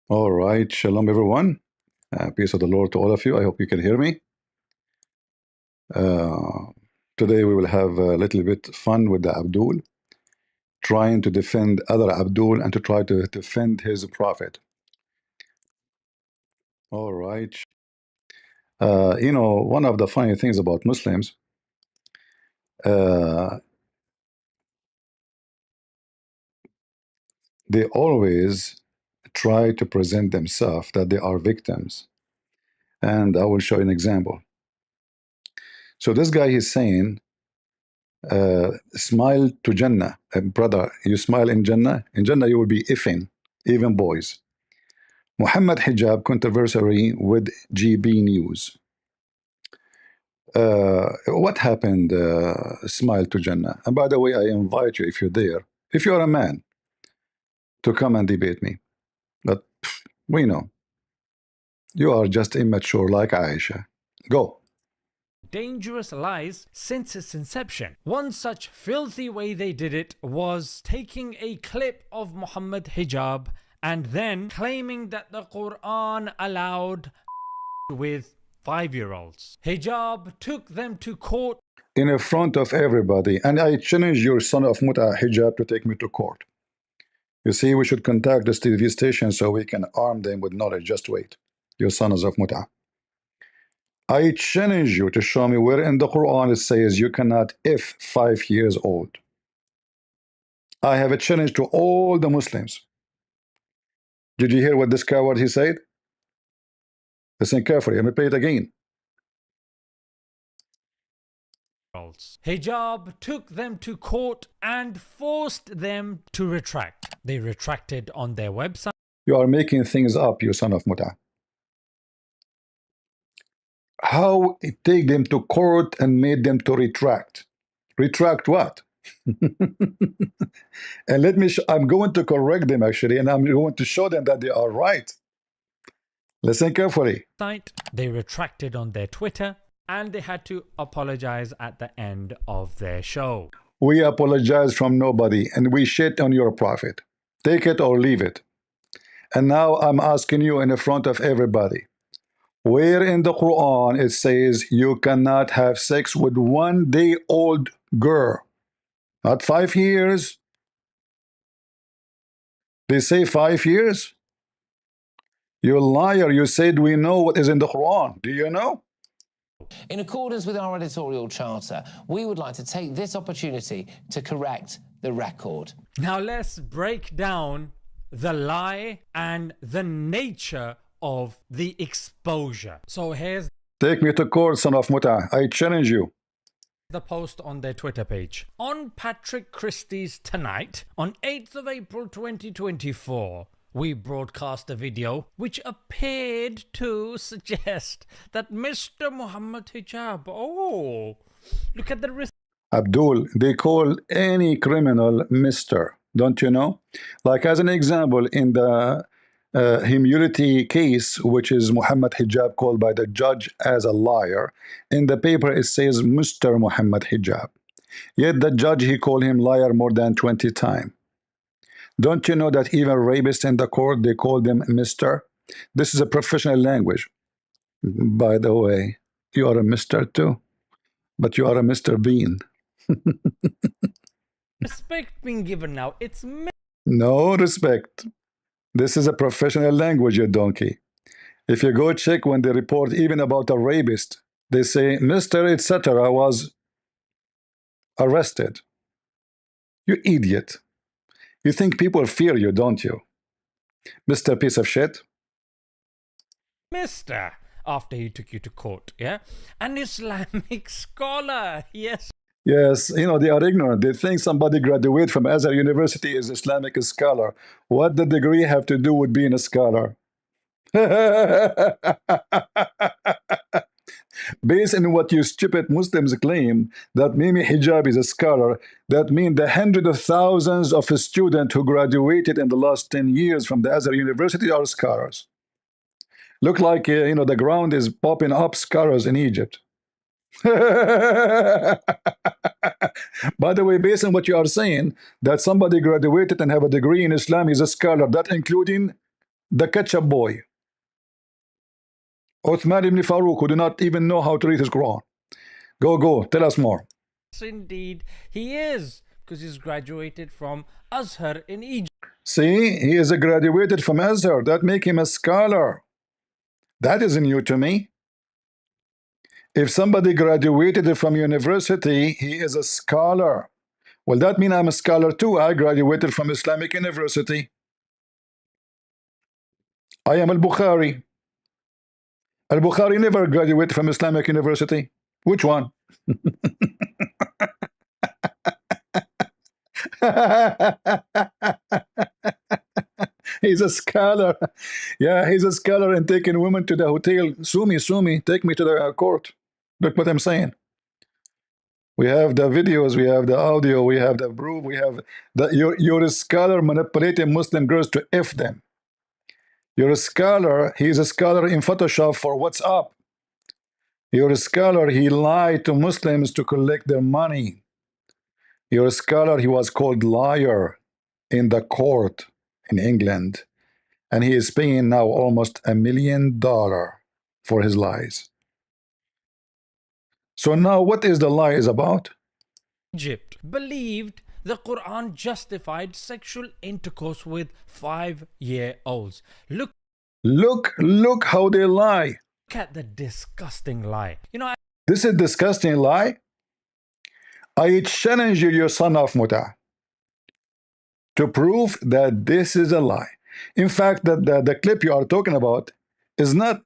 All right, shalom everyone. Peace of the Lord to all of you. I hope you can hear me. Uh, Today we will have a little bit fun with the Abdul, trying to defend other Abdul and to try to defend his prophet. All right. One of the funny things about Muslims, uh, they always try to present themselves that they are victims. And I will show you an example. So this guy is saying, smile to Jannah. Brother, you smile in Jannah you will be effing, even boys. Muhammad Hijab controversy with GB News. What happened, smile to Jannah? And by the way, I invite you, if you're there, if you're a man, to come and debate me. But we know. You are just immature like Aisha. Go. Dangerous lies since its inception. One such filthy way they did it was taking a clip of Muhammad Hijab and then claiming that the Quran allowed with 5-year-olds. Hijab took them to court In front of everybody. And I challenge your son of Muta Hijab to take me to court. You see, we should contact the TV station so we can arm them with knowledge. Just wait. Your sons of Muta. I challenge you to show me where in the Quran it says you cannot if 5 years old. I have a challenge to all the Muslims. Did you hear what this coward he said? Listen carefully. Let me play it again. Hijab took them to court and forced them to retract. They retracted on their website. You are making things up, you son of Muta. How it take them to court and made them to retract? Retract what? And let me I'm going to correct them actually, and I'm going to show them that they are right. Listen carefully. They retracted on their Twitter and they had to apologize at the end of their show. We apologize from nobody and we shit on your prophet. Take it or leave it. And now I'm asking you in the front of everybody, where in the Quran it says you cannot have sex with 1 day old girl? Not 5 years. They say 5 years. You liar, you said we know what is in the Quran. Do you know? In accordance with our editorial charter, we would like to take this opportunity to correct the record. Now let's break down the lie and the nature of the exposure. So here's Take me to court, son of Muta. I challenge you. the post on their Twitter page. On Patrick Christie's Tonight, on 8th of April 2024, we broadcast a video which appeared to suggest that Mr. Muhammad Hijab, look at the risk. Abdul, they call any criminal Mr. Don't you know? Like as an example, in the humility case, which is Muhammad Hijab called by the judge as a liar, in the paper it says Mr. Muhammad Hijab. Yet the judge, he called him liar more than 20 times. Don't you know that even rapists in the court, they call them Mr.? This is a professional language. By the way, you are a Mr. too, but you are a Mr. Bean. Respect being given now. It's No respect. This is a professional language, you donkey. If you go check when they report even about a rapist, they say Mr. etc. was arrested. You idiot. You think people fear you, don't you? Mr. Piece of shit. Mr. after he took you to court, yeah? An Islamic scholar, yes. Yes, you know, they are ignorant. They think somebody graduate from Azhar University is Islamic scholar. What the degree have to do with being a scholar? Based on what you stupid Muslims claim, that Mimi Hijab is a scholar, that means the hundreds of thousands of students who graduated in the last 10 years from the Azhar University are scholars. Look like, the ground is popping up scholars in Egypt. By the way, based on what you are saying, that somebody graduated and have a degree in Islam is a scholar, that including the ketchup boy, Uthman ibn Farouk, who do not even know how to read his Quran. Go, tell us more. Yes, indeed, he is, because he's graduated from Azhar in Egypt. See, he is a graduated from Azhar. That make him a scholar. That isn't new to me. If somebody graduated from university, he is a scholar. Well, that means I'm a scholar too. I graduated from Islamic University. I am al-Bukhari. Al-Bukhari never graduated from Islamic University. Which one? He's a scholar. Yeah, he's a scholar and taking women to the hotel. Sue me, take me to the court. Look what I'm saying. We have the videos, we have the audio, we have the proof, we have the you're a scholar manipulating Muslim girls to F them. You're a scholar, he's a scholar in Photoshop for WhatsApp. You're a scholar, he lied to Muslims to collect their money. You're a scholar, he was called liar in the court in England. And he is paying now almost $1 million for his lies. So now what is the lie is about? Egypt believed the Quran justified sexual intercourse with 5-year-olds. Look how they lie. Look at the disgusting lie. This is disgusting lie. I challenge you, your son of Muta, to prove that this is a lie. In fact, the clip you are talking about is not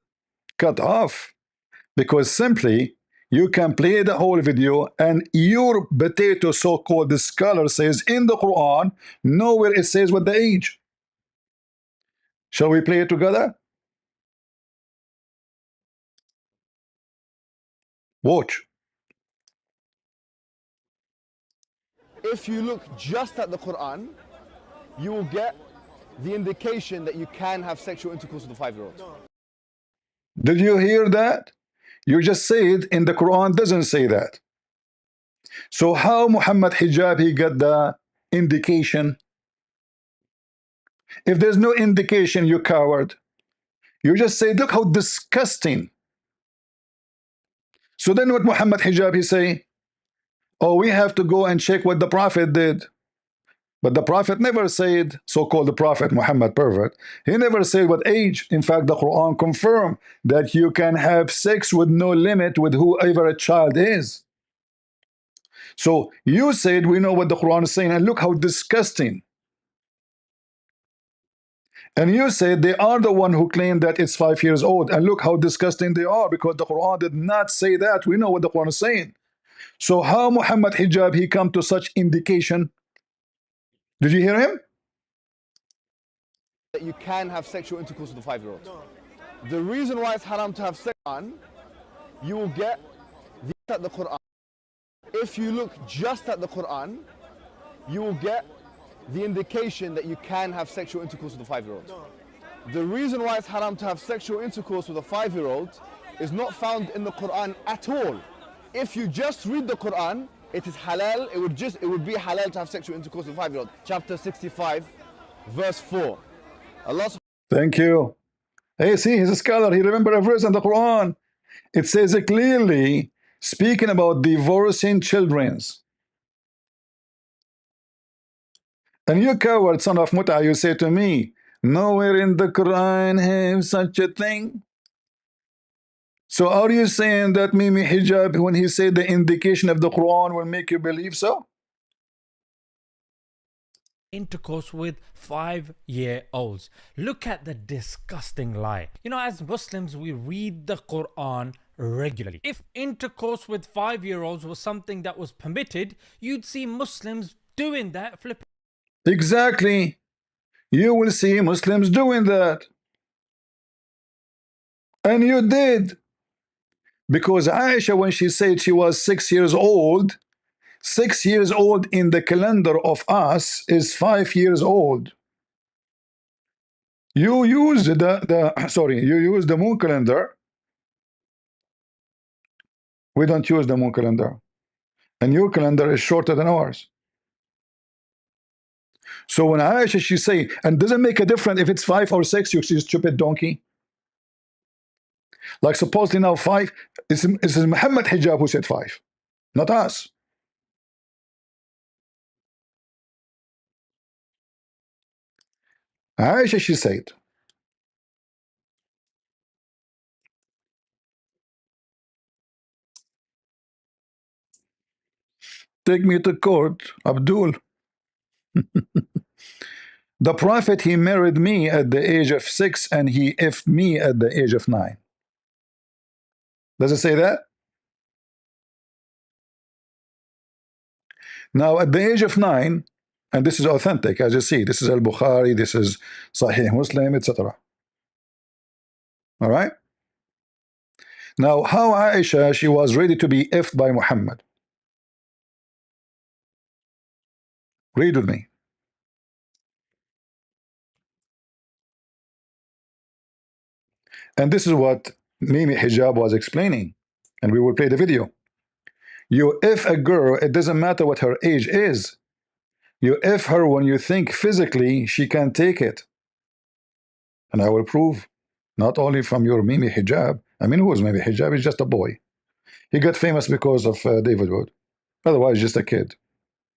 cut off, because simply you can play the whole video and your potato so-called scholar says in the Quran, nowhere it says what the age. Shall we play it together? Watch. If you look just at the Quran, you will get the indication that you can have sexual intercourse with a 5-year-old. Did you hear that? You just said in the Quran doesn't say that. So how Muhammad Hijab he got the indication? If there's no indication, you coward. You just say, look how disgusting. So then what Muhammad Hijab he say? Oh, we have to go and check what the Prophet did. But the Prophet never said, so-called the Prophet Muhammad pervert, he never said what age. In fact, the Quran confirmed that you can have sex with no limit with whoever a child is. So you said we know what the Quran is saying, and look how disgusting. And you said they are the one who claimed that it's 5 years old, and look how disgusting they are, because the Quran did not say that. We know what the Quran is saying. So how Muhammad Hijab he come to such indication? Did you hear him? That you can have sexual intercourse with a 5-year-old. The reason why it's haram to have sex on, you will get the Quran. If you look just at the Quran, you will get the indication that you can have sexual intercourse with a 5-year-old. The reason why it's haram to have sexual intercourse with a 5-year-old is not found in the Quran at all. If you just read the Quran, it is halal, it would be halal to have sexual intercourse with a 5-year-old. Chapter 65, verse 4. Allah. Thank you. Hey, see, he's a scholar. He remembered a verse in the Quran. It says it clearly, speaking about divorcing children's. And you coward son of Muta, you say to me, nowhere in the Quran have such a thing. So are you saying that Mimi Hijab, when he said the indication of the Quran, will make you believe so? Intercourse with 5-year-olds. Look at the disgusting lie. As Muslims, we read the Quran regularly. If intercourse with 5-year-olds was something that was permitted, you'd see Muslims doing that flipping. Exactly. You will see Muslims doing that. And you did. Because Aisha, when she said she was 6 years old, 6 years old in the calendar of us is 5 years old. You use you use the moon calendar. We don't use the moon calendar. And your calendar is shorter than ours. So when Aisha, she say, and doesn't make a difference if it's 5 or 6, you stupid donkey. Like supposedly now 5, it's Muhammad Hijab who said 5, not us. Aisha, she said, take me to court, Abdul. The Prophet, he married me at the age of 6 and he effed me at the age of 9. Does it say that? Now at the age of 9, and this is authentic, as you see, this is Al-Bukhari, this is Sahih Muslim, etc. All right? Now, how Aisha, she was ready to be effed by Muhammad? Read with me. And this is what Mimi Hijab was explaining. And we will play the video. You F a girl, it doesn't matter what her age is. You F her when you think physically she can take it. And I will prove, not only from your Mimi Hijab. I mean, who was Mimi Hijab? He's just a boy. He got famous because of David Wood. Otherwise, just a kid.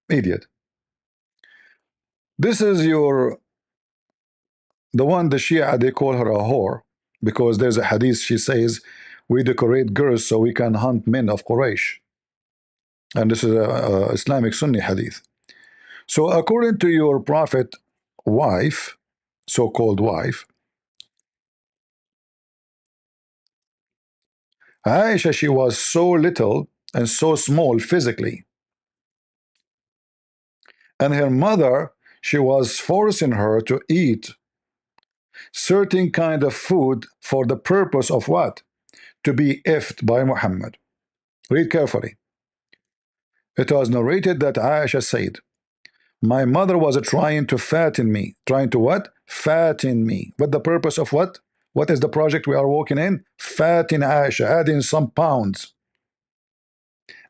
Idiot. This is the one, the Shia, they call her a whore. Because there's a hadith, she says, we decorate girls so we can hunt men of Quraysh. And this is a Islamic Sunni hadith. So according to your prophet wife, so-called wife, Aisha, she was so little and so small physically. And her mother, she was forcing her to eat certain kind of food for the purpose of what? To be effed by Muhammad. Read carefully. It was narrated that Aisha said, my mother was trying to fatten me. Trying to what? Fatten me. What the purpose of what? What is the project we are working in? Fatten Aisha, adding some pounds.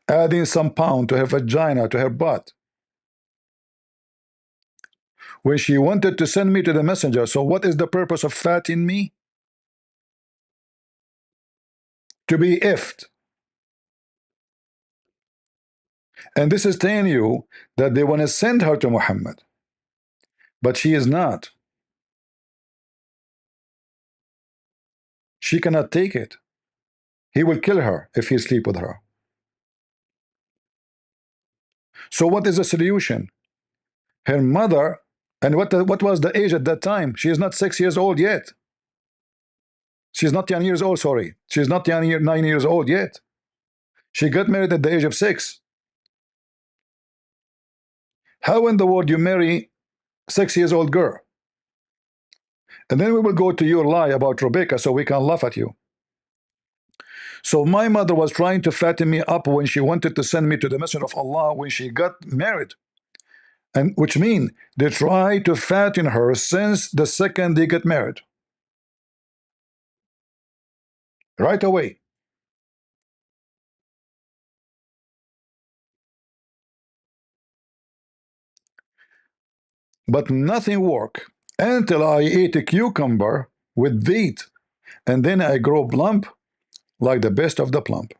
Adding some pound to her vagina, to her butt. When she wanted to send me to the messenger, so what is the purpose of fatting me? To be effed. And this is telling you that they want to send her to Muhammad. But she is not. She cannot take it. He will kill her if he sleep with her. So what is the solution? Her mother, and what was the age at that time? She is not 6 years old yet. She's not 10 years old, sorry. She's not 9 years old yet. She got married at the age of 6. How in the world you marry 6 years old girl? And then we will go to your lie about Rebecca so we can laugh at you. So my mother was trying to fatten me up when she wanted to send me to the Messenger of Allah when she got married. And which means they try to fatten her since the second they get married. Right away. But nothing worked until I ate a cucumber with wheat, and then I grow plump like the best of the plump.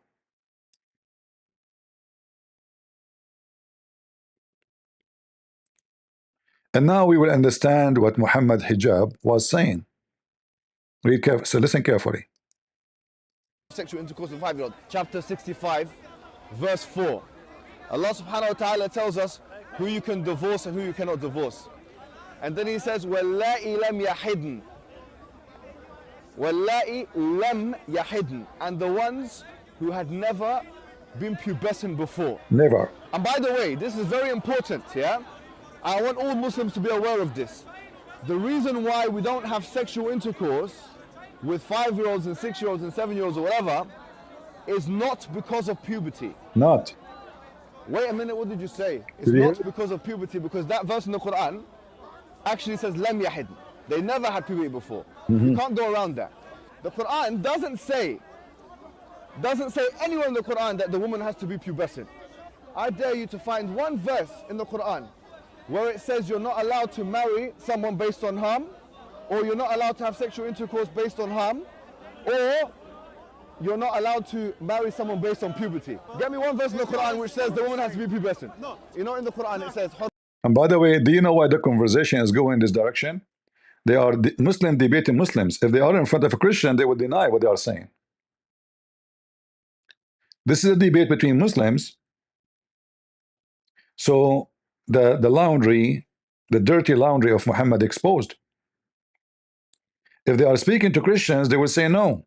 And now we will understand what Muhammad Hijab was saying. Read carefully. So listen carefully. Sexual intercourse with a 5-year-old. Chapter 65, verse 4. Allah subhanahu wa ta'ala tells us who you can divorce and who you cannot divorce. And then he says, وَاللَّائِ لَمْ يَحِدْنَ. وَاللَّائِ لَمْ يَحِدْنَ. And the ones who had never been pubescent before. Never. And by the way, this is very important, yeah? I want all Muslims to be aware of this. The reason why we don't have sexual intercourse with 5-year-olds and 6-year-olds and 7-year-olds or whatever is not because of puberty. Not. Wait a minute, what did you say? It's Did you not hear? because of puberty, because that verse in the Quran actually says lam yahid. They never had puberty before. You can't go around that. The Quran doesn't say anywhere in the Quran that the woman has to be pubescent. I dare you to find one verse in the Quran where it says you're not allowed to marry someone based on harm, or you're not allowed to have sexual intercourse based on harm, or you're not allowed to marry someone based on puberty. Get me one verse in the Quran which says the woman has to be pubescent. You know, in the Quran it says. And by the way, do you know why the conversation is going in this direction? They are Muslim debating Muslims. If they are in front of a Christian, they would deny what they are saying. This is a debate between Muslims. So the laundry, the dirty laundry of Muhammad exposed. If they are speaking to Christians, they will say no.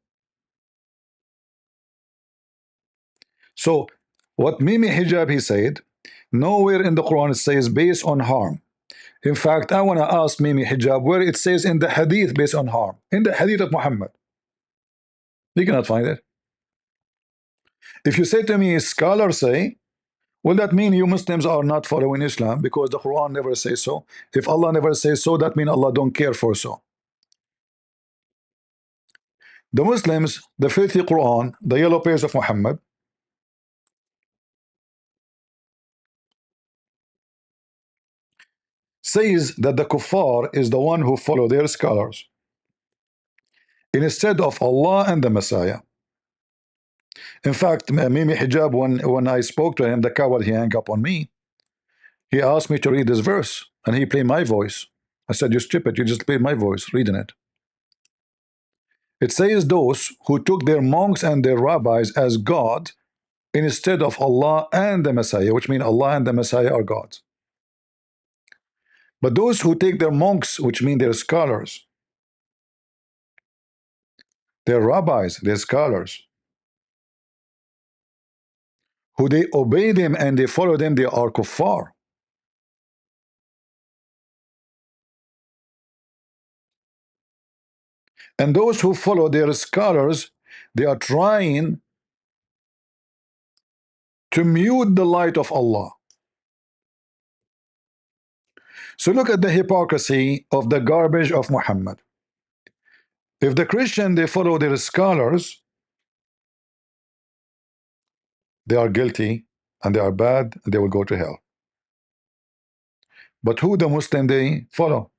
So what Mimi Hijab he said, nowhere in the Quran it says based on harm. In fact, I want to ask Mimi Hijab where it says in the hadith based on harm. In the hadith of Muhammad. You cannot find it. If you say to me, scholars say, will that mean you Muslims are not following Islam because the Quran never says so? If Allah never says so, that means Allah don't care for so. The Muslims, the filthy Quran, the yellow page of Muhammad, says that the kuffar is the one who follow their scholars instead of Allah and the Messiah. In fact, Mimi Hijab, when I spoke to him, the coward, he hung up on me. He asked me to read this verse, and he played my voice. I said, you stupid, you just played my voice reading it. It says those who took their monks and their rabbis as God instead of Allah and the Messiah, which means Allah and the Messiah are gods. But those who take their monks, which mean their scholars, their rabbis, their scholars, who they obey them and they follow them, they are kuffar. And those who follow their scholars, they are trying to mute the light of Allah. So look at the hypocrisy of the garbage of Muhammad. If the Christian, they follow their scholars, they are guilty and they are bad and they will go to hell. But who the Muslim they follow?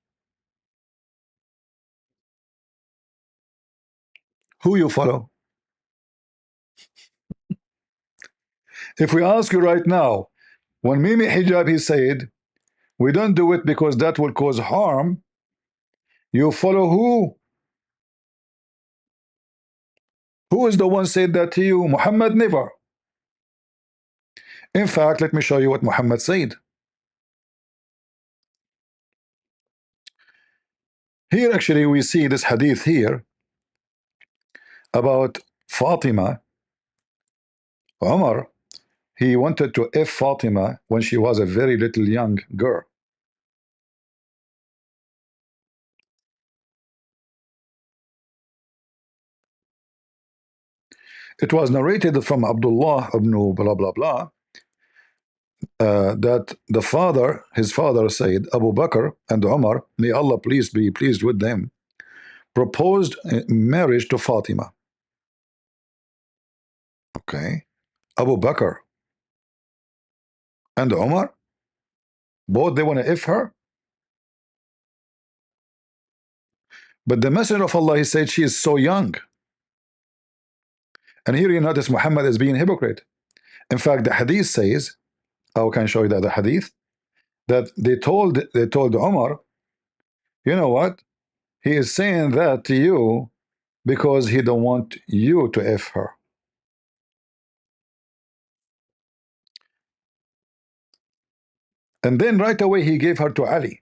Who you follow? If we ask you right now, when Mimi Hijab he said, we don't do it because that will cause harm, you follow who? Who is the one said that to you? Muhammad never. In fact, let me show you what Muhammad said. Here actually we see this hadith here about Fatima. Umar, he wanted to F Fatima when she was a very little young girl. It was narrated from Abdullah ibn blah blah blah that the father, his father said, Abu Bakr and Umar, may Allah please be pleased with them, proposed marriage to Fatima. Okay, Abu Bakr and Umar, both they want to F her. But the Messenger of Allah, he said she is so young. And here you notice Muhammad is being hypocrite. In fact, the hadith says, I can show you that the hadith, that they told Umar, you know what? He is saying that to you because he don't want you to F her. And then right away he gave her to Ali.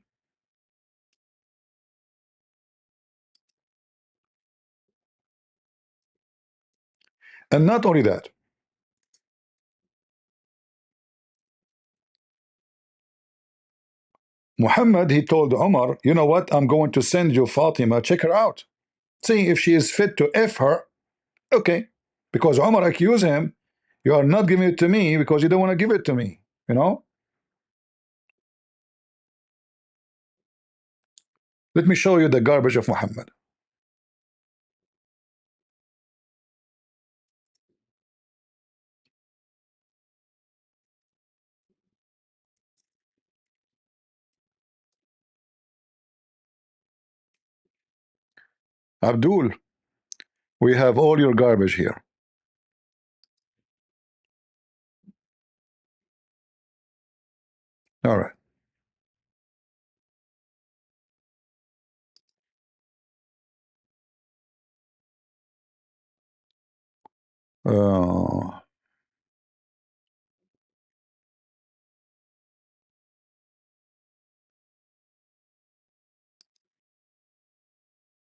And not only that, Muhammad, he told Umar, you know what? I'm going to send you Fatima, check her out. See if she is fit to F her. Okay. Because Umar accused him, you are not giving it to me because you don't want to give it to me. You know? Let me show you the garbage of Muhammad. Abdul, we have all your garbage here. All right. Uh,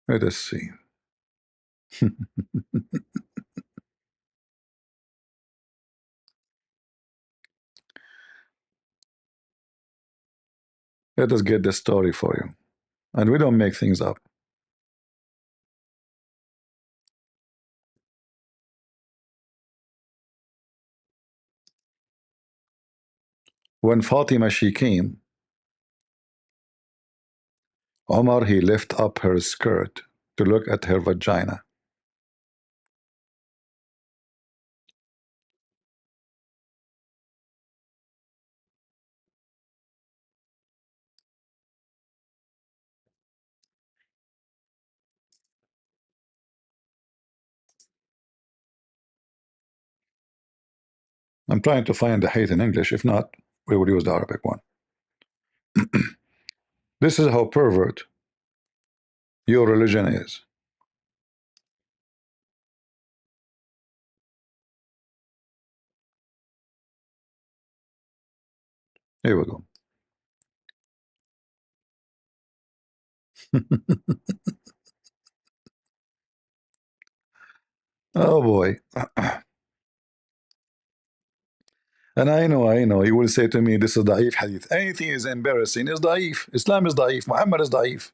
let us see. Let us get the story for you. And we don't make things up. When Fatima she came, Omar he lift up her skirt to look at her vagina. I'm trying to find the hate in English. If not, we will use the Arabic one. This is how pervert your religion is. Here we go. Oh boy. And I know, you will say to me, this is da'if hadith. Anything is embarrassing is da'if. Islam is da'if. Muhammad is da'if.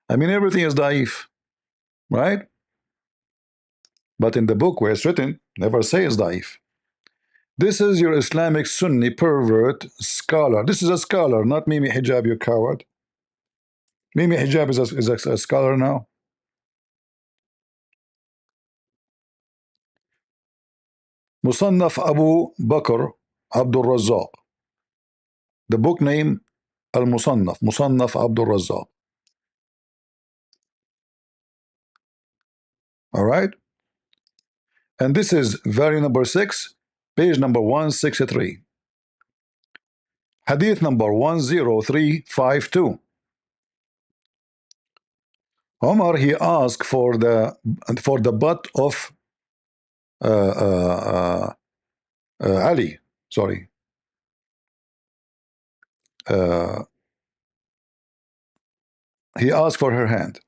I mean, everything is da'if, right? But in the book where it's written, never say it's da'if. This is your Islamic Sunni pervert scholar. This is a scholar, not Mimi Hijab, you coward. Mimi Hijab is a scholar now. Musannaf Abu Bakr Abdul Razzaq. The book name Al Musannaf, Musannaf Abdul Razzaq. All right. And this is volume number 6, page number 163. Hadith number 10352. Omar he asked for the butt of Ali. Sorry. He asked for her hand.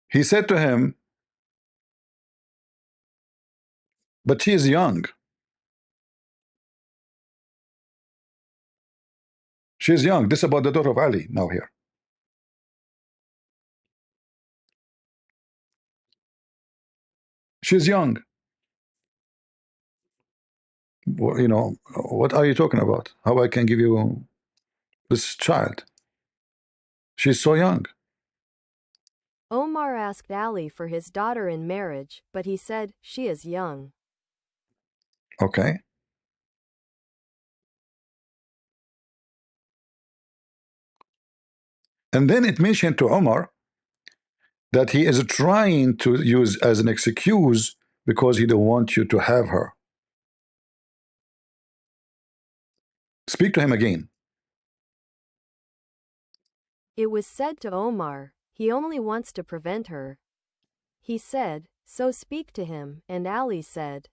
He said to him, but she is young. She's young. This is about the daughter of Ali now here. She's young. You know, what are you talking about? How I can give you this child? She's so young. Omar asked Ali for his daughter in marriage, but he said, she is young. Okay. And then it mentioned to Omar that he is trying to use as an excuse because he don't want you to have her. Speak to him again. It was said to Omar, he only wants to prevent her. He said, so speak to him, and Ali said.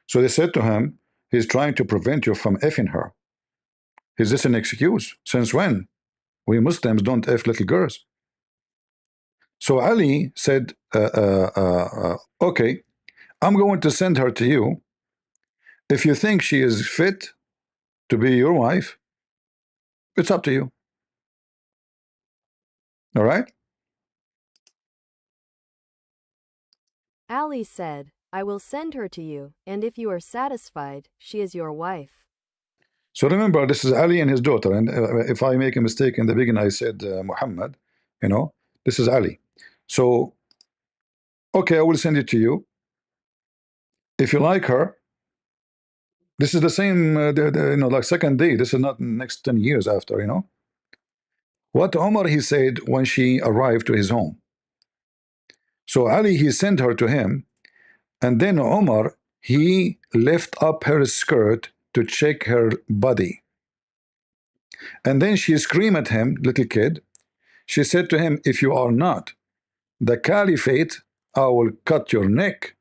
So they said to him, he's trying to prevent you from effing her. Is this an excuse? Since when? We Muslims don't F little girls. So Ali said, okay, I'm going to send her to you. If you think she is fit to be your wife, it's up to you. All right? Ali said, I will send her to you, and if you are satisfied, she is your wife. So remember, this is Ali and his daughter. And if I make a mistake in the beginning, I said Muhammad, you know, this is Ali. So, okay, I will send it to you. If you like her, this is the same, you know, like second day. This is not next 10 years after, you know. What Omar he said when she arrived to his home. So Ali he sent her to him, and then Omar he lift up her skirt to check her body, and then she screamed at him, little kid. She said to him, if you are not the caliphate, I will cut your neck.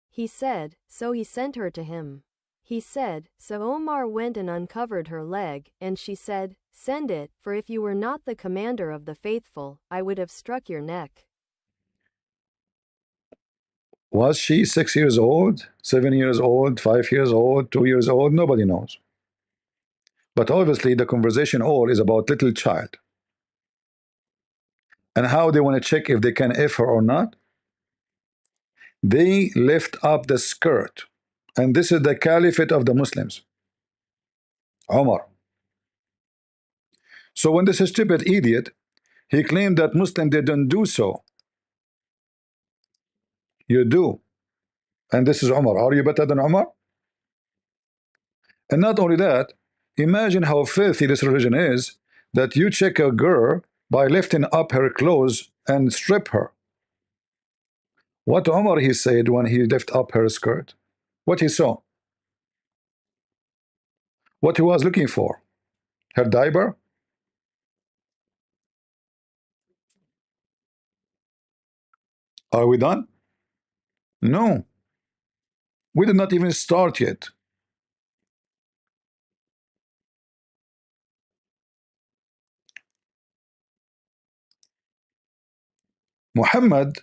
He said, so he sent her to him. He said, so Omar went and uncovered her leg, and she said, send it, for if you were not the commander of the faithful, I would have struck your neck. Was she 6 years old, 7 years old, 5 years old, 2 years old? Nobody knows. But obviously the conversation all is about little child. And how they want to check if they can F her or not? They lift up the skirt. And this is the caliphate of the Muslims, Omar. So when this stupid idiot, he claimed that Muslim didn't do so. You do. And this is Omar. Are you better than Omar? And not only that, imagine how filthy this religion is, that you check a girl by lifting up her clothes and strip her. What Omar he said when he lifted up her skirt? What he saw? What he was looking for? Her diaper? Are we done? No. We did not even start yet. Muhammad,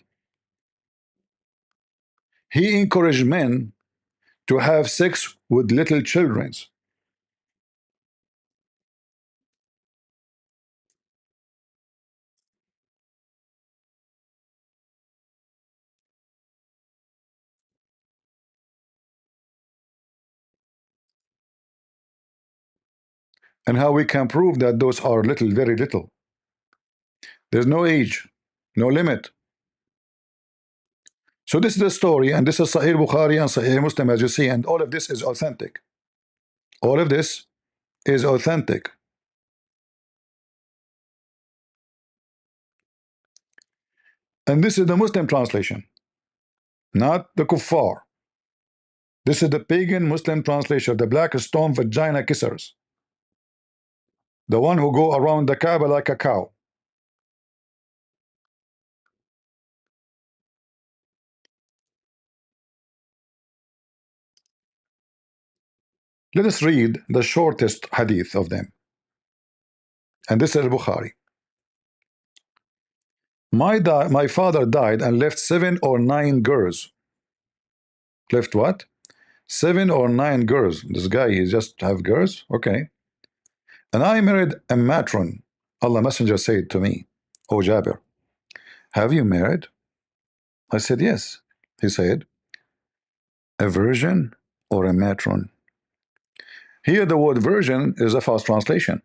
he encouraged men to have sex with little children. And how we can prove that those are little, very little? There's no age, no limit. So this is the story, and this is Sahih Bukhari and Sahih Muslim, as you see, and all of this is authentic. All of this is authentic. And this is the Muslim translation, not the kuffar. This is the pagan Muslim translation, the black stone vagina kissers, the one who go around the Kaaba like a cow. Let us read the shortest hadith of them. And this is Bukhari. My father died and left 7 or 9 girls. Left what? 7 or 9 girls. This guy, he just have girls? Okay. And I married a matron. Allah Messenger said to me, O Jabir, have you married? I said, yes. He said, a virgin or a matron? Here the word virgin is a false translation.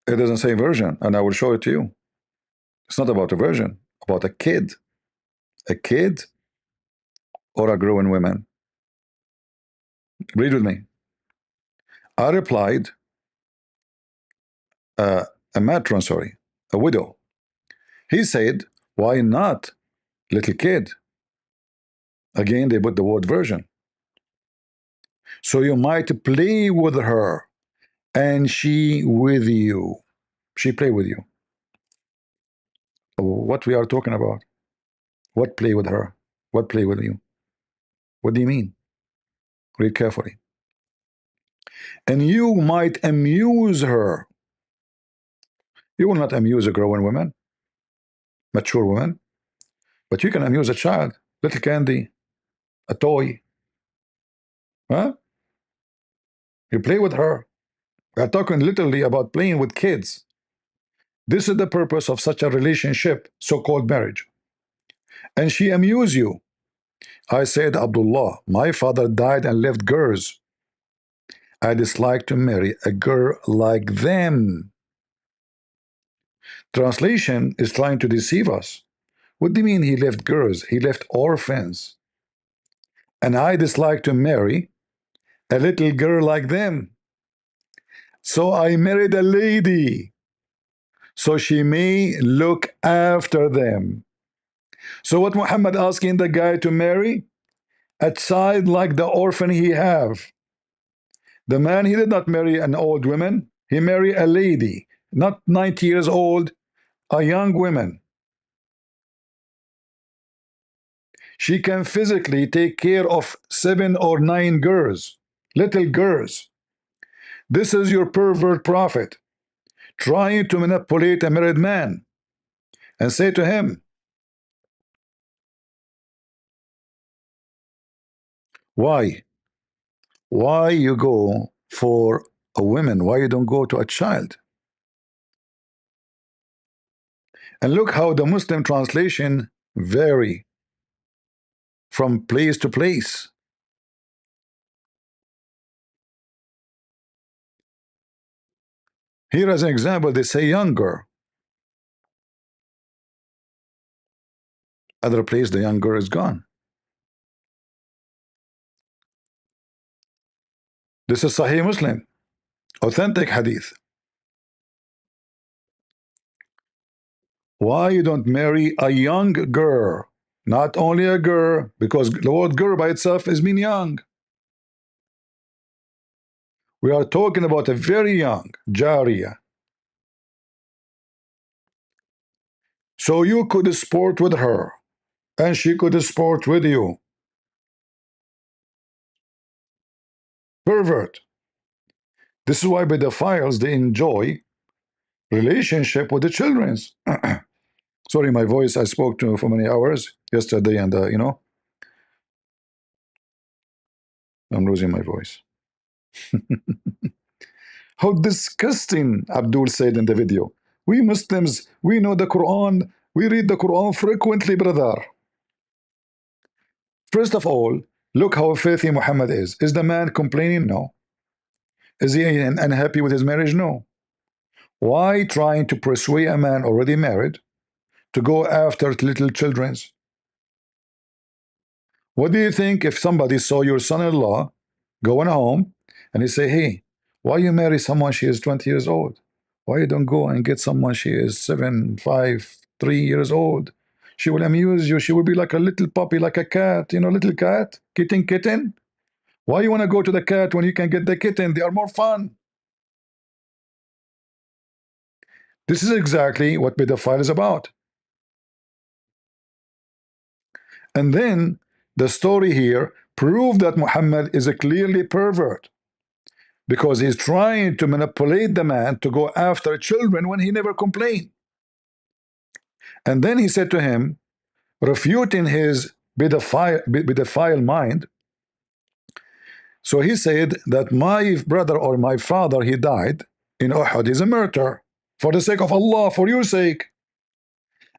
It doesn't say virgin, and I will show it to you. It's not about a virgin, about a kid. A kid or a growing woman? Read with me. I replied, a matron, sorry, a widow. He said, why not little kid? Again, they put the word virgin. So you might play with her, and she with you. She play with you. What we are talking about? What play with her? What play with you? What do you mean? Read carefully. And you might amuse her. You will not amuse a growing woman, mature woman, but you can amuse a child, little candy, a toy. Huh? You play with her. We are talking literally about playing with kids. This is the purpose of such a relationship, so-called marriage. And she amuse you. I said, Abdullah, my father died and left girls. I dislike to marry a girl like them. Translation is trying to deceive us. What do you mean he left girls? He left orphans. and I dislike to marry a little girl like them. So I married a lady, so she may look after them. So what Muhammad asking the guy to marry? A child like the orphan he have. The man, he did not marry an old woman. He married a lady, not 90 years old, a young woman. She can physically take care of 7 or 9 girls, little girls. This is your pervert prophet trying to manipulate a married man and say to him, why? Why you go for a woman? Why you don't go to a child? And look how the Muslim translation vary from place to place. Here as an example, they say younger. Other place, the younger is gone. This is Sahih Muslim, authentic hadith. Why you don't marry a young girl? Not only a girl, because the word girl by itself is mean young. We are talking about a very young Jariya. So you could sport with her, and she could sport with you. Pervert. This is why pedophiles, they enjoy relationship with the children's. Sorry, my voice, I spoke to for many hours yesterday, and you know, I'm losing my voice. How disgusting, Abdul said in the video. We Muslims, we know the Quran, we read the Quran frequently, brother. First of all, look how filthy Muhammad is. Is the man complaining? No. Is he unhappy with his marriage? No. Why trying to persuade a man already married to go after little children's? What do you think if somebody saw your son-in-law going home and he say, hey, why you marry someone she is 20 years old? Why you don't go and get someone she is 7, 5, 3 years old? She will amuse you. She will be like a little puppy, like a cat, you know, little cat, kitten. Why you want to go to the cat when you can get the kitten? They are more fun. This is exactly what pedophile is about. And then the story here proved that Muhammad is a clearly pervert, because he's trying to manipulate the man to go after children when he never complained. And then he said to him, refuting his pedophile mind. So he said that my brother or my father, he died in Uhud, is a murderer for the sake of Allah, for your sake.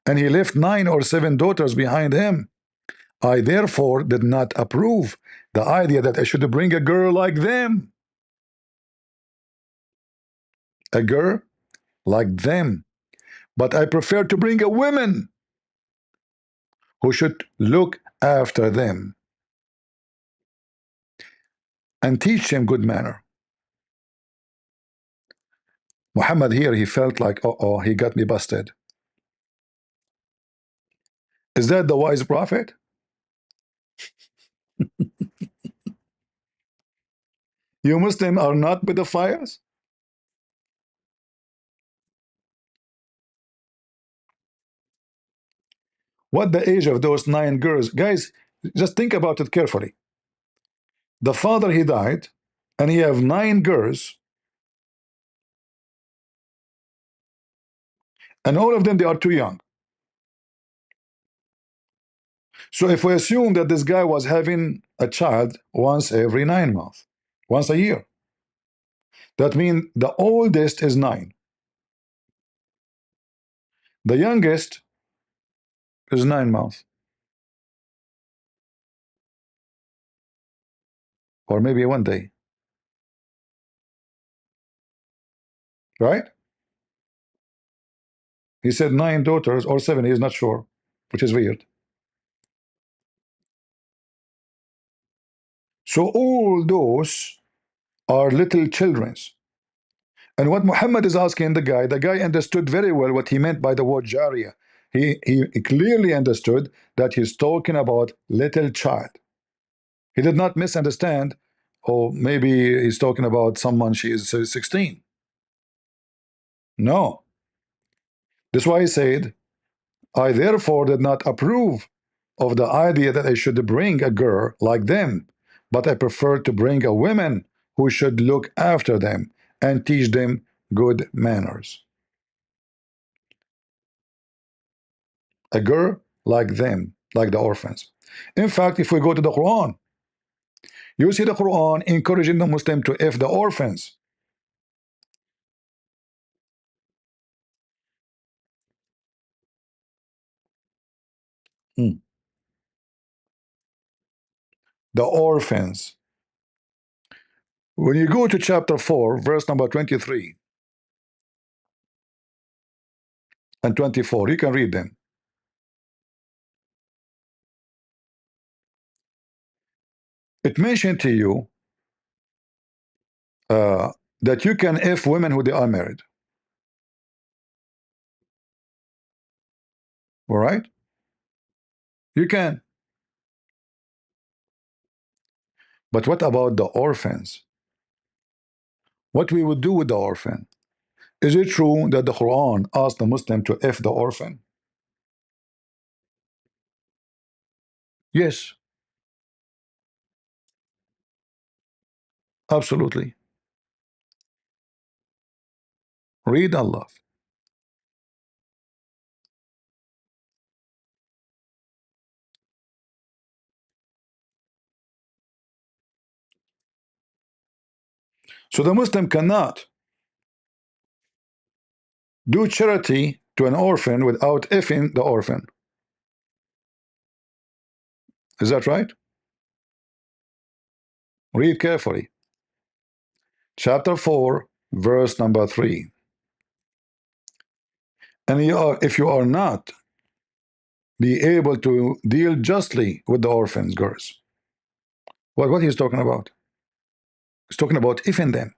And he left 9 or 7 daughters behind him. I therefore did not approve the idea that I should bring a girl like them. A girl like them. But I prefer to bring a woman who should look after them and teach them good manner. Muhammad here, he felt like, oh, he got me busted. Is that the wise prophet? You Muslims are not pedophiles? What the age of those 9 girls? Guys, just think about it carefully. The father, he died, and he have 9 girls, and all of them, they are too young. So if we assume that this guy was having a child once every 9 months, once a year, that means the oldest is 9. The youngest is 9 months. Or maybe 1 day. Right? He said 9 daughters or 7, he is not sure, which is weird. So all those are little children's. And what Muhammad is asking the guy understood very well what he meant by the word Jariya. He clearly understood that he's talking about little child. He did not misunderstand, or maybe he's talking about someone she is 16. No. That's why he said, I therefore did not approve of the idea that I should bring a girl like them, but I prefer to bring a woman who should look after them and teach them good manners. A girl like them, like the orphans. In fact, if we go to the Quran, you see the Quran encouraging the Muslim to F the orphans. The orphans. When you go to chapter 4, verse number 23 and 24, you can read them. It mentioned to you that you can F women who they are married. All right? You can. But what about the orphans? What we would do with the orphan? Is it true that the Quran asked the Muslim to F the orphan? Yes, absolutely. Read Allah. So the Muslim cannot do charity to an orphan without effing the orphan. Is that right? Read carefully. Chapter 4, verse number 3. And if you are not be able to deal justly with the orphans, girls. What he's talking about? He's talking about effing them.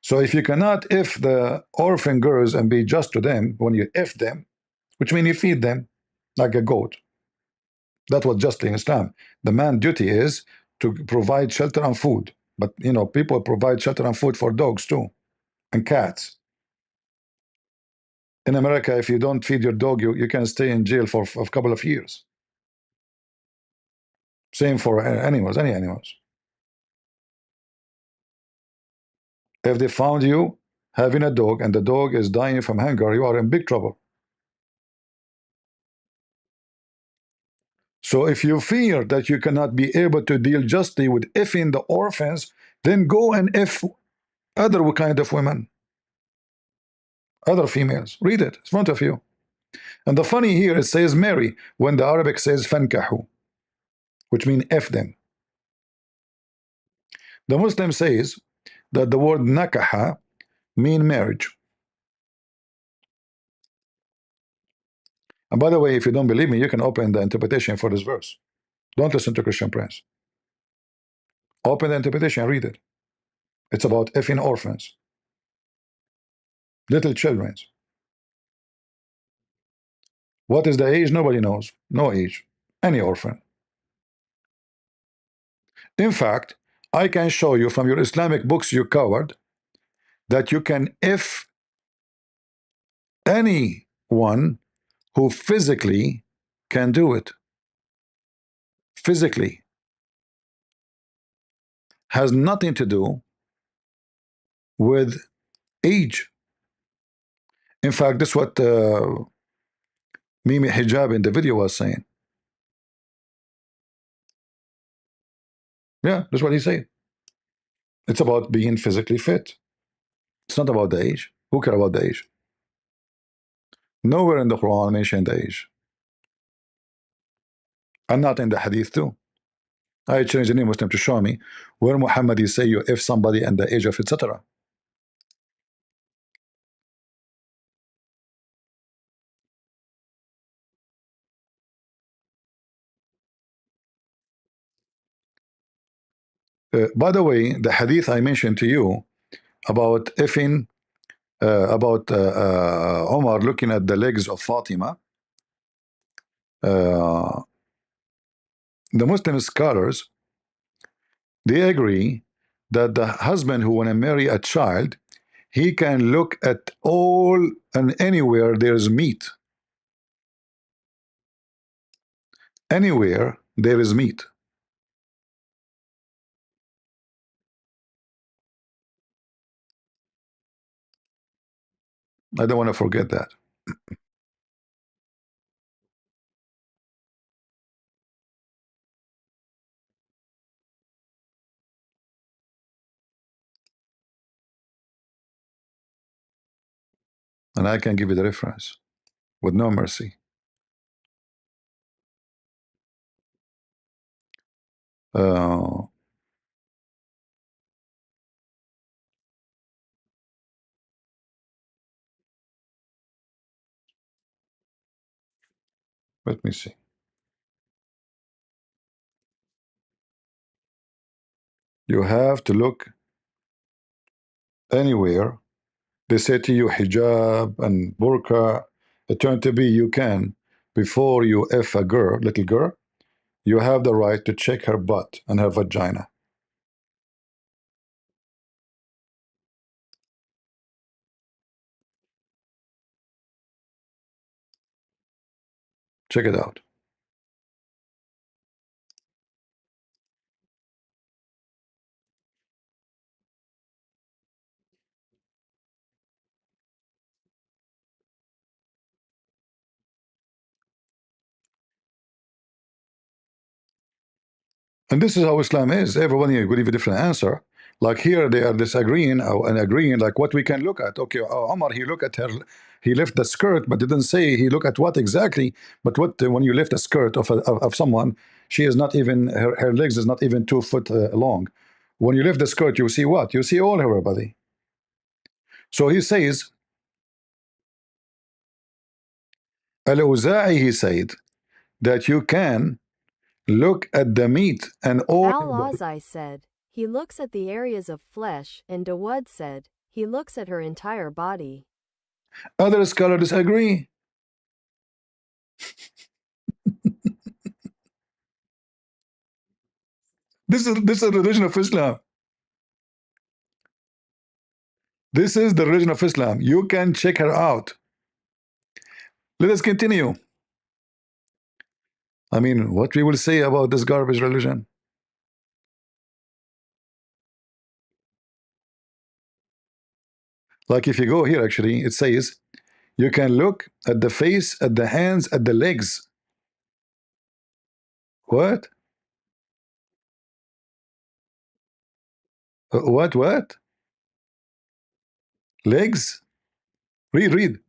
So if you cannot if the orphan girls and be just to them when you if them, which means you feed them like a goat. That's what justly in Islam. The man's duty is to provide shelter and food. But you know, people provide shelter and food for dogs too, and cats. In America, if you don't feed your dog, you can stay in jail for a couple of years. Same for animals, any animals. If they found you having a dog and the dog is dying from hunger, you are in big trouble. So if you fear that you cannot be able to deal justly with effing the orphans, then go and F other kind of women, other females. Read it in front of you. And the funny here, it says marry when the Arabic says fankahu, which means F them. The Muslim says that the word nakaha mean marriage. And by the way, if you don't believe me, you can open the interpretation for this verse. Don't listen to Christian Prince. Open the interpretation and read it. It's about effing orphans, little children. What is the age? Nobody knows. No age. Any orphan. In fact, I can show you from your Islamic books, you coward, that you can if anyone who physically can do it. Physically. Has nothing to do with age. In fact, this is what Mimi Hijab in the video was saying. Yeah, that's what he said. It's about being physically fit. It's not about the age. Who cares about the age? Nowhere in the Quran mentioned the age. And not in the Hadith too. I challenge any Muslim to show me where Muhammad is say you if somebody and the age of etc. By the way, the hadith I mentioned to you about effing, about Omar looking at the legs of Fatima, the Muslim scholars, they agree that the husband who want to marry a child, he can look at all and anywhere there's meat. Anywhere there is meat. I don't want to forget that. And I can give you the reference with no mercy. Uh, let me see. You have to look anywhere. They say to you hijab and burqa. It turned to be you can, before you F a girl, little girl, you have the right to check her butt and her vagina. Check it out. And this is how Islam is. Everyone here will give a different answer. Like here, they are disagreeing and agreeing, like what we can look at. Okay, Omar, he looked at her, he left the skirt, but didn't say he looked at what exactly. But what when you lift a skirt of someone, she is not even, her legs is not even 2 foot long. When you lift the skirt, you see what? You see all her body. So he says, Al-Uza'i, he said, that you can look at the meat and all. Al-Azai said, he looks at the areas of flesh, and Dawud said, he looks at her entire body. Other scholars disagree. This is the religion of Islam. This is the religion of Islam. You can check her out. Let us continue. I mean, what we will say about this garbage religion? Like if you go here, actually, it says you can look at the face, at the hands, at the legs. What? What? Legs? Read.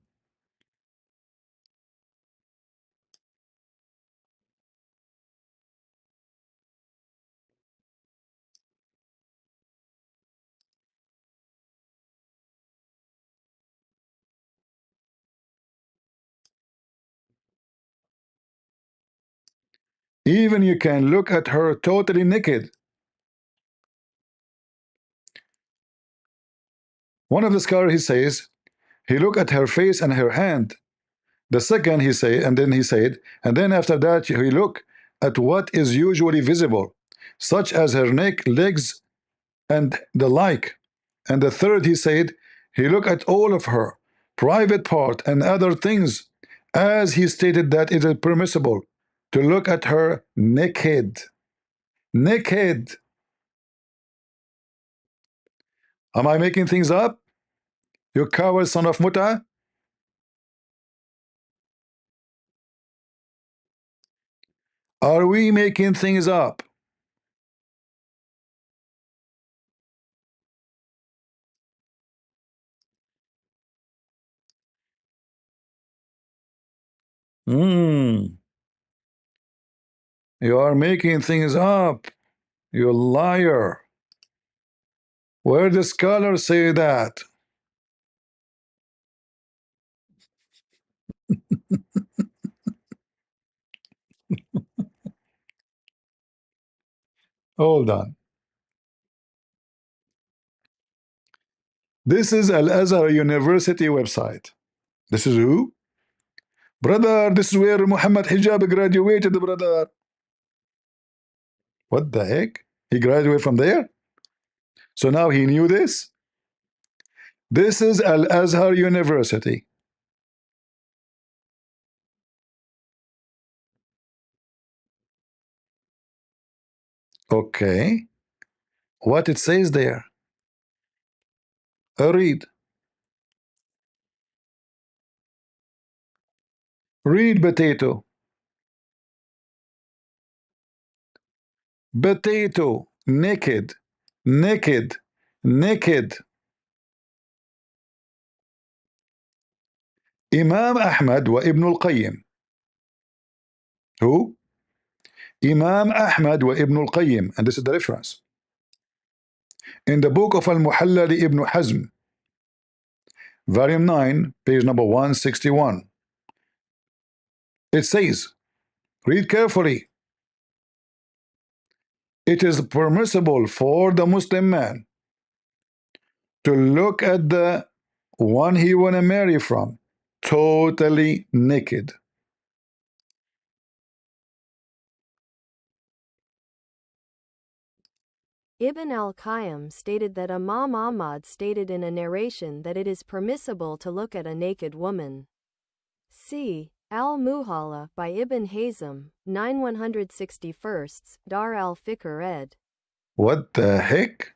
Even you can look at her totally naked. One of the scholars, he says, he looked at her face and her hand. The second, he said, and then after that, he look at what is usually visible, such as her neck, legs, and the like. And the third, he said, he looked at all of her private part and other things, as he stated that it is permissible to look at her naked. Naked. Am I making things up? You coward son of Muta? Are we making things up? You are making things up. You liar. Where the scholars say that? Hold on. This is Al Azhar University website. This is who? Brother, this is where Muhammad Hijab graduated, brother. What the heck? He graduated from there? So now he knew this? This is Al Azhar University. Okay. What it says there? Read. Read, potato. Potato. Naked. Naked. Naked. Imam Ahmad wa Ibn al-Qayyim. Who? Imam Ahmad wa Ibn al-Qayyim. And this is the reference. In the book of Al-Muhalla li Ibn Hazm, volume 9, page number 161. It says, read carefully. It is permissible for the Muslim man to look at the one he want to marry from totally naked. Ibn al-Qayyim stated that Imam Ahmad stated in a narration that it is permissible to look at a naked woman. See Al-Muhalla by Ibn Hazm, 9161, Dar al-Fikr ed. What the heck?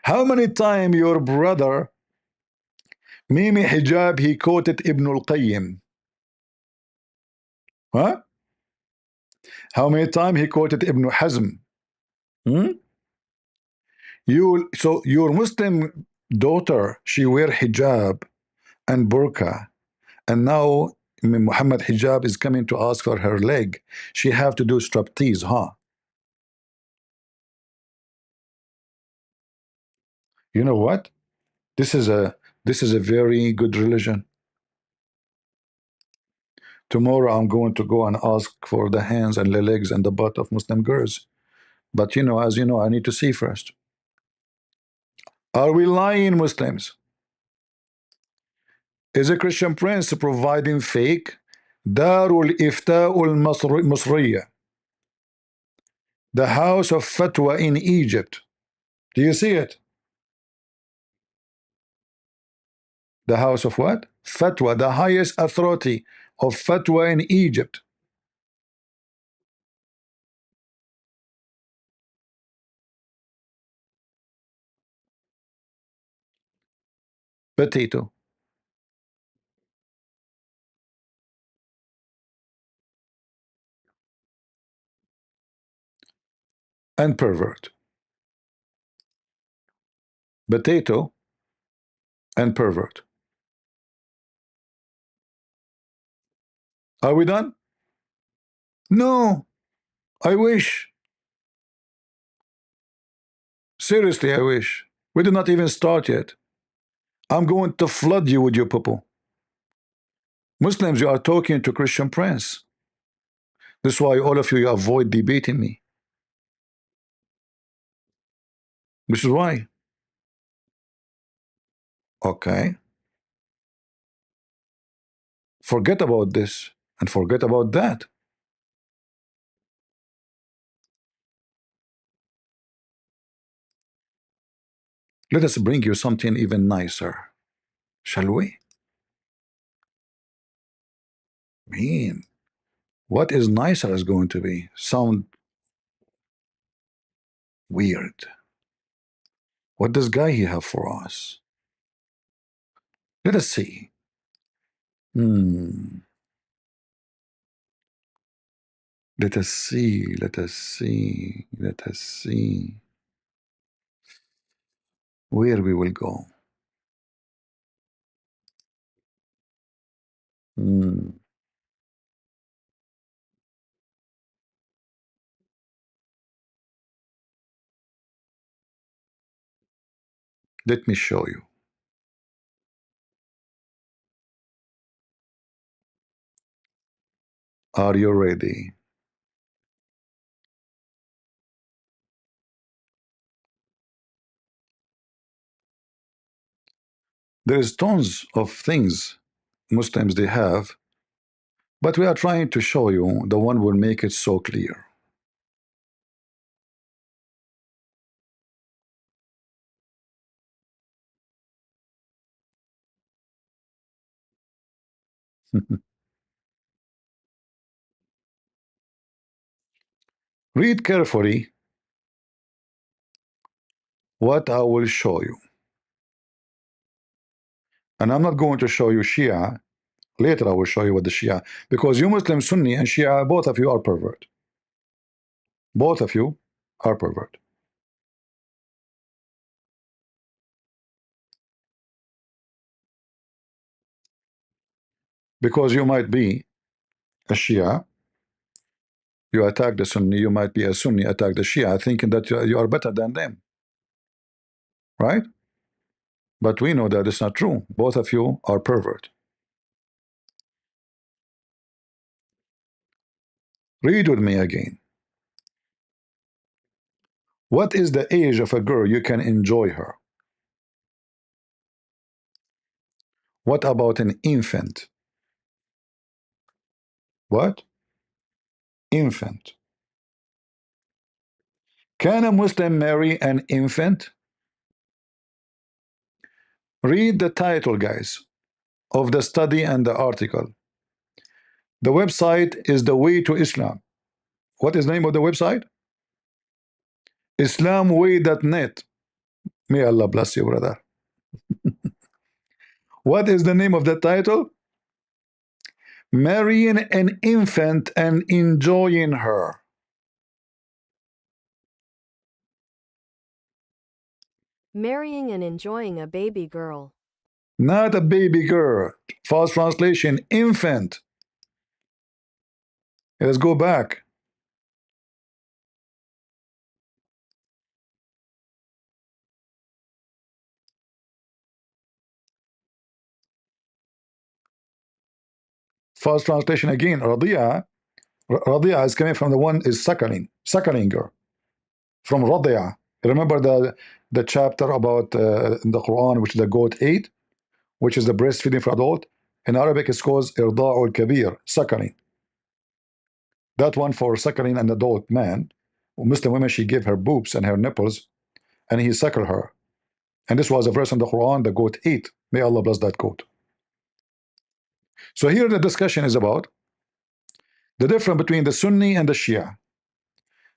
How many times your brother Mimi Hijab he quoted Ibn al-Qayyim? Huh? How many times he quoted Ibn Hazm? Hmm? So your Muslim daughter, she wear hijab and burqa, and now Muhammad Hijab is coming to ask for her leg. She have to do striptease, huh? You know what? This is a very good religion. Tomorrow I'm going to go and ask for the hands and the legs and the butt of Muslim girls. But as you know, I need to see first. Are we lying, Muslims? Is a Christian Prince providing fake Darul Ifta'ul Masriya, the house of fatwa in Egypt? Do you see it? The house of what? Fatwa, the highest authority of fatwa in Egypt. Potato. And pervert. Potato and pervert. Are we done? No. I wish. Seriously, I wish. We did not even start yet. I'm going to flood you with your poo. Muslims, you are talking to Christian Prince. This is why all of you avoid debating me. This is why. Okay. Forget about this and forget about that. Let us bring you something even nicer, shall we? Man, what is nicer is going to be? Sound weird. What does guy he have for us? Let us see. Let us see. Let us see. Let us see where we will go. Let me show you. Are you ready? There is tons of things Muslims they have, but we are trying to show you the one will make it so clear. Read carefully what I will show you. And I'm not going to show you Shia. Later I will show you what the Shia, because you Muslim Sunni and Shia, both of you are pervert. Both of you are pervert. Because you might be a Shia, you attack the Sunni, you might be a Sunni, attack the Shia, thinking that you are better than them. Right? But we know that it's not true. Both of you are pervert. Read with me again. What is the age of a girl you can enjoy her? What about an infant? What? Infant. Can a Muslim marry an infant? Read the title, guys, of the study and the article. The website is The Way to Islam. What is the name of the website? Islamway.net. May Allah bless you, brother. What is the name of the title? Marrying an infant and enjoying her. Marrying and enjoying a baby girl. Not a baby girl. False translation, infant. Let's go back. False translation again. Radia. Radia is coming from the one is suckling girl. From Radia. Remember the chapter about in the Quran, which is the goat ate, which is the breastfeeding for adult. In Arabic, it's called irda'ul kabir, suckling. That one for suckling an adult man. Muslim women, she gave her boobs and her nipples, and he suckled her. And this was a verse in the Quran, the goat ate. May Allah bless that goat. So here the discussion is about the difference between the Sunni and the Shia.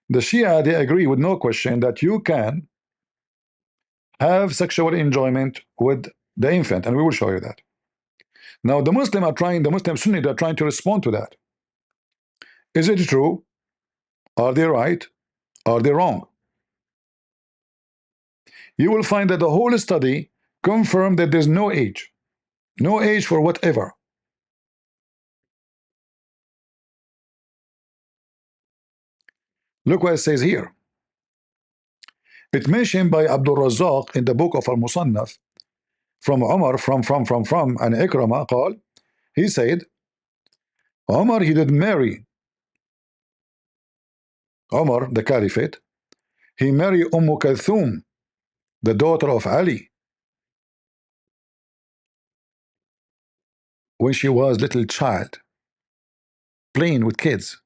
The Shia, they agree with no question that you can have sexual enjoyment with the infant, and we will show you that. Now the Muslim Sunni, they're trying to respond to that. Is it true? Are they right? Are they wrong? You will find that the whole study confirmed that there's no age for whatever. Look what it says here. It's mentioned by Abdul Razzaq in the book of Al-Musannaf from Umar, from and Ikramah قال, he said, Umar, he did marry. Umar, the Caliphate, he married Kulthum, the daughter of Ali, when she was little child, playing with kids.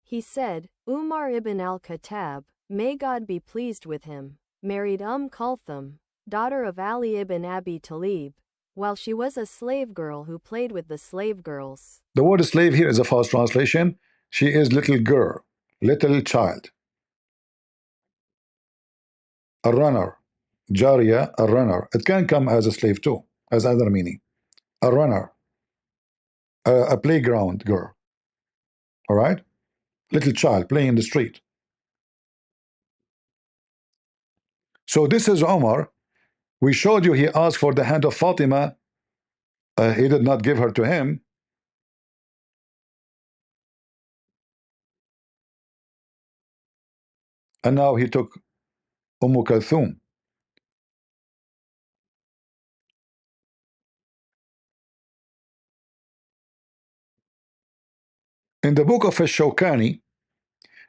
He said, Umar ibn al-Khattab, may God be pleased with him, married Kulthum, daughter of Ali ibn Abi Talib, while she was a slave girl who played with the slave girls. The word slave here is a false translation. She is little girl, little child. A runner, Jariya, a runner. It can come as a slave too, as other meaning. A runner, a playground girl. All right? Little child playing in the street. So this is Omar. We showed you he asked for the hand of Fatima. He did not give her to him. And now he took Kulthum. In the book of Ash-Shawkani,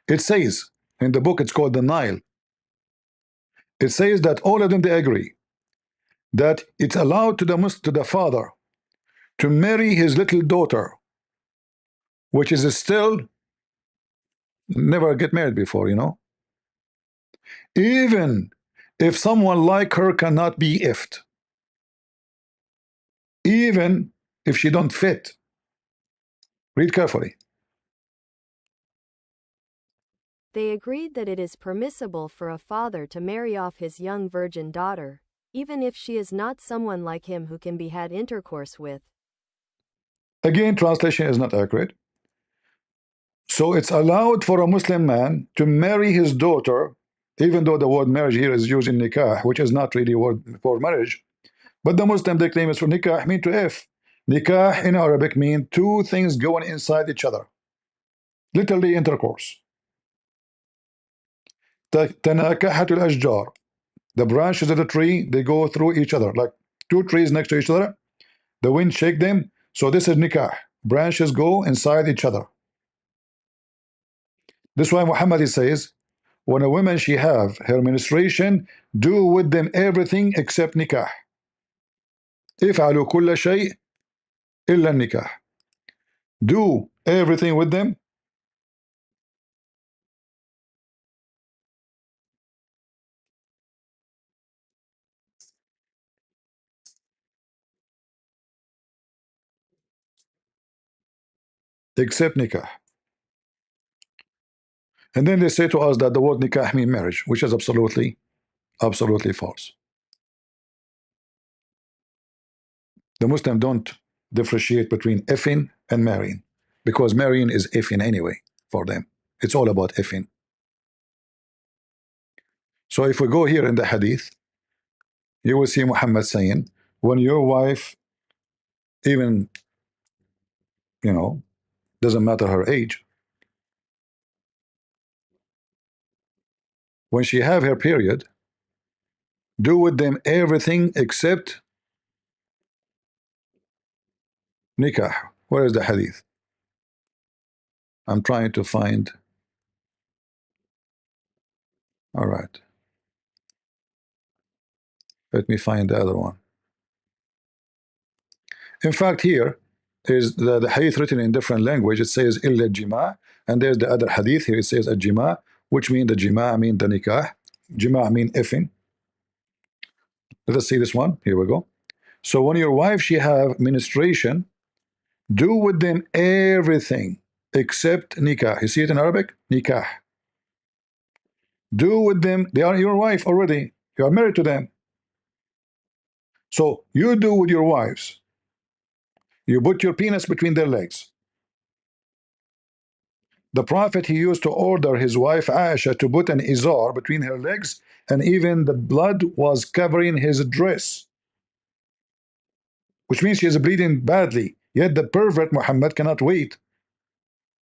it says, in the book it's called the Nile, It says that all of them, they agree that it's allowed to the father to marry his little daughter, which is still never get married before, you know, even if someone like her cannot be ifed, even if she don't fit. Read carefully. They agreed that it is permissible for a father to marry off his young virgin daughter, even if she is not someone like him who can be had intercourse with. Again, translation is not accurate. So it's allowed for a Muslim man to marry his daughter, even though the word marriage here is used in nikah, which is not really a word for marriage. But the Muslim, they claim it's for nikah, mean to if. Nikah in Arabic mean two things going inside each other. Literally intercourse. Tanakahatul ashjar. The branches of the tree, they go through each other, like two trees next to each other. The wind shake them. So this is nikah. Branches go inside each other. This is why Muhammad says, when a woman she have her menstruation, do with them everything except nikah. افعلوا كل شيء إلا النكاح. Do everything with them except nikah. And then they say to us that the word nikah means marriage, which is absolutely false. The Muslim don't differentiate between effing and marrying, because marrying is effing anyway for them. It's all about effing. So if we go here in the hadith, you will see Muhammad saying, when your wife, even, you know, doesn't matter her age, when she have her period, do with them everything except nikah. Where is the hadith? I'm trying to find. All right, let me find the other one. In fact, here is the hadith written in different language. It says illa jima, and there's the other hadith here. It says jima, which mean the jima mean the nikah. Jima mean effing. Let us see this one. Here we go. So when your wife she have menstruation, do with them everything except nikah. You see it in Arabic? Nikah. Do with them. They are your wife already. You are married to them. So you do with your wives. You put your penis between their legs. The Prophet, he used to order his wife Aisha to put an izar between her legs, and even the blood was covering his dress, which means she is bleeding badly. Yet the pervert Muhammad cannot wait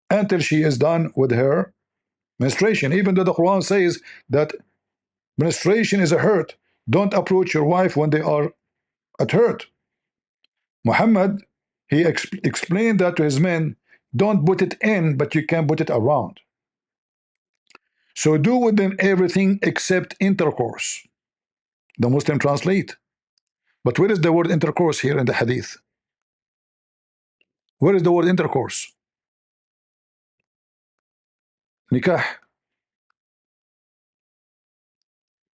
until she is done with her menstruation, even though the Quran says that menstruation is a hurt. Don't approach your wife when they are at hurt. Muhammad, he explained that to his men. Don't put it in, but you can put it around. So do with them everything except intercourse. The Muslim translate. But where is the word intercourse here in the hadith? Where is the word intercourse? Nikah.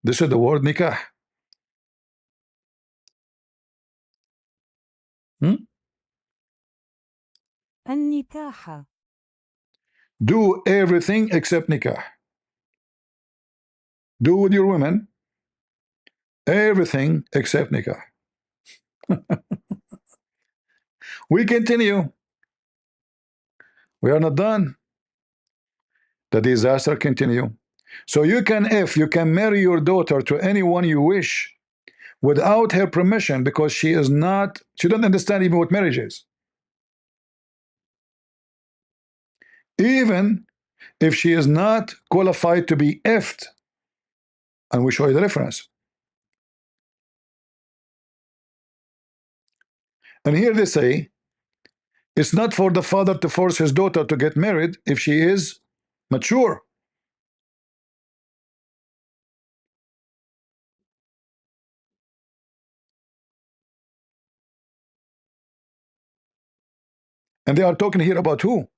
This is the word nikah. النكاح. Do everything except nikah. Do with your women everything except nikah. We continue. We are not done. The disaster continue. So you can, if you can marry your daughter to anyone you wish without her permission, because she doesn't understand even what marriage is. Even if she is not qualified to be effed, and we show you the difference. And here they say it's not for the father to force his daughter to get married if she is mature. And they are talking here about who?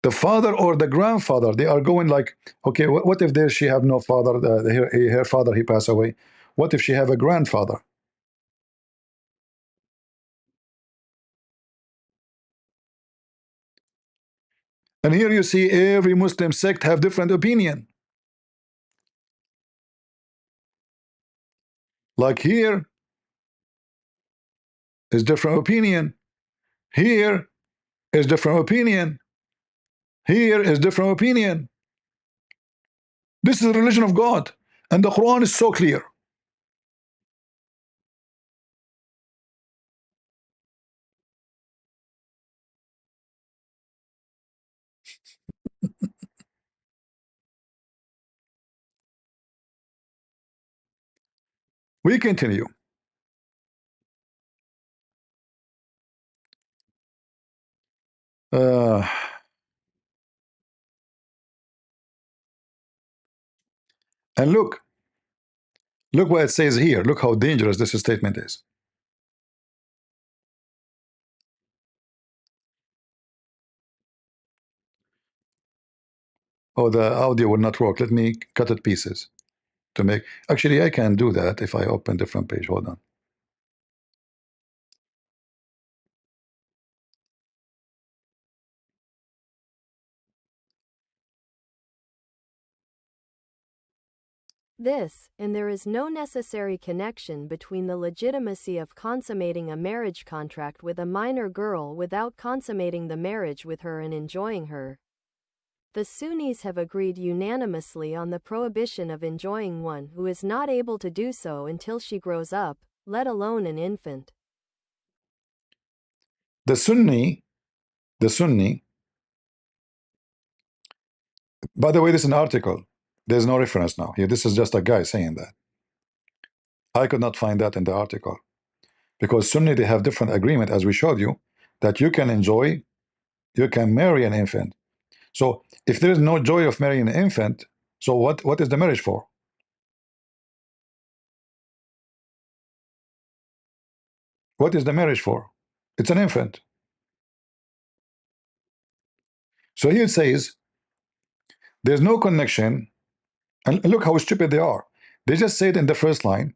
The father or the grandfather. They are going like, okay, what if there she have no father? Her father, he passed away. What if she have a grandfather? And here you see every Muslim sect have different opinion. Like here is different opinion. Here is different opinion. Here is different opinion. This is the religion of God. And the Quran is so clear. We continue. And look what it says here. Look how dangerous this statement is. Oh, the audio will not work. Let me cut it pieces to make. Actually, I can do that if I open different page. Hold on. This, and there is no necessary connection between the legitimacy of consummating a marriage contract with a minor girl without consummating the marriage with her and enjoying her. The Sunnis have agreed unanimously on the prohibition of enjoying one who is not able to do so until she grows up, let alone an infant. The Sunni, by the way, this is an article. There's no reference now here. This is just a guy saying that. I could not find that in the article because Sunni, they have different agreement, as we showed you, that you can enjoy, you can marry an infant. So if there is no joy of marrying an infant, so what is the marriage for? What is the marriage for? It's an infant. So here it says there's no connection, and look how stupid they are. They just said in the first line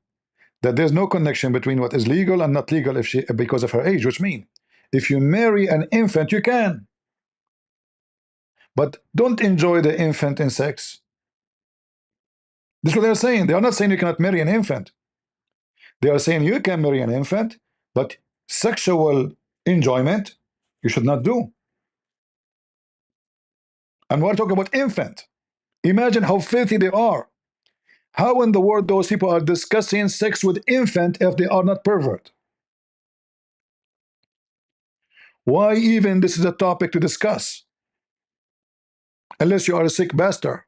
that there's no connection between what is legal and not legal if she because of her age, which means if you marry an infant, you can, but don't enjoy the infant in sex. This is what they're saying. They are not saying you cannot marry an infant. They are saying you can marry an infant, but sexual enjoyment you should not do. And we're talking about infant. Imagine how filthy they are. How in the world those people are discussing sex with infant if they are not pervert? Why even this is a topic to discuss? Unless you are a sick bastard.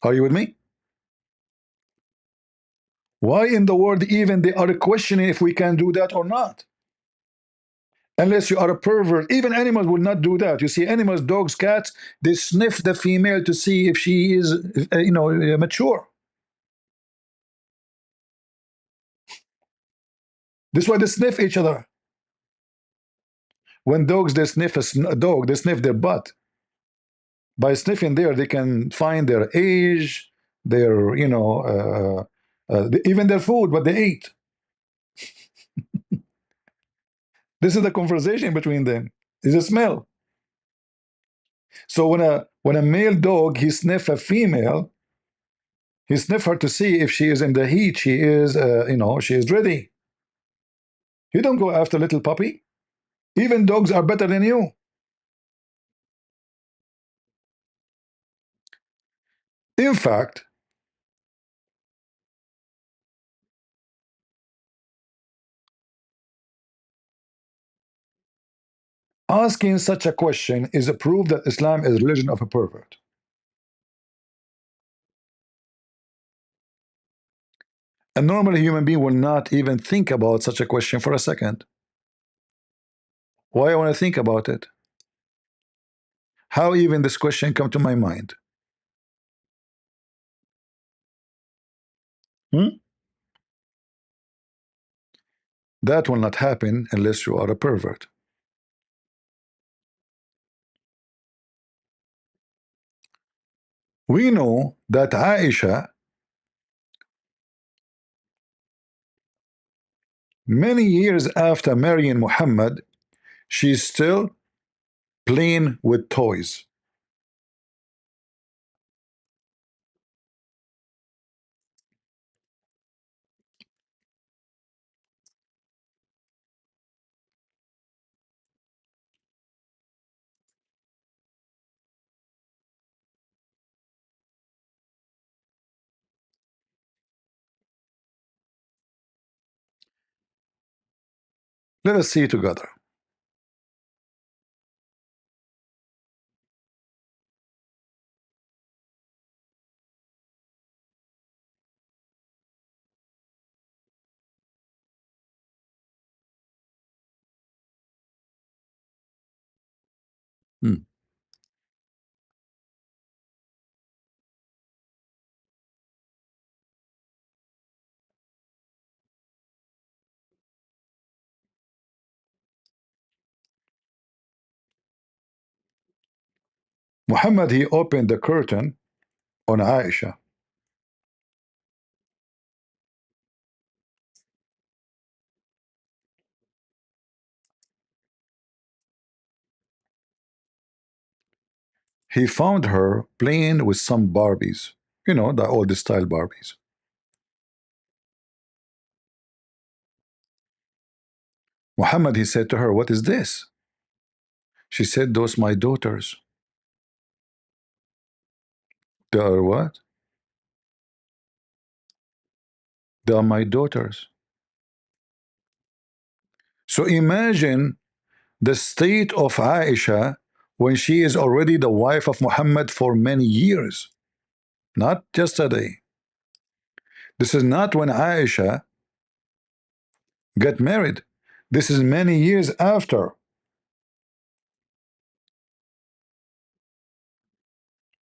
Are you with me? Why in the world even they are questioning if we can do that or not? Unless you are a pervert. Even animals will not do that. You see animals, dogs, cats, they sniff the female to see if she is mature. This is why they sniff each other. When dogs, they sniff a dog, they sniff their butt. By sniffing there, they can find their age, their even their food, what they eat. This is the conversation between them. It's a smell. So when a male dog, he sniff a female, he sniff her to see if she is in the heat, she is she is ready. You don't go after little puppy. Even dogs are better than you. In fact, asking such a question is a proof that Islam is a religion of a pervert. A normal human being will not even think about such a question for a second. Why I want to think about it? How even this question come to my mind? That will not happen unless you are a pervert. We know that Aisha, many years after marrying Muhammad, she's still playing with toys. Let us see together. Hmm. Muhammad, he opened the curtain on Aisha. He found her playing with some Barbies, you know, the old style Barbies. Muhammad, he said to her, "What is this?" She said, "Those my daughters." They are what? They are my daughters. So imagine the state of Aisha when she is already the wife of Muhammad for many years, not yesterday. This is not when Aisha got married. This is many years after.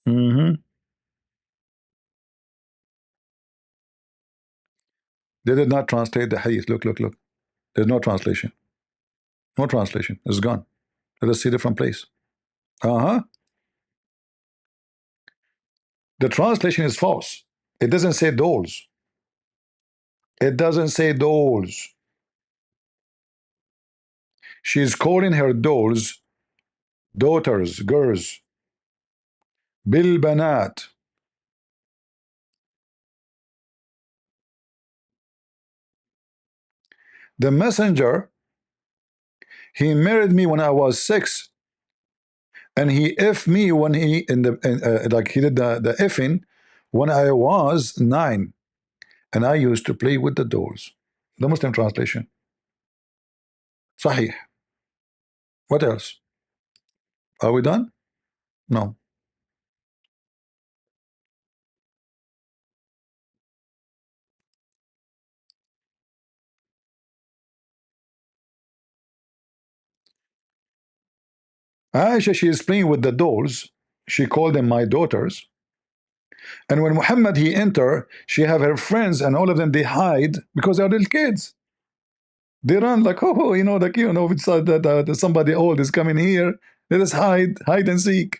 Mhm. They did not translate the hadith. Look, look, look. There's no translation. No translation. It's gone. Let us see a different place. Uh-huh. The translation is false. It doesn't say dolls. It doesn't say dolls. She's calling her dolls daughters, girls. Bilbanat. The messenger, he married me when I was 6, and he effed me when he like he did the effing when I was 9, and I used to play with the dolls. The Muslim translation. Sahih. What else? Are we done? No. Aisha, she is playing with the dolls. She called them my daughters. And when Muhammad he enter, she have her friends, and all of them they hide because they're little kids. They run like, oh, you know, like, you know, it's that somebody old is coming here. Let us hide and seek.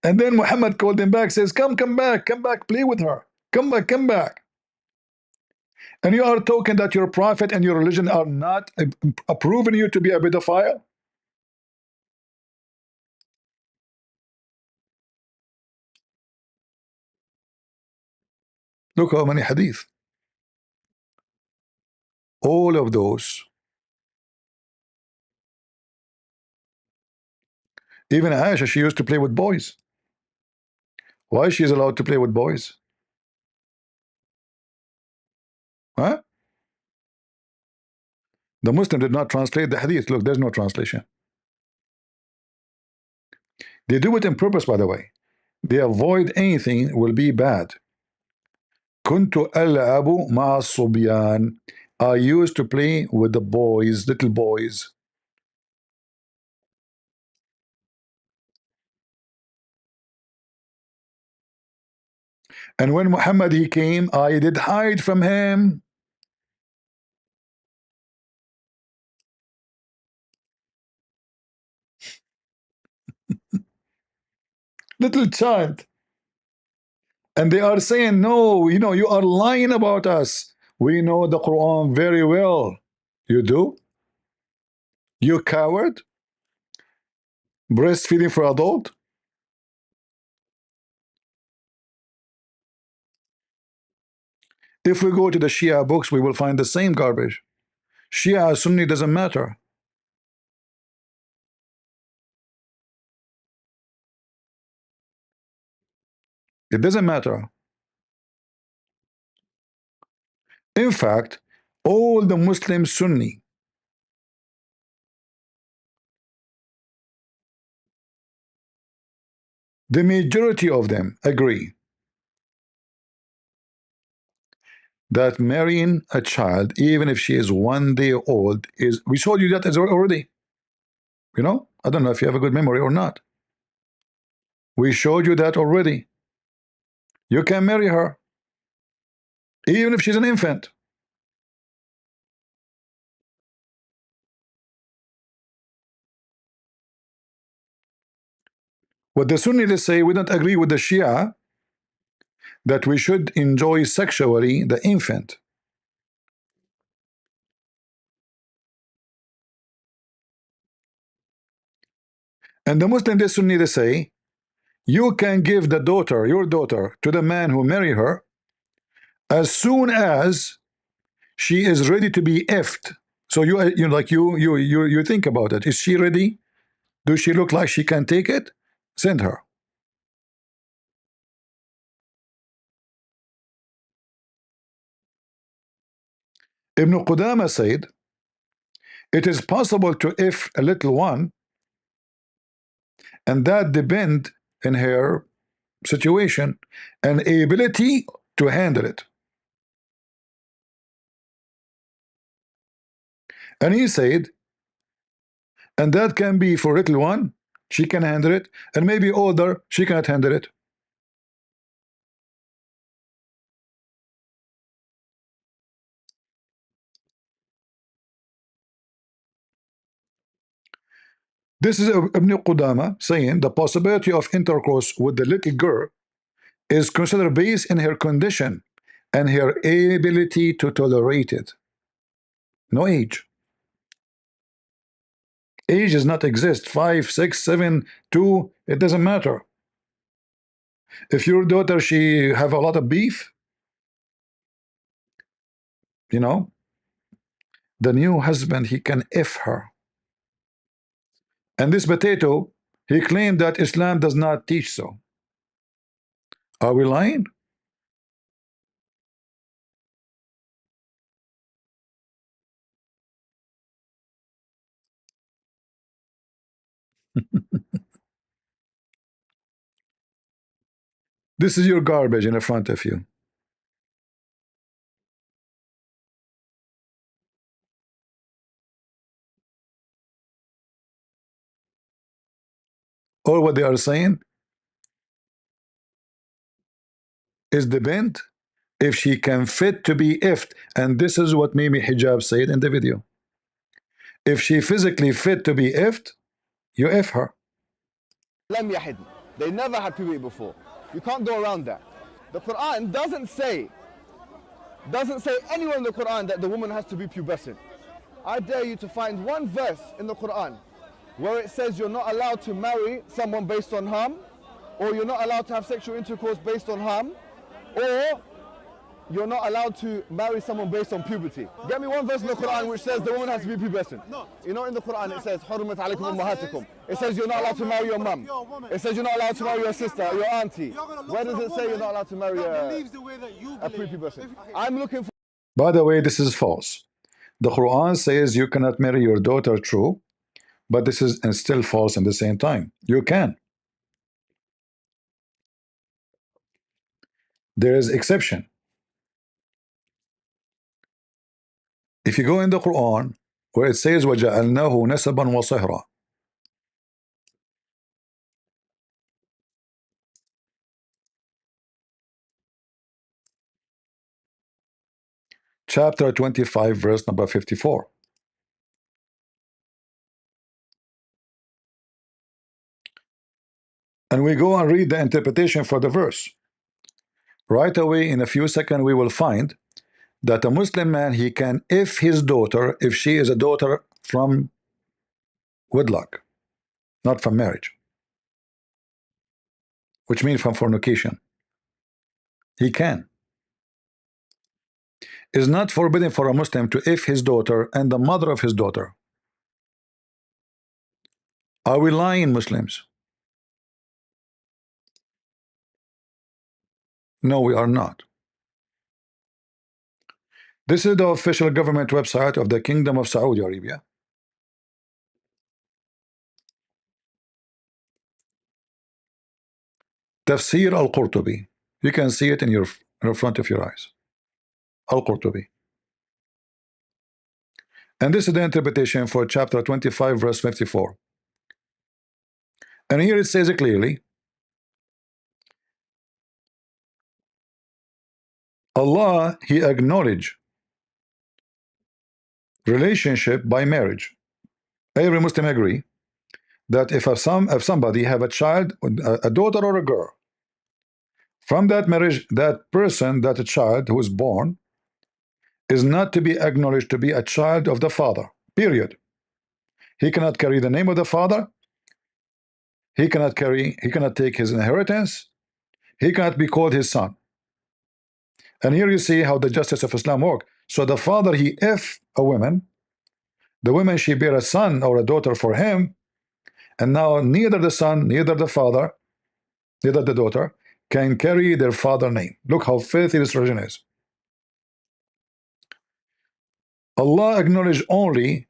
And then Muhammad called them back, says, come back, play with her. Come back, come back. And you are talking that your prophet and your religion are not approving you to be a pedophile? Look how many hadith. All of those. Even Aisha, she used to play with boys. Why she is allowed to play with boys? Huh? The Muslim did not translate the hadith. Look, there's no translation. They do it on purpose, by the way. They avoid anything will be bad. كنت ألعب مع الصبيان. I used to play with the boys, little boys. And when Muhammad he came, I did hide from him. Little child. And they are saying, no, you know, you are lying about us. We know the Quran very well. You do? You coward? Breastfeeding for adult? If we go to the Shia books, we will find the same garbage. Shia, Sunni doesn't matter. It doesn't matter. In fact, all the Muslim Sunni, the majority of them agree that marrying a child, even if she is 1 day old, is, we showed you that as already. You know, I don't know if you have a good memory or not. We showed you that already. You can marry her, even if she's an infant. What the Sunni they say, we don't agree with the Shia that we should enjoy sexually the infant. And the Muslim, the Sunni, they say you can give the daughter, your daughter, to the man who marry her as soon as she is ready to be effed. So you like you think about it. Is she ready? Does she look like she can take it? Send her. Ibn Qudama said it is possible to if a little one, and that depend in her situation and ability to handle it. And he said, and that can be for little one, she can handle it, and maybe older, she cannot handle it. This is Ibn Qudama saying the possibility of intercourse with the little girl is considered based in her condition and her ability to tolerate it. No age. Age does not exist. 5, 6, 7, 2, it doesn't matter. If your daughter, she have a lot of beef, you know, the new husband, he can F her. And this potato, he claimed that Islam does not teach so. Are we lying? This is your garbage in front of you. All what they are saying is the bent if she can fit to be ifed. And this is what Mimi Hijab said in the video. If she physically fit to be ifed, you F her. لم يحد. They never had puberty before. You can't go around that. The Quran doesn't say anywhere in the Quran that the woman has to be pubescent. I dare you to find one verse in the Quran where it says you're not allowed to marry someone based on harm, or you're not allowed to have sexual intercourse based on harm, or you're not allowed to marry someone based on puberty. Get me one verse in the Quran which says the woman has to be pubescent. You know, in the Quran it says حرمت عليكم أمهاتكم. It says you're not allowed to marry your mum. It says you're not allowed to marry your sister, your auntie. Where does it say you're not allowed to marry a prepubescent? I'm looking for. By the way, this is false. The Quran says you cannot marry your daughter, true, but this is still false at the same time. You can. There is exception. If you go in the Quran where it says وَجَعَلْنَاهُ نَسَبًا وَصِهْرًا, chapter 25, verse number 54. And we go and read the interpretation for the verse. Right away, in a few seconds, we will find that a Muslim man, he can, if his daughter, if she is a daughter from wedlock, not from marriage, which means from fornication, he can. It's not forbidden for a Muslim to if his daughter and the mother of his daughter. Are we lying, Muslims? No, we are not. This is the official government website of the Kingdom of Saudi Arabia. Tafsir al-Qurtubi. You can see it in front of your eyes. Al-Qurtubi. And this is the interpretation for chapter 25, verse 54. And here it says it clearly, Allah, He acknowledged relationship by marriage. Every Muslim agree that if somebody have a child, a daughter or a girl, from that marriage, that person, that child who is born, is not to be acknowledged to be a child of the father, period. He cannot carry the name of the father. He cannot take his inheritance. He cannot be called his son. And here you see how the justice of Islam work. So the father, he if a woman, the woman, she bear a son or a daughter for him, and now neither the son, neither the father, neither the daughter can carry their father name. Look how filthy this religion is. Allah acknowledged only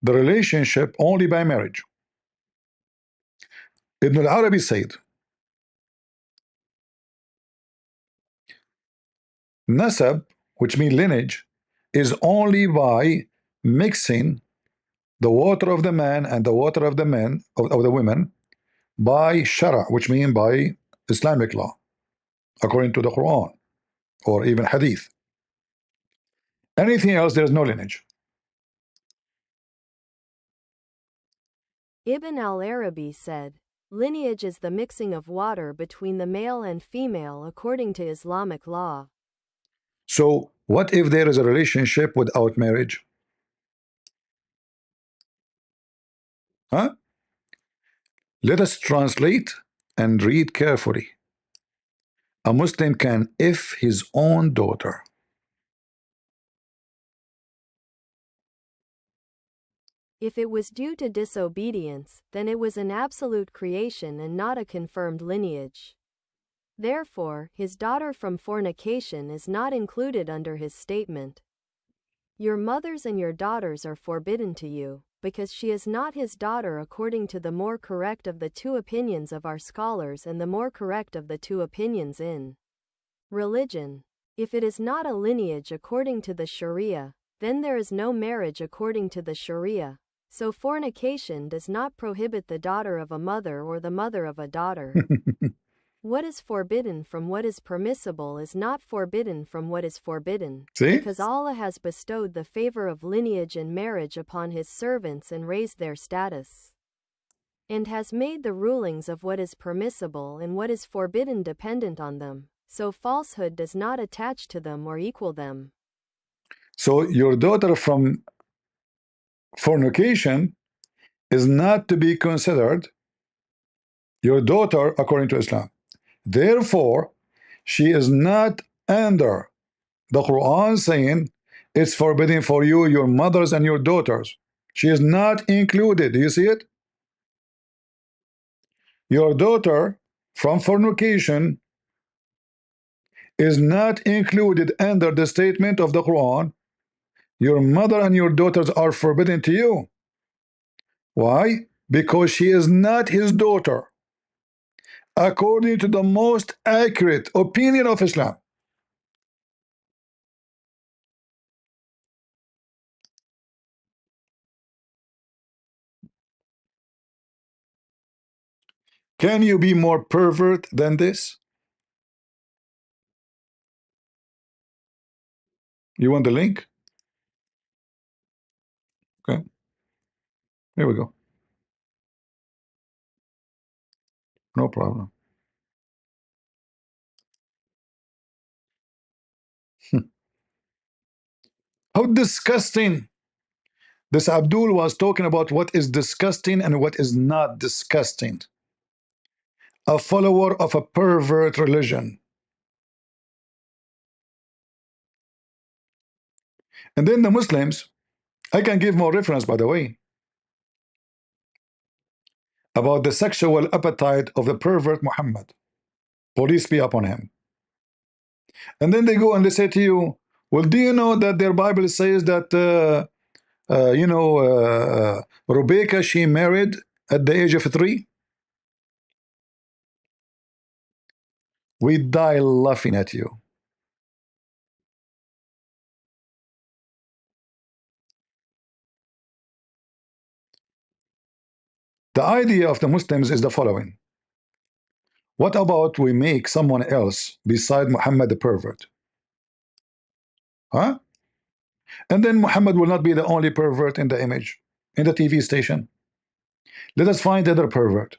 the relationship only by marriage. Ibn al-Arabi said, Nasab, which means lineage, is only by mixing the water of the man and the water of the men of the women by shara, which means by Islamic law, according to the Quran or even Hadith. Anything else, there is no lineage. Ibn al-Arabi said, lineage is the mixing of water between the male and female according to Islamic law. So what if there is a relationship without marriage? Huh? Let us translate and read carefully. A Muslim can if his own daughter. If it was due to disobedience, then it was an absolute creation and not a confirmed lineage. Therefore, his daughter from fornication is not included under his statement. Your mothers and your daughters are forbidden to you, because she is not his daughter according to the more correct of the two opinions of our scholars and the more correct of the two opinions in religion. If it is not a lineage according to the Sharia, then there is no marriage according to the Sharia. So fornication does not prohibit the daughter of a mother or the mother of a daughter. What is forbidden from what is permissible is not forbidden from what is forbidden. See? Because Allah has bestowed the favor of lineage and marriage upon His servants and raised their status, and has made the rulings of what is permissible and what is forbidden dependent on them, so falsehood does not attach to them or equal them. So your daughter from fornication is not to be considered your daughter according to Islam. Therefore, she is not under the Quran saying it's forbidden for you, your mothers and your daughters. She is not included. Do you see it? Your daughter from fornication is not included under the statement of the Quran. Your mother and your daughters are forbidden to you. Why? Because she is not his daughter, according to the most accurate opinion of Islam. Can you be more pervert than this? You want the link? Okay, here we go. No problem. How disgusting. This Abdul was talking about what is disgusting and what is not disgusting. A follower of a pervert religion. And then the Muslims, I can give more reference, by the way, about the sexual appetite of the pervert Muhammad. Police be upon him. And then they go and they say to you, well, do you know that their Bible says that, Rebecca, she married at the age of 3? We die laughing at you. The idea of the Muslims is the following. What about we make someone else beside Muhammad the pervert? Huh? And then Muhammad will not be the only pervert in the image, in the TV station. Let us find other pervert.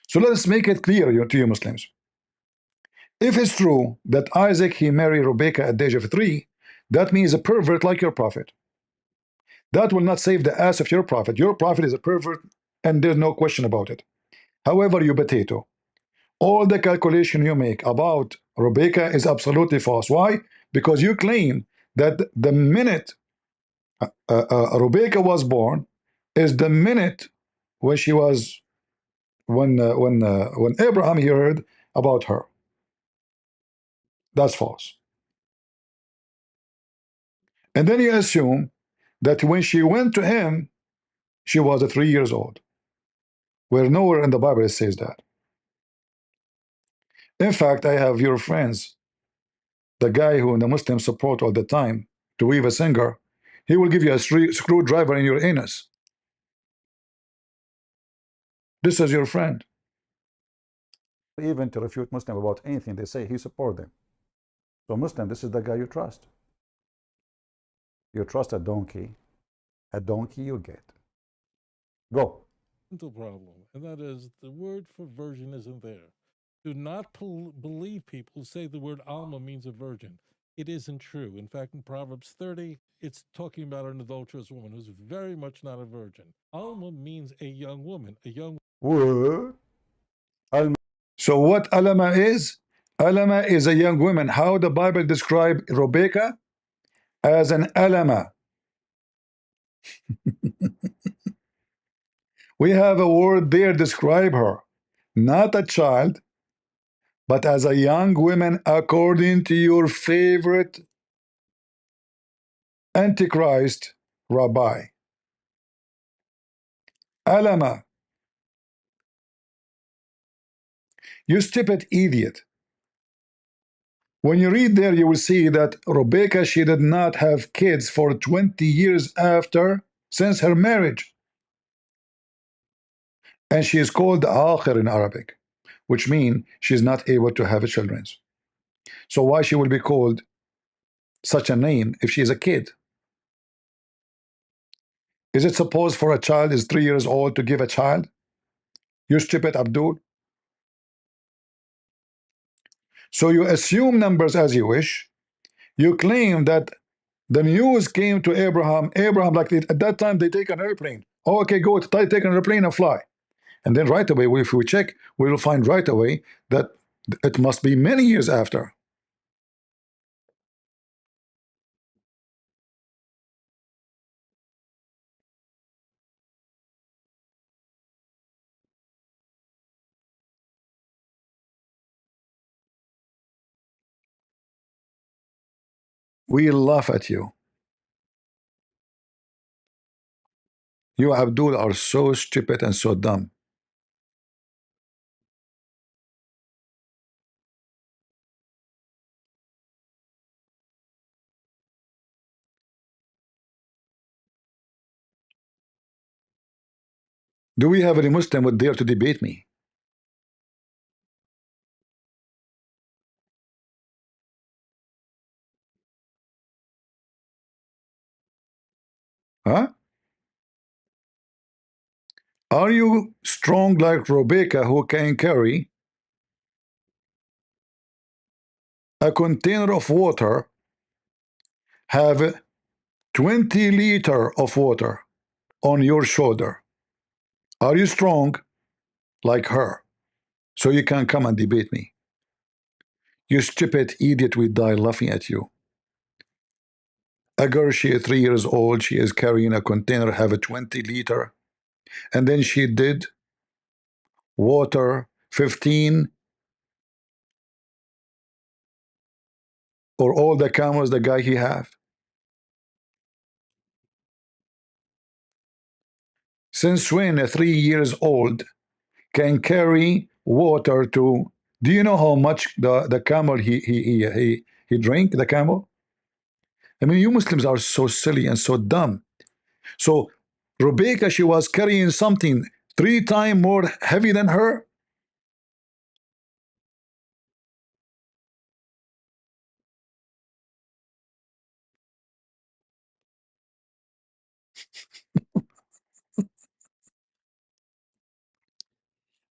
So let us make it clear to you Muslims. If it's true that Isaac, he married Rebecca at the age of 3, that means a pervert like your prophet. That will not save the ass of your prophet. Your prophet is a pervert, and there's no question about it. However, you potato, all the calculation you make about Rebecca is absolutely false. Why? Because you claim that the minute Rebecca was born is the minute when she was when Abraham heard about her. That's false. And then you assume that when she went to him, she was 3 years old. Where nowhere in the Bible it says that. In fact, I have your friends, the guy who in the Muslim support all the time, to weave a singer, he will give you a screwdriver in your anus. This is your friend. Even to refute Muslim about anything they say, he support them. So Muslim, this is the guy you trust. You trust a donkey you get. Go. Problem, and that is the word for virgin isn't there. Do not believe people who say the word Alma means a virgin. It isn't true. In fact, in Proverbs 30, it's talking about an adulterous woman who's very much not a virgin. Alma means a young woman, a young. What? So what Alama is? Alama is a young woman. How the Bible describe Rebecca? As an Alama. We have a word there describe her. Not a child, but as a young woman according to your favorite Antichrist rabbi. Alama. You stupid idiot. When you read there, you will see that Rebecca, she did not have kids for 20 years after, since her marriage. And she is called Akhir in Arabic, which means she's not able to have children. So why she will be called such a name if she is a kid? Is it supposed for a child is 3 years old to give a child? You stupid Abdul. So you assume numbers as you wish. You claim that the news came to Abraham. Abraham, like at that time, they take an airplane. Oh, okay, go take an airplane and fly. And then right away, if we check, we will find right away that it must be many years after. We laugh at you. You, Abdul, are so stupid and so dumb. Do we have any Muslim would dare to debate me? Huh? Are you strong like Rebecca, who can carry a container of water, have 20 liter of water on your shoulder? Are you strong like her? So you can come and debate me. You stupid idiot, we die laughing at you. A girl, she is 3 years old, she is carrying a container, have a 20 liter, and then she did water 15, or all the camels the guy he have. Since when a 3 years old can carry water to, do you know how much the camel he drink, the camel? I mean, you Muslims are so silly and so dumb. So Rebecca, she was carrying something 3 times more heavy than her.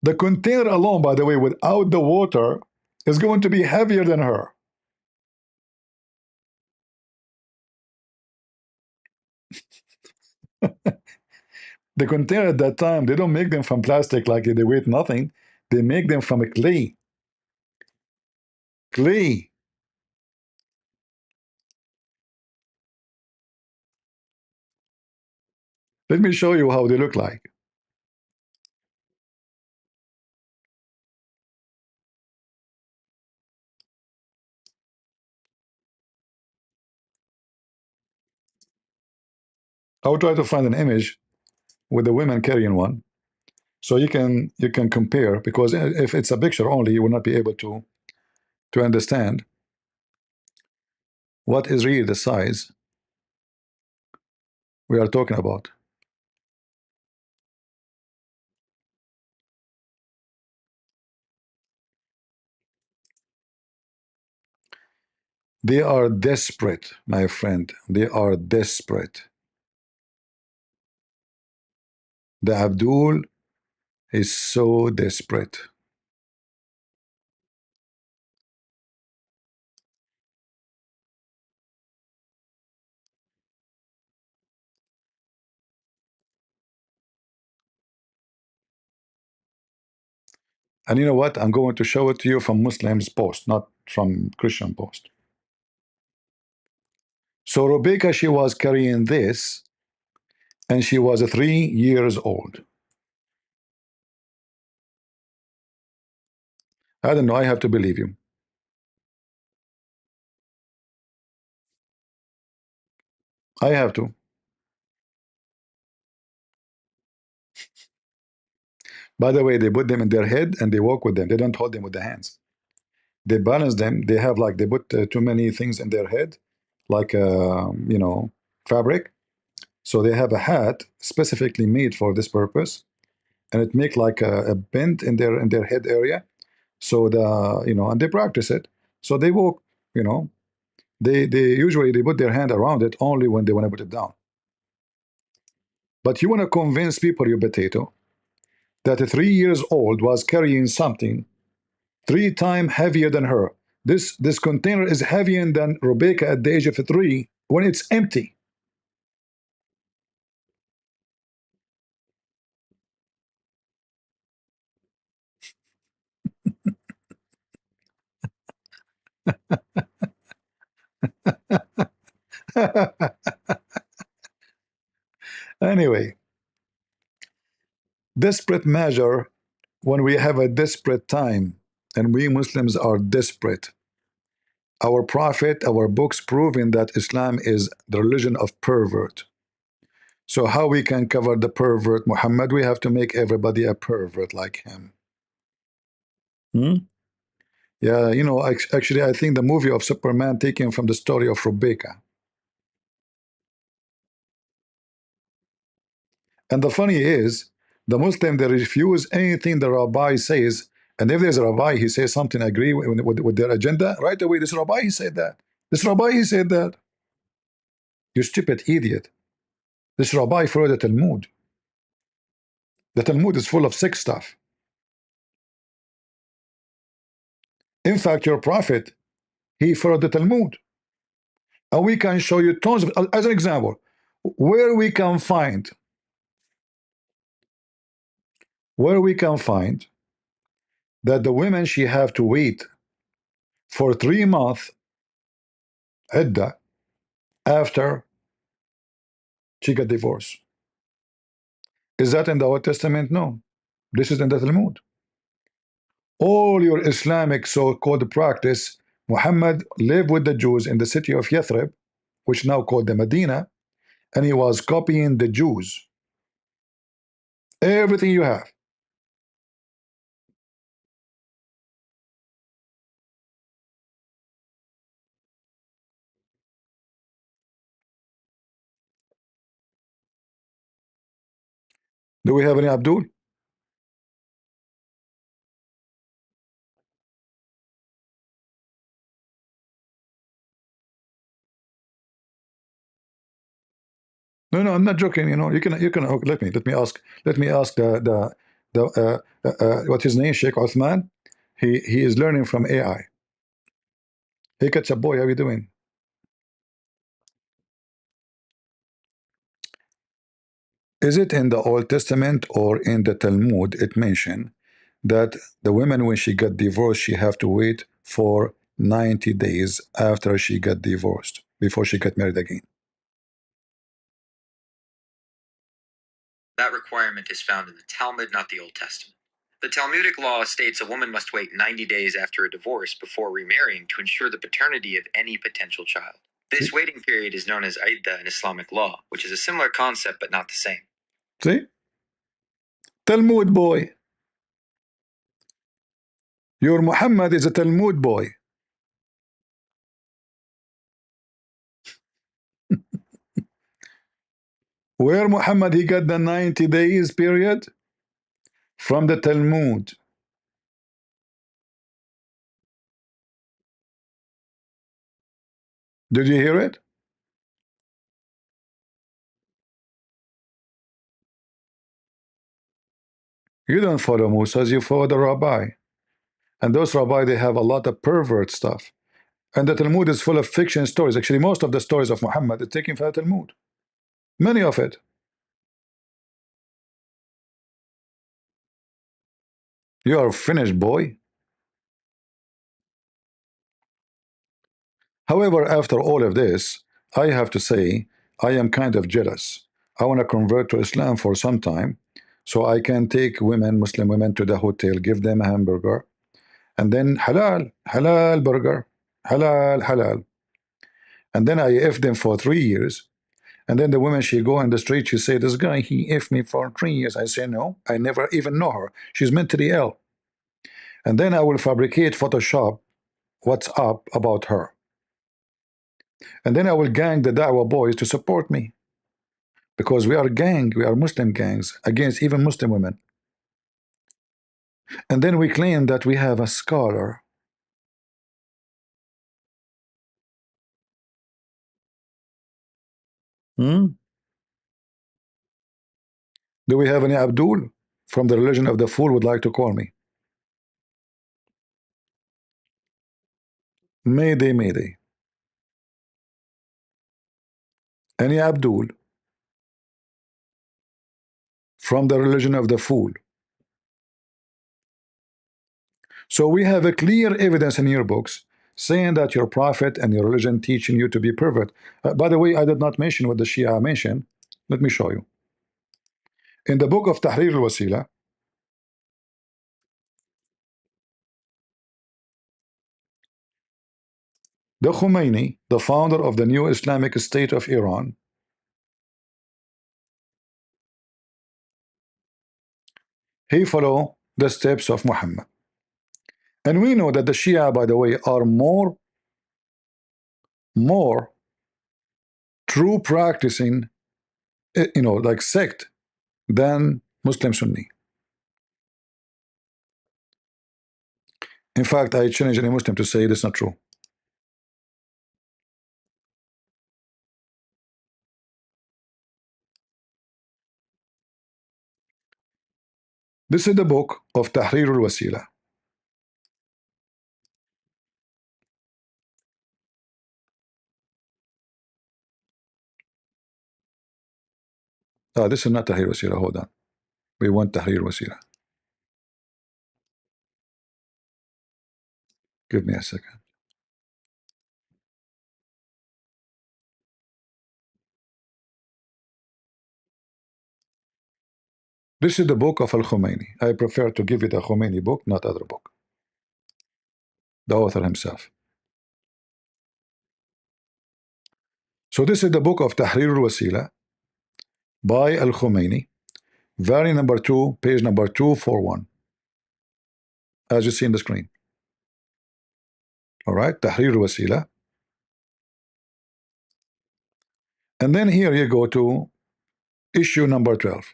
The container alone, by the way, without the water, is going to be heavier than her. The container at that time, they don't make them from plastic like they weigh nothing. They make them from a clay. Clay. Let me show you how they look like. I'll try to find an image with the women carrying one, so you can compare, because if it's a picture only, you will not be able to understand what is really the size we are talking about. They are desperate, my friend. They are desperate. The Abdul is so desperate. And you know what? I'm going to show it to you from Muslims post, not from Christian post. So Rebecca, she was carrying this, and she was 3 years old. I don't know, I have to believe you. I have to. By the way, they put them in their head and they walk with them. They don't hold them with the hands. They balance them. They have like, they put too many things in their head, like you know, fabric. So they have a hat specifically made for this purpose, and it make like a bend in their head area. So the, you know, and they practice it. So they walk, you know, they usually they put their hand around it only when they want to put it down. But you want to convince people, you potato, that a 3 years old was carrying something 3 times heavier than her. This container is heavier than Rebecca at the age of 3 when it's empty. Anyway, desperate measure when we have a desperate time, and we Muslims are desperate. Our prophet, our books proving that Islam is the religion of pervert. So how we can cover the pervert Muhammad? We have to make everybody a pervert like him. Yeah, you know, actually, I think the movie of Superman taken from the story of Rebecca. And the funny is, the Muslim, they refuse anything the rabbi says. And if there's a rabbi, he says something agree with their agenda, right away, this rabbi, he said that. This rabbi, he said that. You stupid idiot. This rabbi followed the Talmud. The Talmud is full of sick stuff. In fact, your prophet, he followed the Talmud. And we can show you tons of, as an example, where we can find that the women she have to wait for 3 months iddah after she got divorced. Is that in the Old Testament? No. This is in the Talmud. All your Islamic so-called practice, Muhammad lived with the Jews in the city of Yathrib, which now called the Medina, and he was copying the Jews. Everything you have. Do we have any Abdul? No, no, I'm not joking. You know, you can. Oh, let me ask what his name, Sheikh Uthman. He is learning from AI. Hey, catch up boy, how you doing? Is it in the Old Testament or in the Talmud? It mentioned that the women, when she got divorced, she have to wait for 90 days after she got divorced before she got married again. That requirement is found in the Talmud, not the Old Testament. The Talmudic law states a woman must wait 90 days after a divorce before remarrying to ensure the paternity of any potential child. This waiting period is known as iddah in Islamic law, which is a similar concept but not the same. See? Talmud boy. Your Muhammad is a Talmud boy. Where Muhammad he got the 90 days period? From the Talmud. Did you hear it? You don't follow Musa's, you follow the rabbi. And those rabbi, they have a lot of pervert stuff. And the Talmud is full of fiction stories. Actually, most of the stories of Muhammad are taken from the Talmud. Many of it. You are finished, boy. However, after all of this, I have to say, I am kind of jealous. I want to convert to Islam for some time, so I can take women, Muslim women, to the hotel, give them a hamburger, and then halal, halal burger, halal, halal. And then I F them for 3 years. And then the woman, she go in the street, she say, this guy, he F me for 3 years. I say, no, I never even know her. She's mentally ill. And then I will fabricate Photoshop what's up about her. And then I will gang the Dawah boys to support me. Because we are Muslim gangs against even Muslim women. And then we claim that we have a scholar. Do we have any Abdul from the religion of the fool would like to call me? Mayday, mayday. Any Abdul from the religion of the fool? So we have a clear evidence in your books saying that your prophet and your religion teaching you to be pervert. By the way, I did not mention what the Shia mentioned. Let me show you. In the book of Tahrir al-Wasila, the Khomeini, the founder of the new Islamic State of Iran, he followed the steps of Muhammad. And we know that the Shia, by the way, are more true practicing, like sect than Muslim Sunni. In fact, I challenge any Muslim to say it is not true. This is the book of Tahrir al-Wasila. This is not Tahrir al-Wasila. Hold on. We want Tahrir al-Wasila. Give me a second. This is the book of Al-Khomeini. I prefer to give you the Khomeini book, not other book. The author himself. So this is the book of Tahrir al-Wasila by Al-Khomeini, volume number 2, page number 241, as you see in the screen. All right, Tahrir al-Wasila. And then here you go to issue number 12.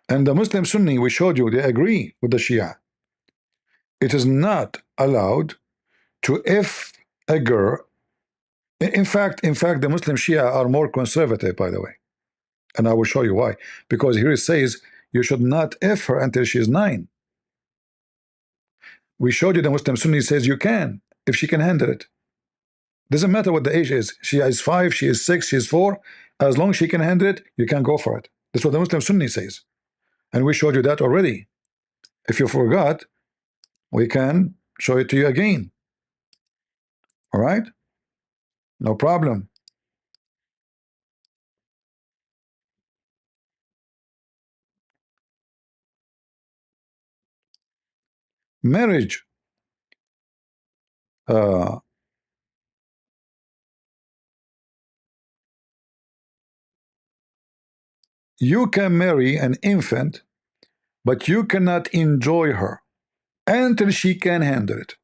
And the Muslim Sunni, we showed you, they agree with the Shia. It is not allowed to if a girl. In fact, the Muslim Shia are more conservative, by the way. And I will show you why. Because here it says you should not if her until she is 9. We showed you the Muslim Sunni says you can, if she can handle it. Doesn't matter what the age is. She is 5, she is 6, she is 4. As long as she can handle it, you can go for it. That's what the Muslim Sunni says. And we showed you that already. If you forgot, we can show it to you again. All right? No problem. Marriage. You can marry an infant, but you cannot enjoy her until she can handle it.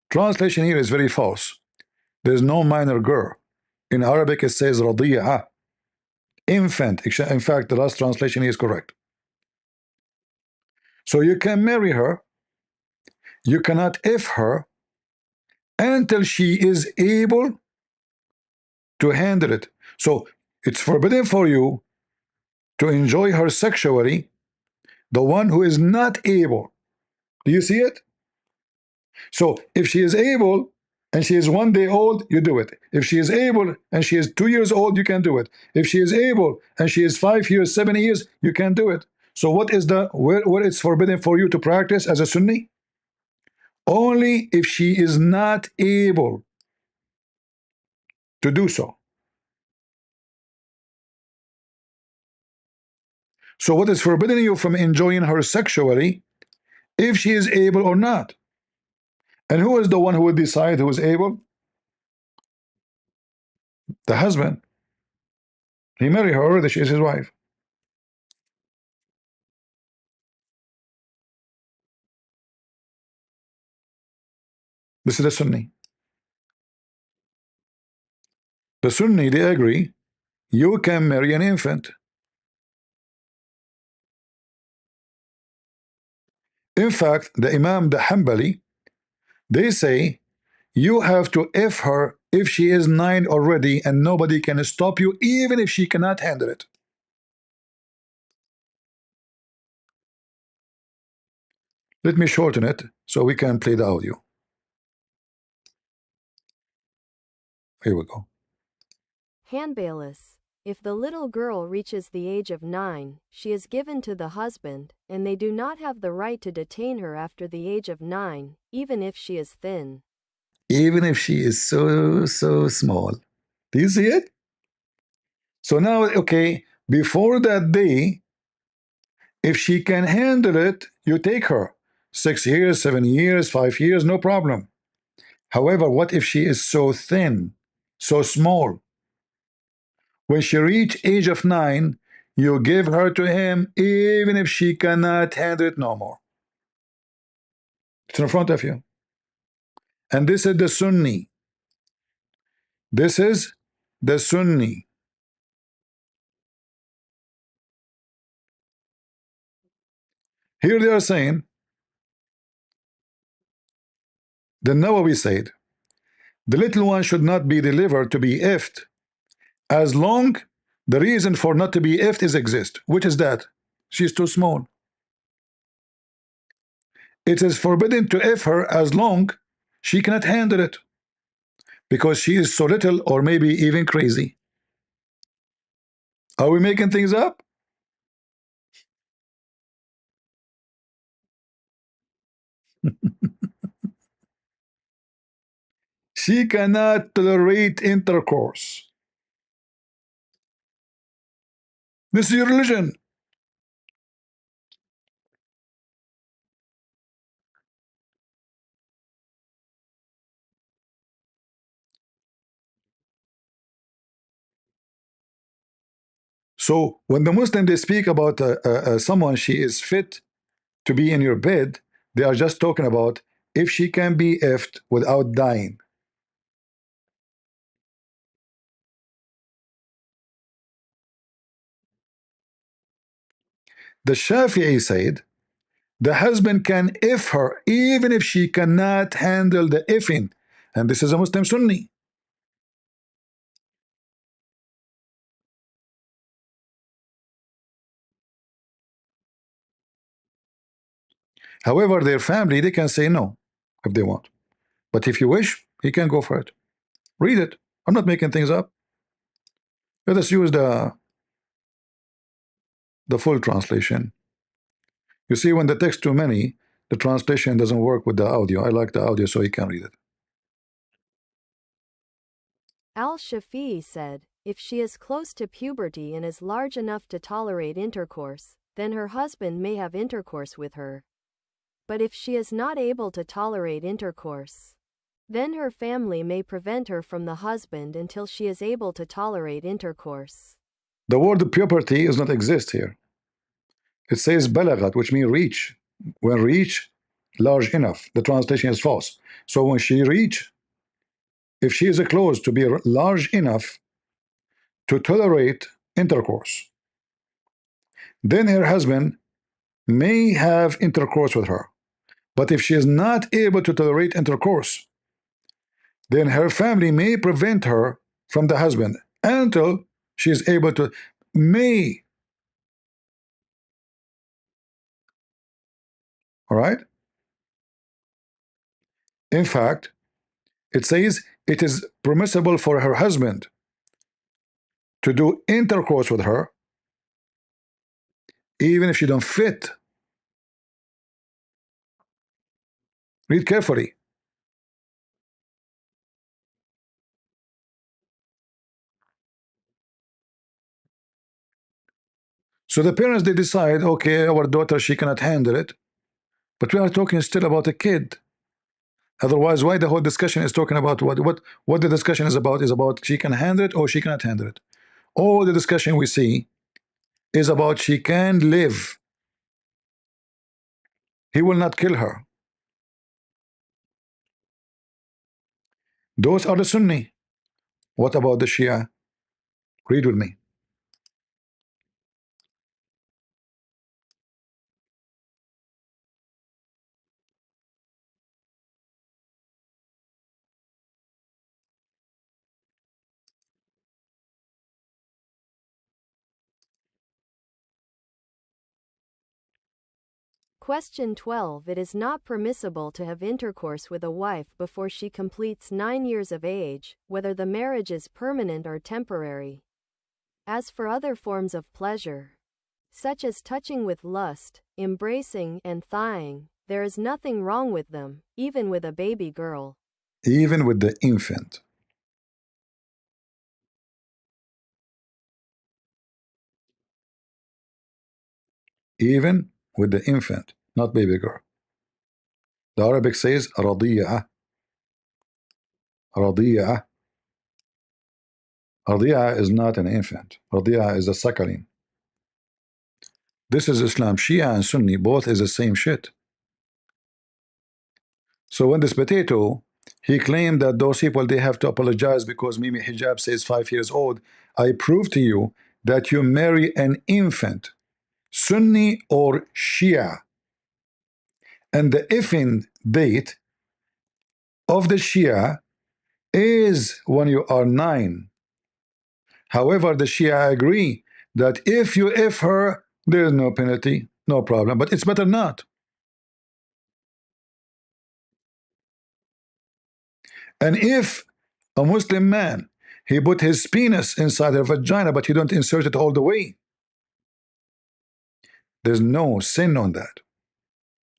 Translation here is very false. There's no minor girl. In Arabic it says radi'a, infant. In fact, the last translation is correct. So you can marry her, you cannot if her until she is able to handle it. So it's forbidden for you to enjoy her sexually, the one who is not able. Do you see it? So if she is able and she is 1 day old, you do it. If she is able and she is 2 years old, you can do it. If she is able and she is 5 years, 7 years, you can do it. So what is what it's forbidden for you to practice as a Sunni? Only if she is not able to do so. So what is forbidding you from enjoying her sexually, if she is able or not? And who is the one who will decide who is able? The husband. He married her already, she is his wife. This is the Sunni. The Sunni, they agree, you can marry an infant. In fact, the Imam, the Hanbali, they say you have to if her if she is 9 already and nobody can stop you, even if she cannot handle it. Let me shorten it so we can play the audio. Here we go. Hanbalis. If the little girl reaches the age of 9, she is given to the husband, and they do not have the right to detain her after the age of 9, even if she is thin. Even if she is so small. Do you see it? So now, okay, before that day, if she can handle it, you take her. 6 years, 7 years, 5 years, no problem. However, what if she is so thin, so small? When she reach age of 9, you give her to him, even if she cannot handle it no more. It's in front of you. And this is the Sunni. This is the Sunni. Here they are saying, the Nawawi said, The little one should not be delivered to be effed as long the reason for not to be effed is exist. Which is that? She's too small. It is forbidden to F her as long she cannot handle it because she is so little or maybe even crazy. Are we making things up? She cannot tolerate intercourse. This is your religion. So when the Muslim they speak about someone she is fit to be in your bed, they are just talking about if she can be effed without dying. The Shafi'i said the husband can if her even if she cannot handle the effing, and this is a Muslim Sunni. However, their family they can say no if they want, but if you wish, he can go for it. Read it. I'm not making things up. Let us use the full translation. You see, when the text too many, the translation doesn't work with the audio. I like the audio so you can read it. Al-Shafi'i said, if she is close to puberty and is large enough to tolerate intercourse, then her husband may have intercourse with her. But if she is not able to tolerate intercourse, then her family may prevent her from the husband until she is able to tolerate intercourse. The word puberty does not exist here. It says balagat, which means reach. When reach large enough, the translation is false. So when she reach, if she is close to be large enough to tolerate intercourse, then her husband may have intercourse with her. But if she is not able to tolerate intercourse, then her family may prevent her from the husband until she is able to. May. All right. In fact, it says it is permissible for her husband to do intercourse with her even if she don't fit. Read carefully. So the parents they decide, okay, our daughter she cannot handle it, but we are talking still about a kid. Otherwise, why the whole discussion is talking about what the discussion is about she can handle it or she cannot handle it. All the discussion we see is about she can live. He will not kill her. Those are the Sunni. What about the Shia? Read with me. Question 12. It is not permissible to have intercourse with a wife before she completes 9 years of age, whether the marriage is permanent or temporary. As for other forms of pleasure, such as touching with lust, embracing, and thighing, there is nothing wrong with them, even with a baby girl. Even with the infant. Even with the infant, not baby girl. The Arabic says رضيعة. رضيعة. رضيعة is not an infant. رضيعة is a suckling. This is Islam. Shia and Sunni both is the same shit. So when this potato he claimed that those people they have to apologize because Mimi Hijab says 5 years old, I prove to you that you marry an infant, Sunni or Shia, and the effing date of the Shia is when you are 9. However, the Shia agree that if you if her, there is no penalty, no problem, but it's better not. And if a Muslim man, he put his penis inside her vagina, but he don't insert it all the way, there's no sin on that.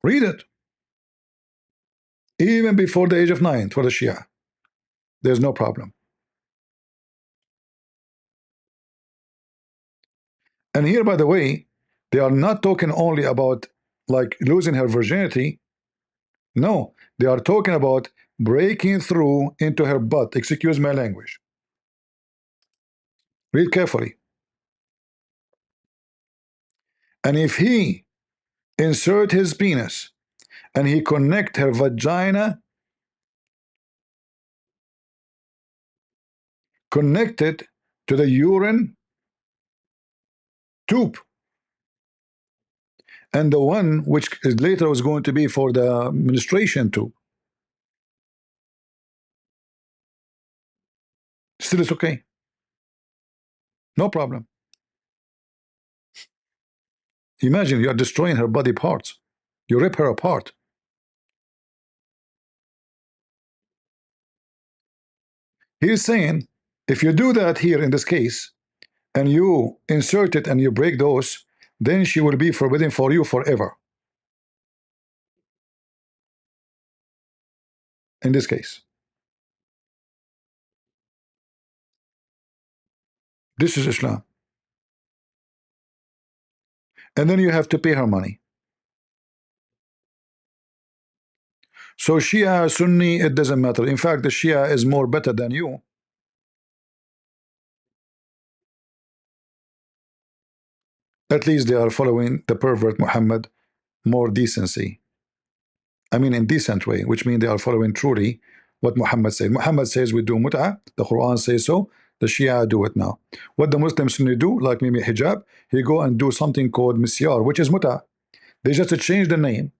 Read it. Even before the age of 9 for the Shia, there's no problem. And here, by the way, they are not talking only about like losing her virginity. No, they are talking about breaking through into her butt. Excuse my language. Read carefully. And if he insert his penis and he connect her vagina, connected to the urine tube, and the one which is later was going to be for the menstruation tube, still it's okay. No problem. Imagine you are destroying her body parts. You rip her apart. He's saying if you do that here in this case and you insert it and you break those, then she will be forbidden for you forever. In this case, this is Islam. And then you have to pay her money. So Shia, Sunni, it doesn't matter. In fact, the Shia is more better than you. At least they are following the pervert Muhammad more decency. I mean in decent way, which means they are following truly what Muhammad said. Muhammad says we do mut'ah, the Quran says so, the Shia do it now. What the Muslims Sunni do, like Mimi Hijab, he go and do something called misyar, which is mut'ah. They just change the name.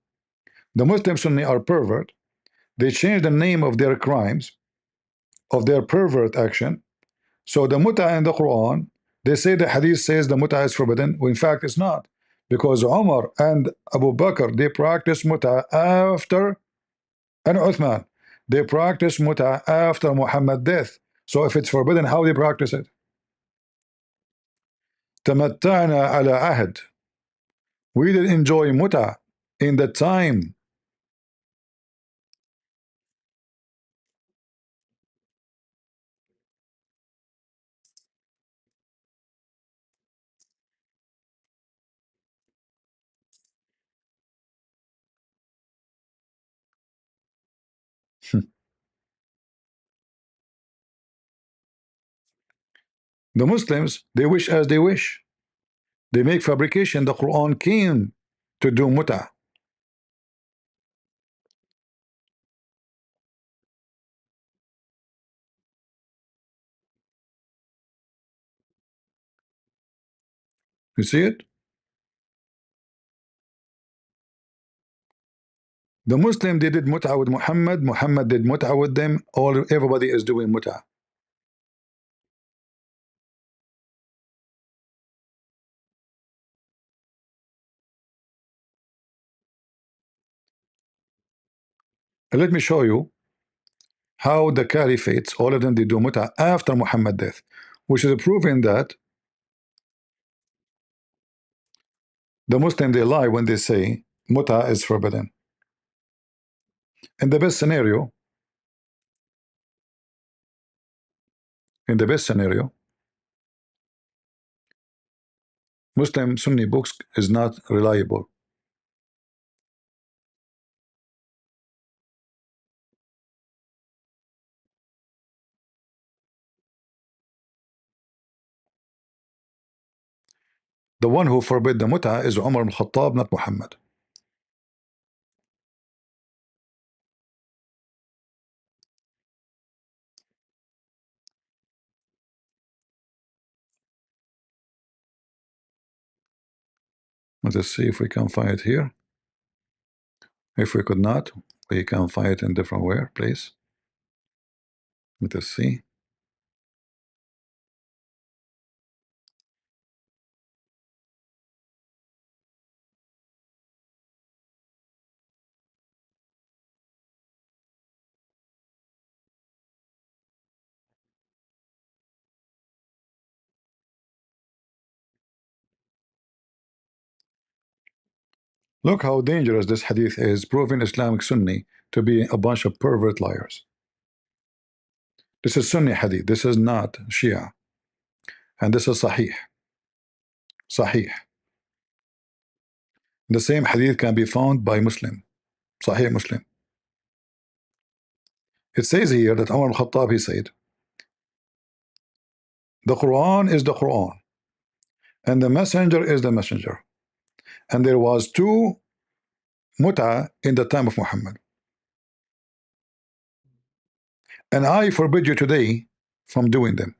The Muslim Sunni are pervert. They change the name of their crimes, of their pervert action. So the mut'ah in the Quran, they say the hadith says the mut'ah is forbidden. Well, in fact, it's not. Because Umar and Abu Bakr, they practice mut'ah after, and Uthman, they practice mut'ah after Muhammad's death. So if it's forbidden, how they practice it? Tamatta'na ala ahd. We did enjoy mut'ah in the time. The Muslims, they wish as they wish. They make fabrication. The Quran came to do mut'ah. You see it? The Muslim, they did mut'ah with Muhammad. Muhammad did mut'ah with them. Everybody is doing mut'ah. Let me show you how the caliphates, all of them, they do mut'ah after Muhammad's death, which is proving that the Muslim, they lie when they say mut'ah is forbidden. In the best scenario, Muslim Sunni books is not reliable. The one who forbid the mut'ah is Umar ibn Khattab, not Muhammad. Let us see if we can find it here. If we could not, we can find it in different way, please. Let us see. Look how dangerous this hadith is, proving Islamic Sunni to be a bunch of pervert liars. This is Sunni hadith. This is not Shia. And this is Sahih. Sahih. The same hadith can be found by Muslim. Sahih Muslim. It says here that Umar al-Khattab, he said, the Quran is the Quran, and the messenger is the messenger. And there was two mut'a in the time of Muhammad. And I forbid you today from doing them.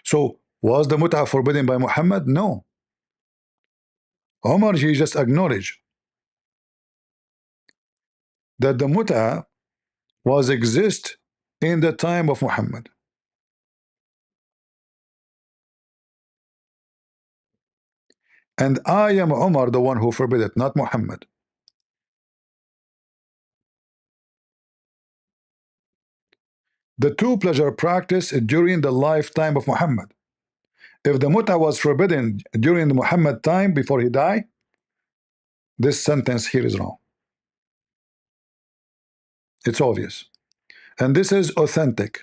So, was the mut'a forbidden by Muhammad? No. Umar, he just acknowledged that the mut'a was exist in the time of Muhammad. And I am Umar, the one who forbid it, not Muhammad. The two pleasure practice during the lifetime of Muhammad. If the mut'a was forbidden during the Muhammad time before he died, this sentence here is wrong. It's obvious. And this is authentic.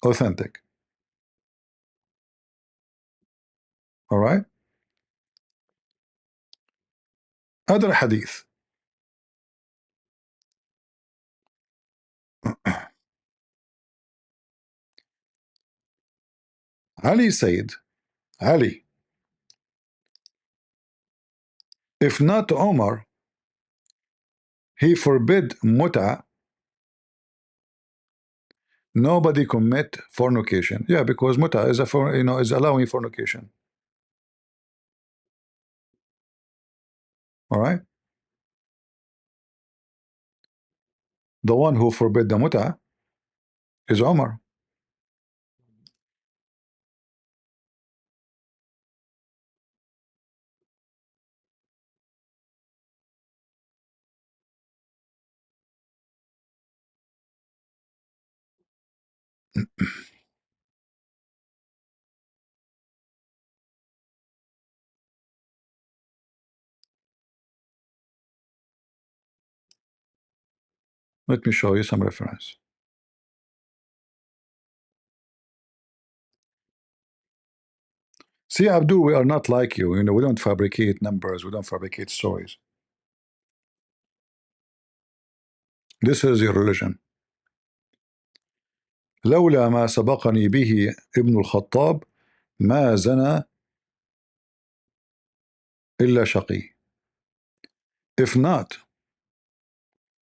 Authentic. All right. Other hadith. Ali said, Ali, if not Omar, he forbid mut'a, nobody commit fornication. Yeah, because mut'a is is allowing fornication. All right. The one who forbid the mut'a is Omar. Let me show you some reference. See, Abdul, we are not like you. We don't fabricate numbers. We don't fabricate stories. This is your religion. لولا ما سبقني به ابن الخطاب ما زنى إلا شقي. If not,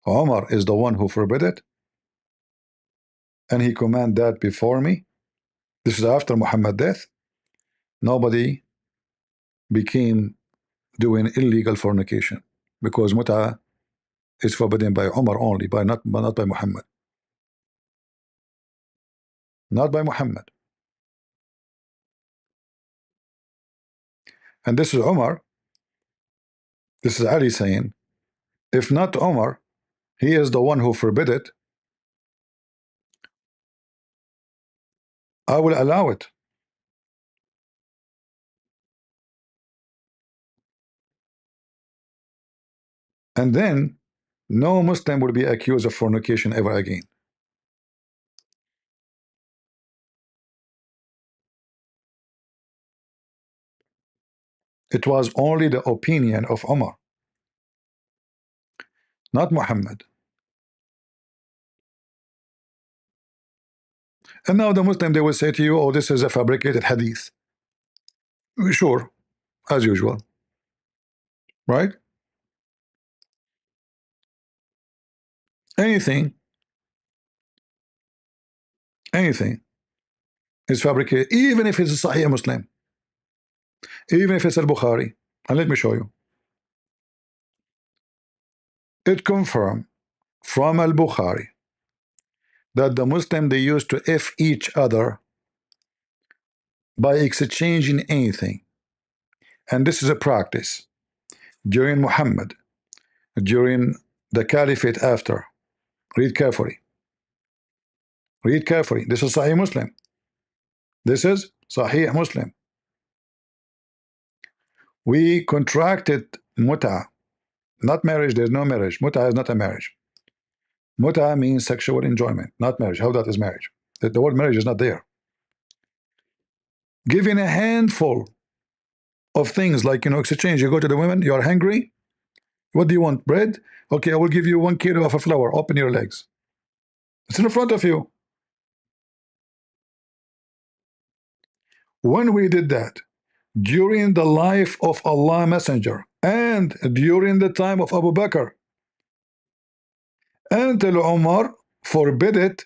Omar is the one who forbid it, and he command that before me. This is after Muhammad's death. Nobody became doing illegal fornication because mut'a is forbidden by Omar only, not by Muhammad. Not by Muhammad. And this is Omar. This is Ali saying, if not Omar, he is the one who forbid it, I will allow it. And then no Muslim will be accused of fornication ever again. It was only the opinion of Omar, not Muhammad. And now the Muslim, they will say to you, oh, this is a fabricated hadith. Sure, as usual. Right? Anything is fabricated, even if it's a Sahih Muslim, even if it's al-Bukhari. And let me show you. It confirmed from al-Bukhari that the Muslim, they used to F each other by exchanging anything. And this is a practice during Muhammad, during the caliphate after. Read carefully. Read carefully. This is Sahih Muslim. This is Sahih Muslim. We contracted muta, not marriage. There's no marriage. Muta is not a marriage. Muta means sexual enjoyment, not marriage. How that is marriage? The word marriage is not there. Giving a handful of things like, exchange. You go to the women, you are hungry. What do you want? Bread? Okay, I will give you 1 kilo of a flour. Open your legs. It's in front of you. When we did that, during the life of Allah Messenger and during the time of Abu Bakr, until Umar forbid it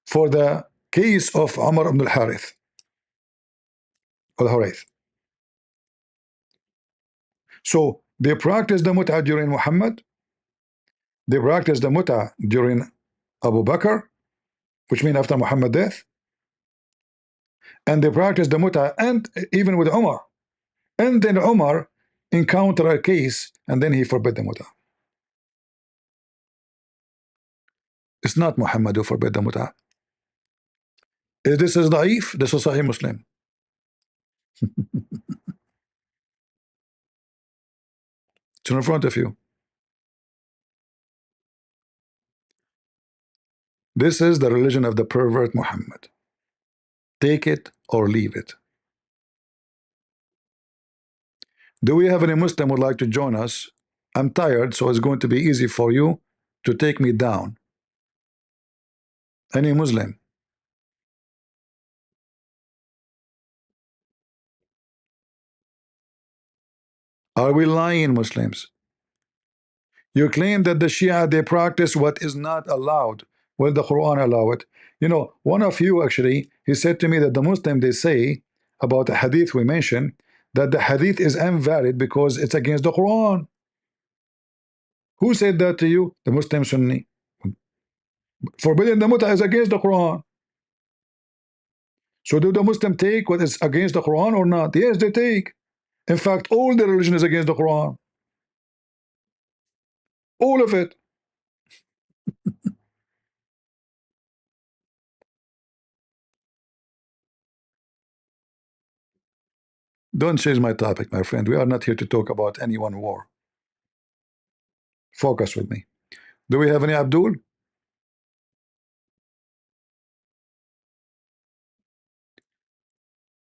for the case of Umar ibn al-Harith. So they practiced the mut'ah during Muhammad, they practiced the mut'ah during Abu Bakr, which means after Muhammad's death, and they practiced the mut'ah and even with Umar. And then Umar encountered a case and then he forbid the mut'ah. It's not Muhammad who forbid the mut'ah. If this is da'if, this is Sahih Muslim. It's in front of you. This is the religion of the pervert Muhammad. Take it or leave it. Do we have any Muslim who would like to join us? I'm tired, so it's going to be easy for you to take me down. Any Muslim? Are we lying, Muslims? You claim that the Shia, they practice what is not allowed. Will the Quran allow it? One of you actually, he said to me that the Muslim, they say about the hadith we mentioned, that the hadith is invalid because it's against the Quran. Who said that to you? The Muslim Sunni. Forbidding the mut'ah is against the Quran. So do the Muslim take what is against the Quran or not? Yes, they take. In fact, all the religion is against the Quran. All of it. Don't change my topic, my friend. We are not here to talk about any one war. Focus with me. Do we have any Abdul?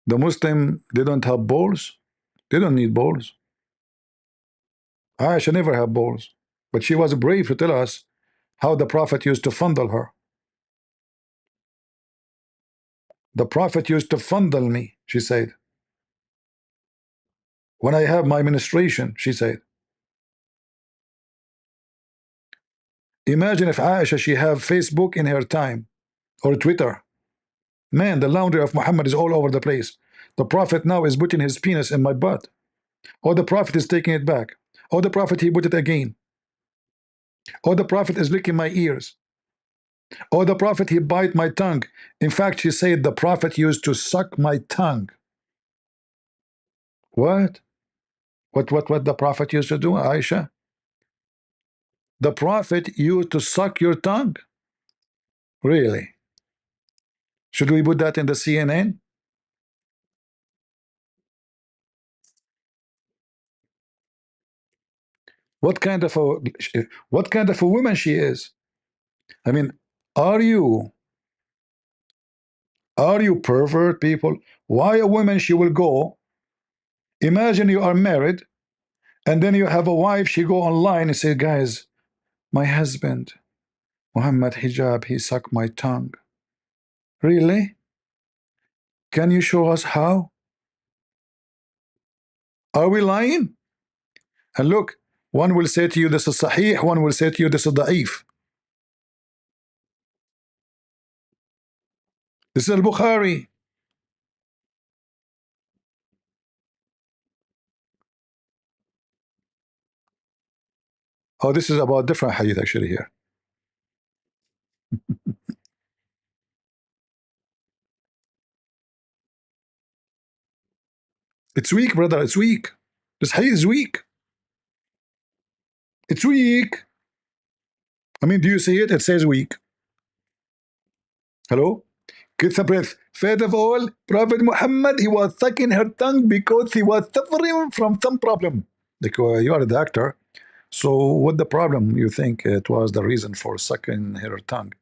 The Muslim, they don't have balls. They don't need balls. Aisha never had balls, but she was brave to tell us how the Prophet used to fondle her. The Prophet used to fondle me, she said. When I have my menstruation, she said. Imagine if Aisha, she have Facebook in her time, or Twitter. Man, the laundry of Muhammad is all over the place. The Prophet now is putting his penis in my butt. Or the Prophet is taking it back. Or the Prophet, he put it again. Or the Prophet is licking my ears. Or the Prophet, he bite my tongue. In fact, she said the Prophet used to suck my tongue. What? What the Prophet used to do, Aisha? The Prophet used to suck your tongue? Really? Should we put that in the CNN? What kind of a woman she is? I mean, are you pervert people? Why a woman, she will go, imagine you are married and then you have a wife, she go online and say, guys, my husband Muhammad Hijab, he sucked my tongue. Really? Can you show us how? Are we lying? And look, one will say to you this is sahih, one will say to you this is da'if. This is al-Bukhari. Oh, this is about different hadith actually here. It's weak, brother. It's weak. This hadith is weak. It's weak. I mean, do you see it? It says weak. Hello? Get the breath. First of all, Prophet Muhammad, he was sucking her tongue because he was suffering from some problem. Like, you are a doctor. So what the problem you think it was the reason for sucking her tongue?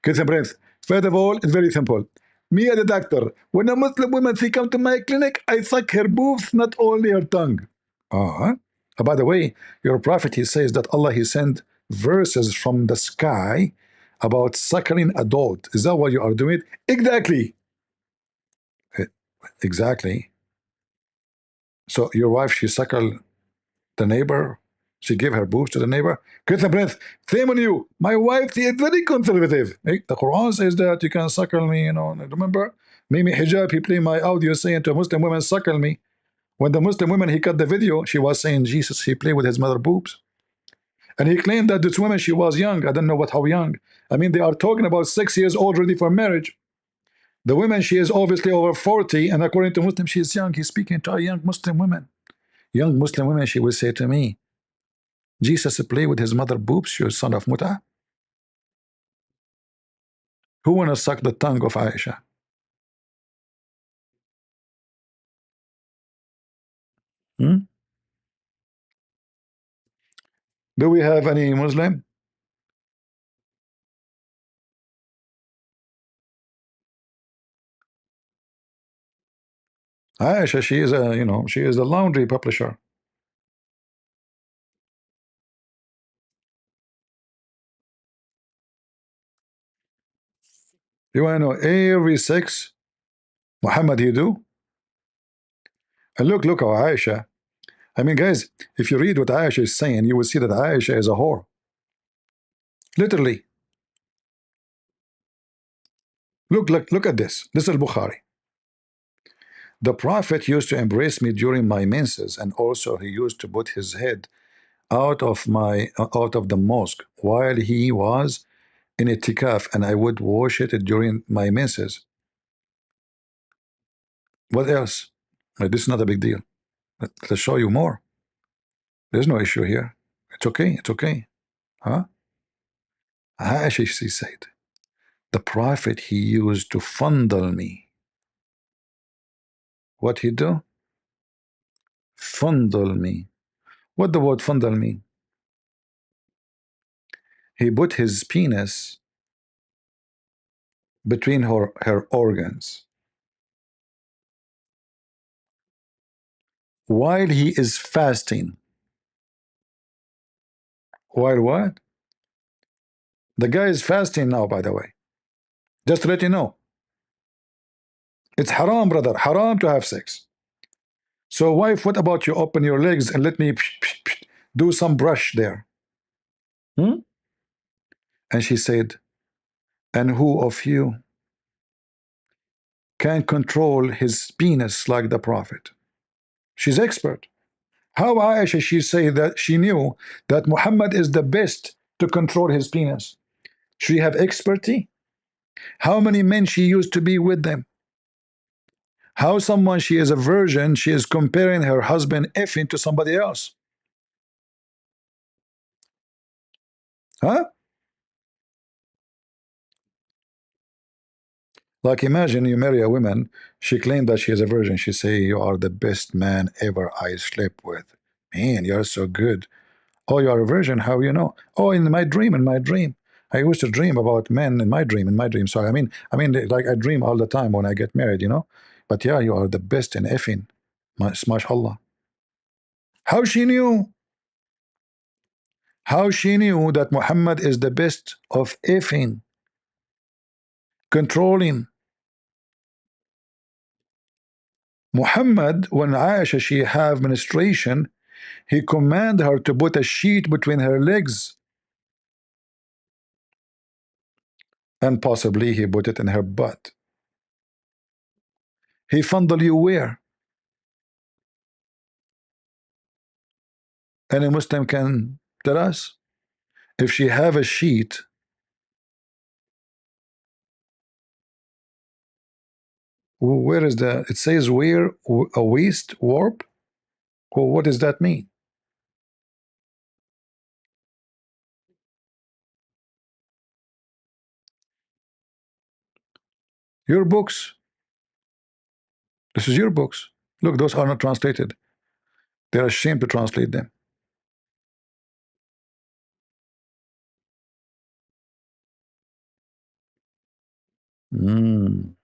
Get the breath. First of all, it's very simple. Me as a doctor, when a Muslim woman she come to my clinic, I suck her boobs, not only her tongue. By the way, your prophet he says that Allah he sent verses from the sky about suckling a dog. Is that what you are doing? Exactly. Exactly. So your wife she suckle the neighbor. She gave her boobs to the neighbor. Get the breath. Shame on you. My wife she is very conservative. The Quran says that you can suckle me. You know. Remember, Mimi Hijab he play my audio saying to Muslim women suckle me. When the Muslim woman he cut the video, she was saying Jesus he played with his mother boobs. And he claimed that this woman, she was young. I don't know how young. I mean, they are talking about 6 years old ready for marriage. The woman, she is obviously over 40, and according to Muslim, she is young. He's speaking to a young Muslim woman. Young Muslim woman, she will say to me, Jesus play with his mother boobs, you son of Muta. Who wanna suck the tongue of Aisha? Do we have any Muslim? Aisha, she is a, she is a laundry publisher. You want to know every sex Muhammad he do? And look how Aisha. I mean, guys, if you read what Aisha is saying, you will see that Aisha is a whore. Literally. Look at this. This is Bukhari. The Prophet used to embrace me during my menses, and also he used to put his head out of the mosque while he was in itikaf, and I would wash it during my menses. What else? This is not a big deal. Let's show you more. There's no issue here. It's okay. It's okay. Huh? Aisha, she said, the Prophet he used to fondle me. What he do? Fondle me. What the word fondle mean? He put his penis between her organs while he is fasting. While what? The guy is fasting now, by the way. Just to let you know. It's haram, brother. Haram to have sex. So wife, what about you open your legs and let me do some brush there? And she said, and who of you can control his penis like the Prophet? She's expert. How Aisha she say that she knew that Muhammad is the best to control his penis? She have expertise? How many men she used to be with them? How someone she is a virgin, she is comparing her husband effing to somebody else? Huh? Like imagine you marry a woman, she claimed that she is a virgin. She say, you are the best man ever I slept with. Man, you're so good. Oh, you are a virgin, how you know? Oh, in my dream. I used to dream about men in my dream. Sorry, I mean, like I dream all the time when I get married, But yeah, you are the best in effing. MashaAllah. How she knew? How she knew that Muhammad is the best of effing? Controlling. Muhammad, when Aisha she have menstruation, he command her to put a sheet between her legs. And possibly he put it in her butt. He fondle you where? Any Muslim can tell us. If she have a sheet, where is the, it says where, a waist warp? Well, what does that mean? Your books. This is your books. Look, those are not translated. They're ashamed to translate them. Mm.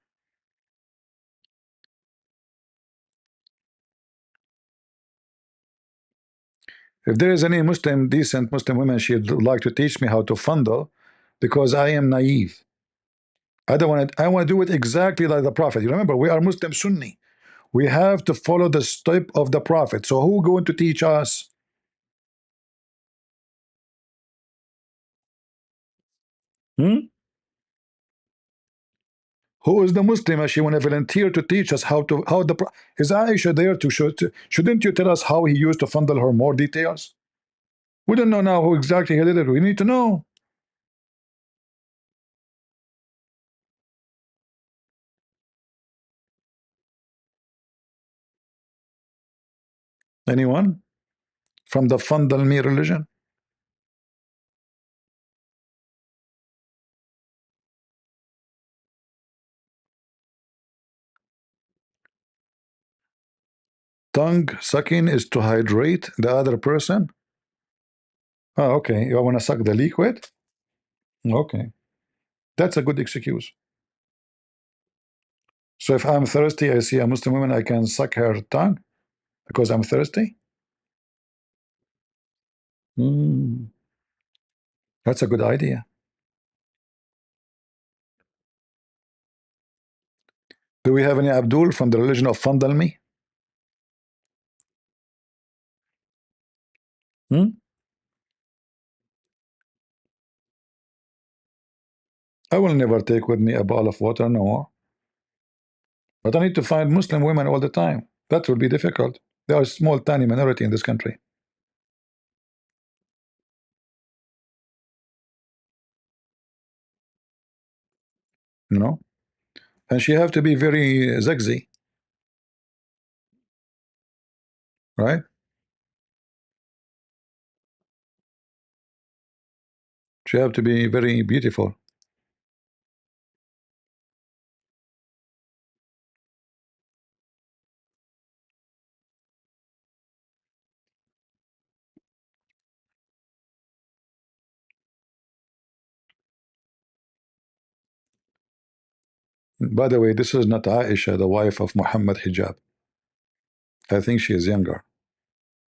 If there is any Muslim, decent Muslim woman, she'd like to teach me how to fondle, because I am naive. I don't want to. I want to do it exactly like the Prophet. You remember, we are Muslim Sunni. We have to follow the step of the Prophet. So who going to teach us? Hmm? Who is the Muslim? She want to volunteer to teach us how to is Aisha there to show? Shouldn't you tell us how he used to fondle her more details? We don't know now who exactly he did it. We need to know. Anyone from the fondle me religion? Tongue sucking is to hydrate the other person. Oh, okay. You want to suck the liquid? Okay, that's a good excuse. So if I'm thirsty, I see a Muslim woman, I can suck her tongue because I'm thirsty. Mm, that's a good idea. Do we have any Abdul from the religion of fondle me? Hmm? I will never take with me a bottle of water, no more. But I need to find Muslim women all the time. That will be difficult. They are a small, tiny minority in this country. You know? And she have to be very sexy, right? She have to be very beautiful. By the way, this is not Aisha, the wife of Muhammad Hijab. I think she is younger.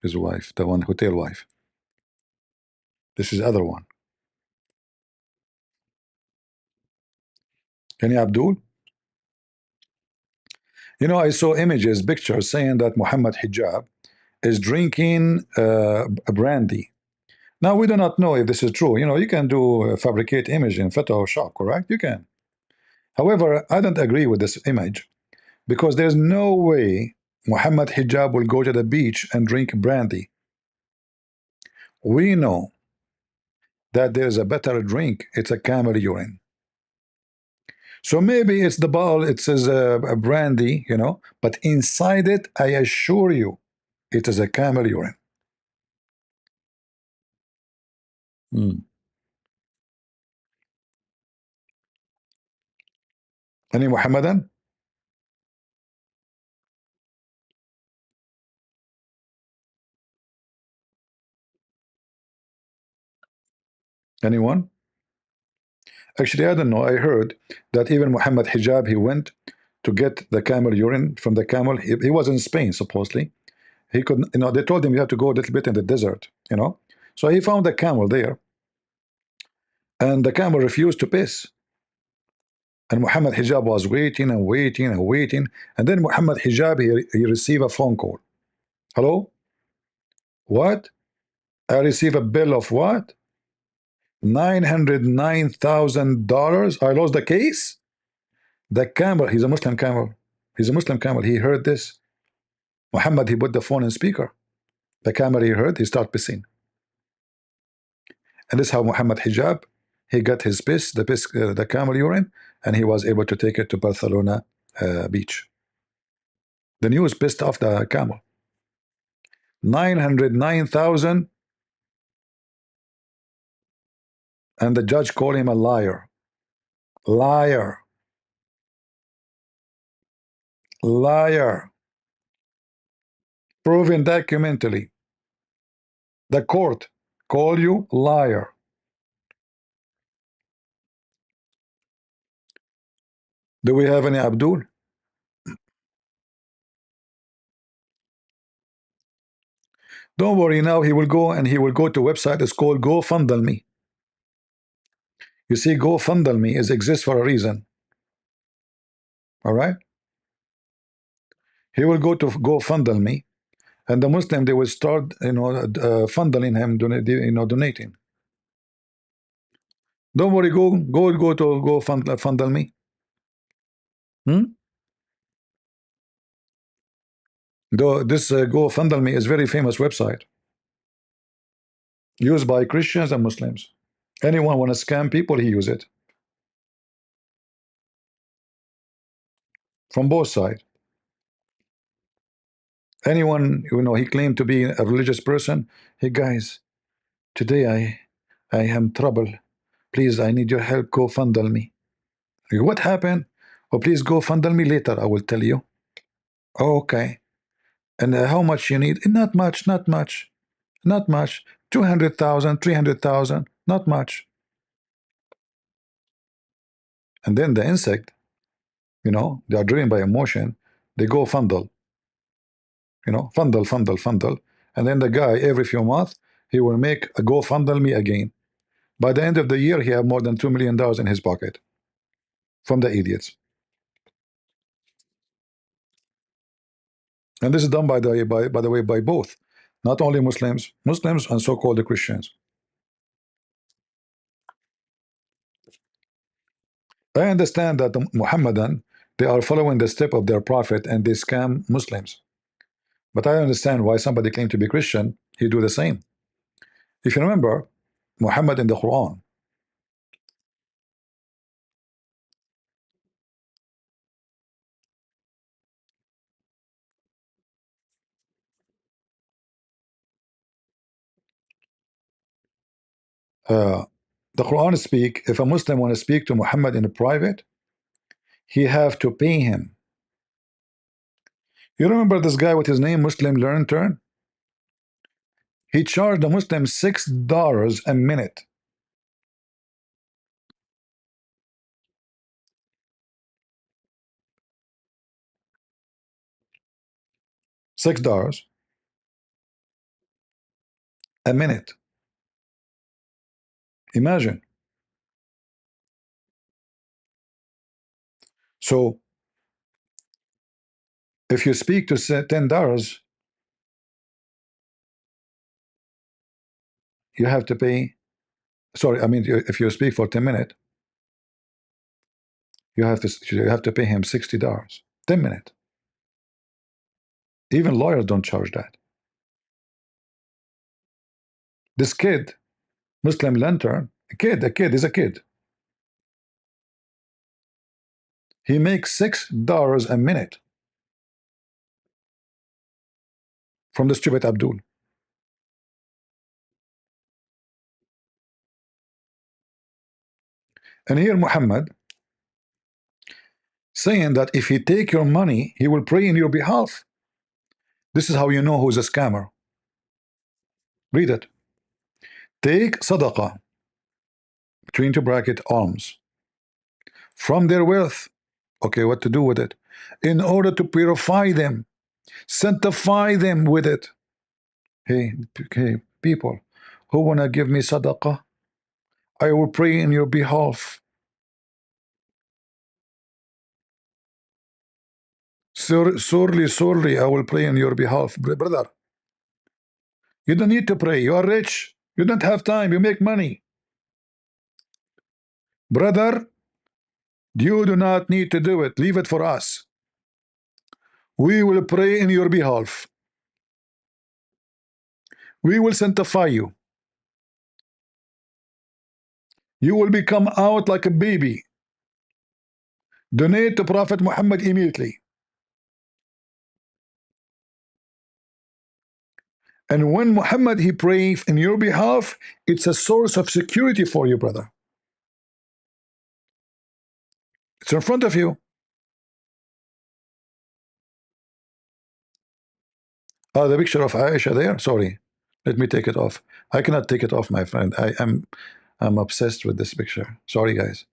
His wife, the one hotel wife. This is other one. Any Abdul? You know, I saw images, pictures saying that Muhammad Hijab is drinking a brandy. Now we do not know if this is true. You know, you can do fabricate image in Photoshop, correct? You can. However, I don't agree with this image because there's no way Muhammad Hijab will go to the beach and drink brandy. We know that there's a better drink. It's a camel urine. So maybe it's the bottle, it says a brandy, you know, but inside it, I assure you, it is a camel urine. Hmm. Any Muhammadan? Anyone? Actually, I don't know. I heard that even Muhammad Hijab, he went to get the camel urine from the camel. He was in Spain, supposedly. He could, you know, they told him you have to go a little bit in the desert, you know. So he found a camel there, and the camel refused to piss. And Muhammad Hijab was waiting and waiting and waiting. And then Muhammad Hijab, he received a phone call. Hello? What? I receive a bill of what? $909,000. I lost the case. The camel, he's a Muslim camel. He's a Muslim camel. He heard this. Muhammad, he put the phone in speaker. The camel he heard, he started pissing. And this is how Muhammad Hijab, he got his piss, the camel urine, and he was able to take it to Barcelona beach. The news pissed off the camel. 909,000, and the judge called him a liar. Liar. Liar. Proven documentally. The court call you liar. Do we have any Abdul? Don't worry, now he will go and he will go to a website. It's called GoFundMe. You see, GoFundMe exists for a reason. All right? He will go to GoFundMe, and the Muslim, they will start, funneling him, donating. Don't worry, go to GoFundMe. Though this GoFundMe is very famous website used by Christians and Muslims. Anyone want to scam people, he use it. From both sides. Anyone, he claimed to be a religious person. Hey guys, today I am trouble. Please, I need your help. GoFundMe. What happened? Oh, please GoFundMe later. I will tell you. Oh, okay. And how much you need? Not much. Not much. Not much. 200,000, 300,000. Not much. And then the insect, they are driven by emotion. They go fundle. Fundle. And then the guy, every few months, he will make a GoFundMe again. By the end of the year, he have more than $2 million in his pocket from the idiots. And this is done by the way by both, not only Muslims and so-called Christians. I understand that the Muhammadan, they are following the step of their prophet and they scam Muslims. But I understand why somebody claimed to be Christian, he do the same. If you remember, Muhammad in the Quran, the Quran speak, if a Muslim want to speak to Muhammad in private, he have to pay him. You remember this guy with his name, Muslim Learn Turn? He charged the Muslim $6 a minute. $6 a minute. Imagine. So if you speak to say $10, you have to pay. Sorry, I mean, if you speak for 10 minutes, you have to pay him $60. 10 minutes. Even lawyers don't charge that. This kid, Muslim lantern, a kid is a kid. He makes $6 a minute from the stupid Abdul. And here Muhammad saying that if he take your money, he will pray in your behalf. This is how you know who's a scammer. Read it. Take sadaqah, between two bracket, alms, from their wealth. Okay, what to do with it? In order to purify them, sanctify them with it. Hey, people who want to give me sadaqah, I will pray in your behalf. Sorely, I will pray in your behalf, brother. You don't need to pray. You are rich. You don't have time. You make money. Brother, you do not need to do it. Leave it for us. We will pray in your behalf. We will sanctify you. You will become out like a baby. Donate to Prophet Muhammad immediately. And when Muhammad he prays in your behalf, it's a source of security for you, brother. It's in front of you. Oh, the picture of Aisha there. Sorry, let me take it off. I cannot take it off, my friend. I'm obsessed with this picture. Sorry, guys.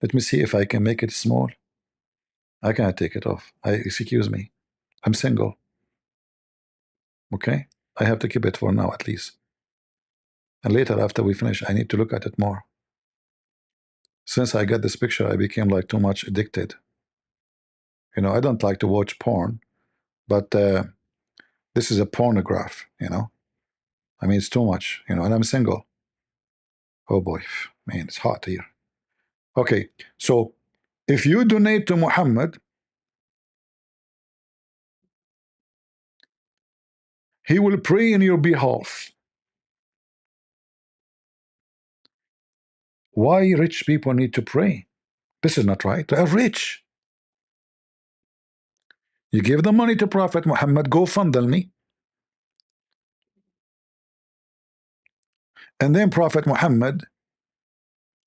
Let me see if I can make it small. I cannot take it off. Excuse me. I'm single. Okay, I have to keep it for now at least. And later, after we finish, I need to look at it more. Since I got this picture, I became like too much addicted. You know, I don't like to watch porn, but this is a pornograph, you know. I mean, it's too much, you know, and I'm single. Oh boy, man, it's hot here. Okay, so if you donate to Muhammad, he will pray in your behalf. Why rich people need to pray? This is not right. They are rich. You give the money to Prophet Muhammad, go fundle me. And then Prophet Muhammad,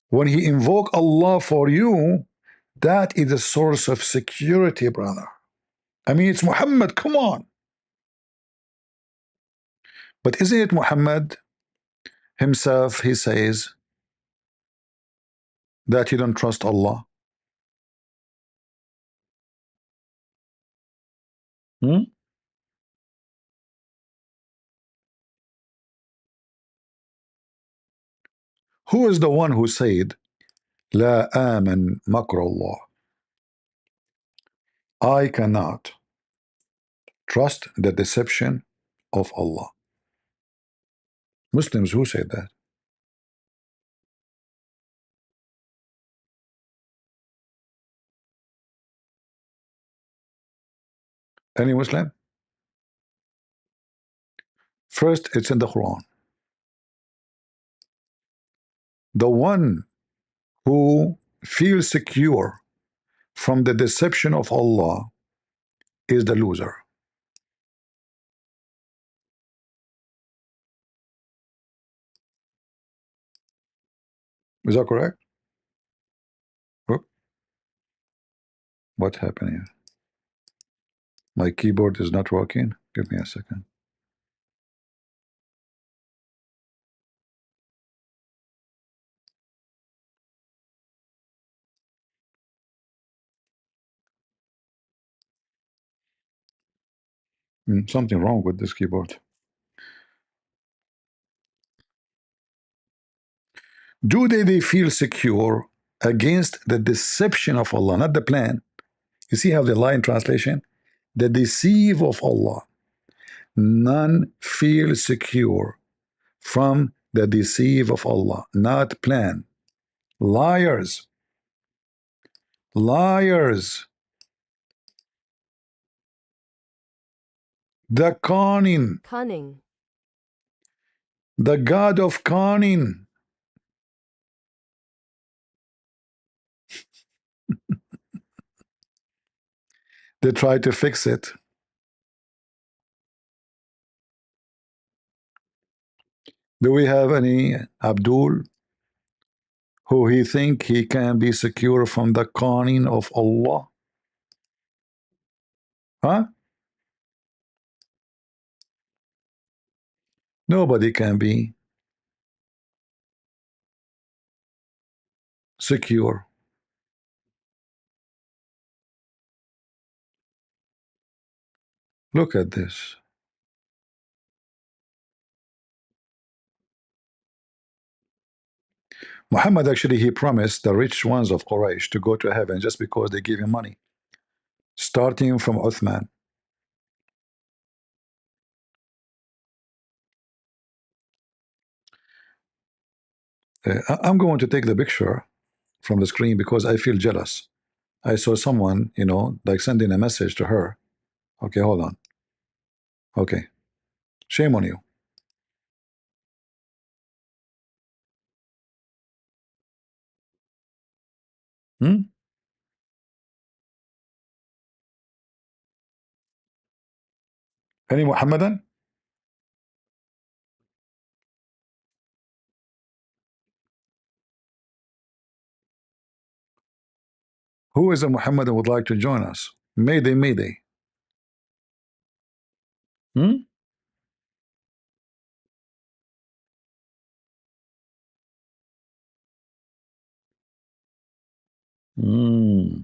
when he invoke Allah for you, that is a source of security, brother. I mean, it's Muhammad, come on. But isn't it Muhammad himself, he says that you don't trust Allah? Who is the one who said, La aman makr Allah? I cannot trust the deception of Allah. Muslims, who said that? Any Muslim? First, it's in the Quran. The one who feels secure from the deception of Allah is the loser. Is that correct? Oh, what happened here? My keyboard is not working. Give me a second. Something wrong with this keyboard. Do they feel secure against the deception of Allah, not the plan? You see how the line translation? The deceive of Allah. None feel secure from the deceive of Allah, not plan. Liars. Liars. The cunning. Cunning. The God of cunning. They try to fix it. Do we have any Abdul who he think he can be secure from the cunning of Allah? Huh? Nobody can be secure. Look at this. Muhammad actually, he promised the rich ones of Quraysh to go to heaven just because they give him money, starting from Uthman. I'm going to take the picture from the screen because I feel jealous. I saw someone, you know, like sending a message to her Okay, hold on. Okay. Shame on you. Hmm? Any Muhammadan? Who is a Muhammadan would like to join us? Mayday, Mayday. Hmm? Hmm.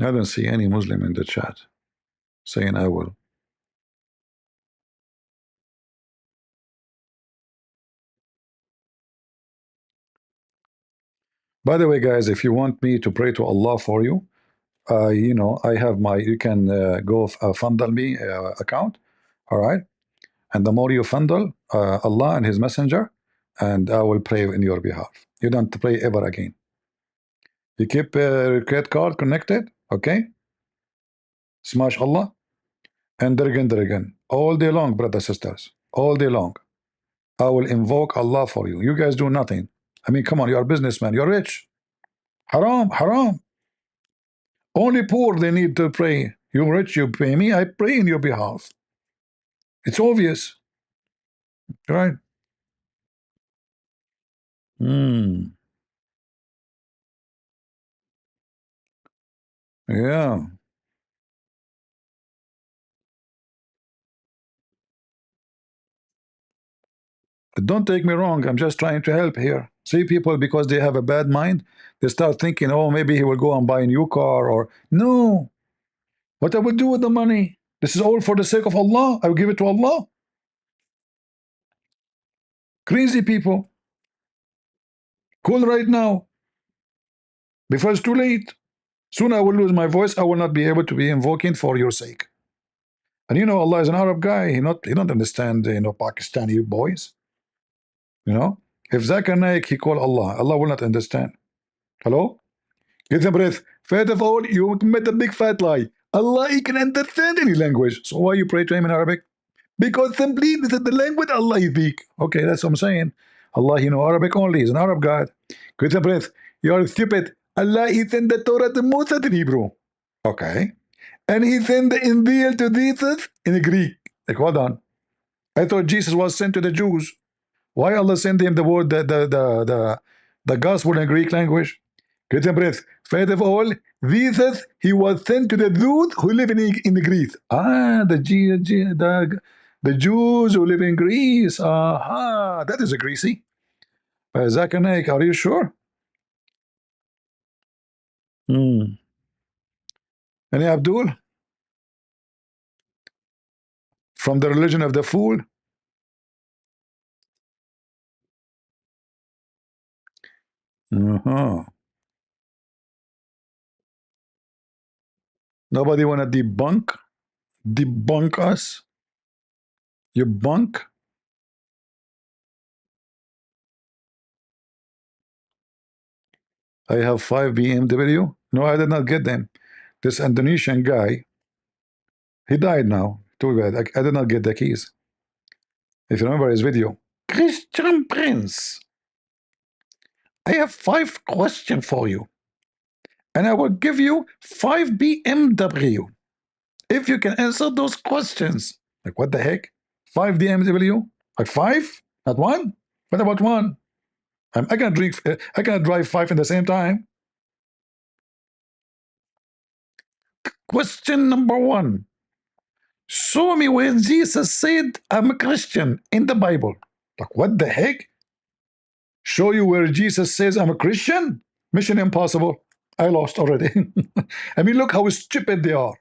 I don't see any Muslim in the chat saying I will. By the way, guys, if you want me to pray to Allah for you, you know, I have my, you can go fundle me account, all right? And the more you fundle Allah and His Messenger, and I will pray in your behalf. You don't pray ever again. You keep credit card connected, okay? Smash Allah and Dirgan, all day long, brothers sisters, all day long. I will invoke Allah for you. You guys do nothing. I mean, come on, you're a businessman, you're rich. Haram, haram. Only poor they need to pray. You're rich, you pay me, I pray in your behalf. It's obvious, right? Hmm. Yeah. Don't take me wrong. I'm just trying to help here. See, people, because they have a bad mind, they start thinking, oh, maybe he will go and buy a new car, or no. What I will do with the money? This is all for the sake of Allah. I will give it to Allah. Crazy people. Call right now before it's too late. Soon I will lose my voice. I will not be able to be invoking for your sake. And you know, Allah is an Arab guy. He don't understand, you know, Pakistani boys. You know, if Zakir Naik he call Allah, Allah will not understand. Hello? Get a breath. First of all, you commit a big fat lie. Allah, he can understand any language. So why you pray to him in Arabic? Because simply this is the language Allah speak. Okay, that's what I'm saying. Allah, you know Arabic only. He's an Arab God. Get a breath. You are stupid. Allah, he sent the Torah to Moses in Hebrew. Okay. And he sent the Injil to Jesus in Greek. Like, hold on. I thought Jesus was sent to the Jews. Why Allah sent him the word, the gospel in Greek language? Get a breath. First of all, Jesus, he was sent to the Jews who live in Greece. Ah, the Jews who live in Greece. Aha, that is a greasy. Zakir Naik, are you sure? Hmm. Any Abdul? From the religion of the fool? Uh-huh. Nobody want to debunk us? You bunk? I have 5 BMW. No, I did not get them. This Indonesian guy, he died now. Too bad. I did not get the keys. If you remember his video, Christian Prince, I have 5 questions for you, and I will give you 5 BMW if you can answer those questions. Like, what the heck? 5 BMW? Like 5? Not 1? What about 1? I can drink. I can drive 5 at the same time. Question number 1. Show me where Jesus said, I'm a Christian in the Bible. Like, what the heck? Show you where Jesus says, I'm a Christian? Mission impossible. I lost already. I mean, look how stupid they are.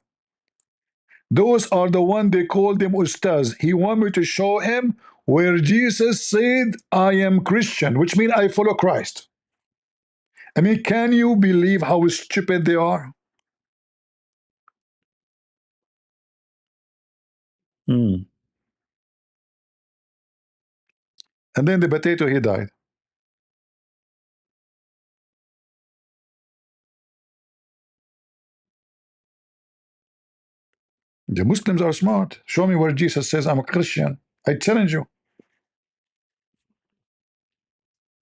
Those are the one they call them ustaz. He want me to show him where Jesus said, I am Christian, which means I follow Christ. I mean, can you believe how stupid they are? Hmm. And then the potato, he died. The Muslims are smart. Show me where Jesus says I'm a Christian. I challenge you.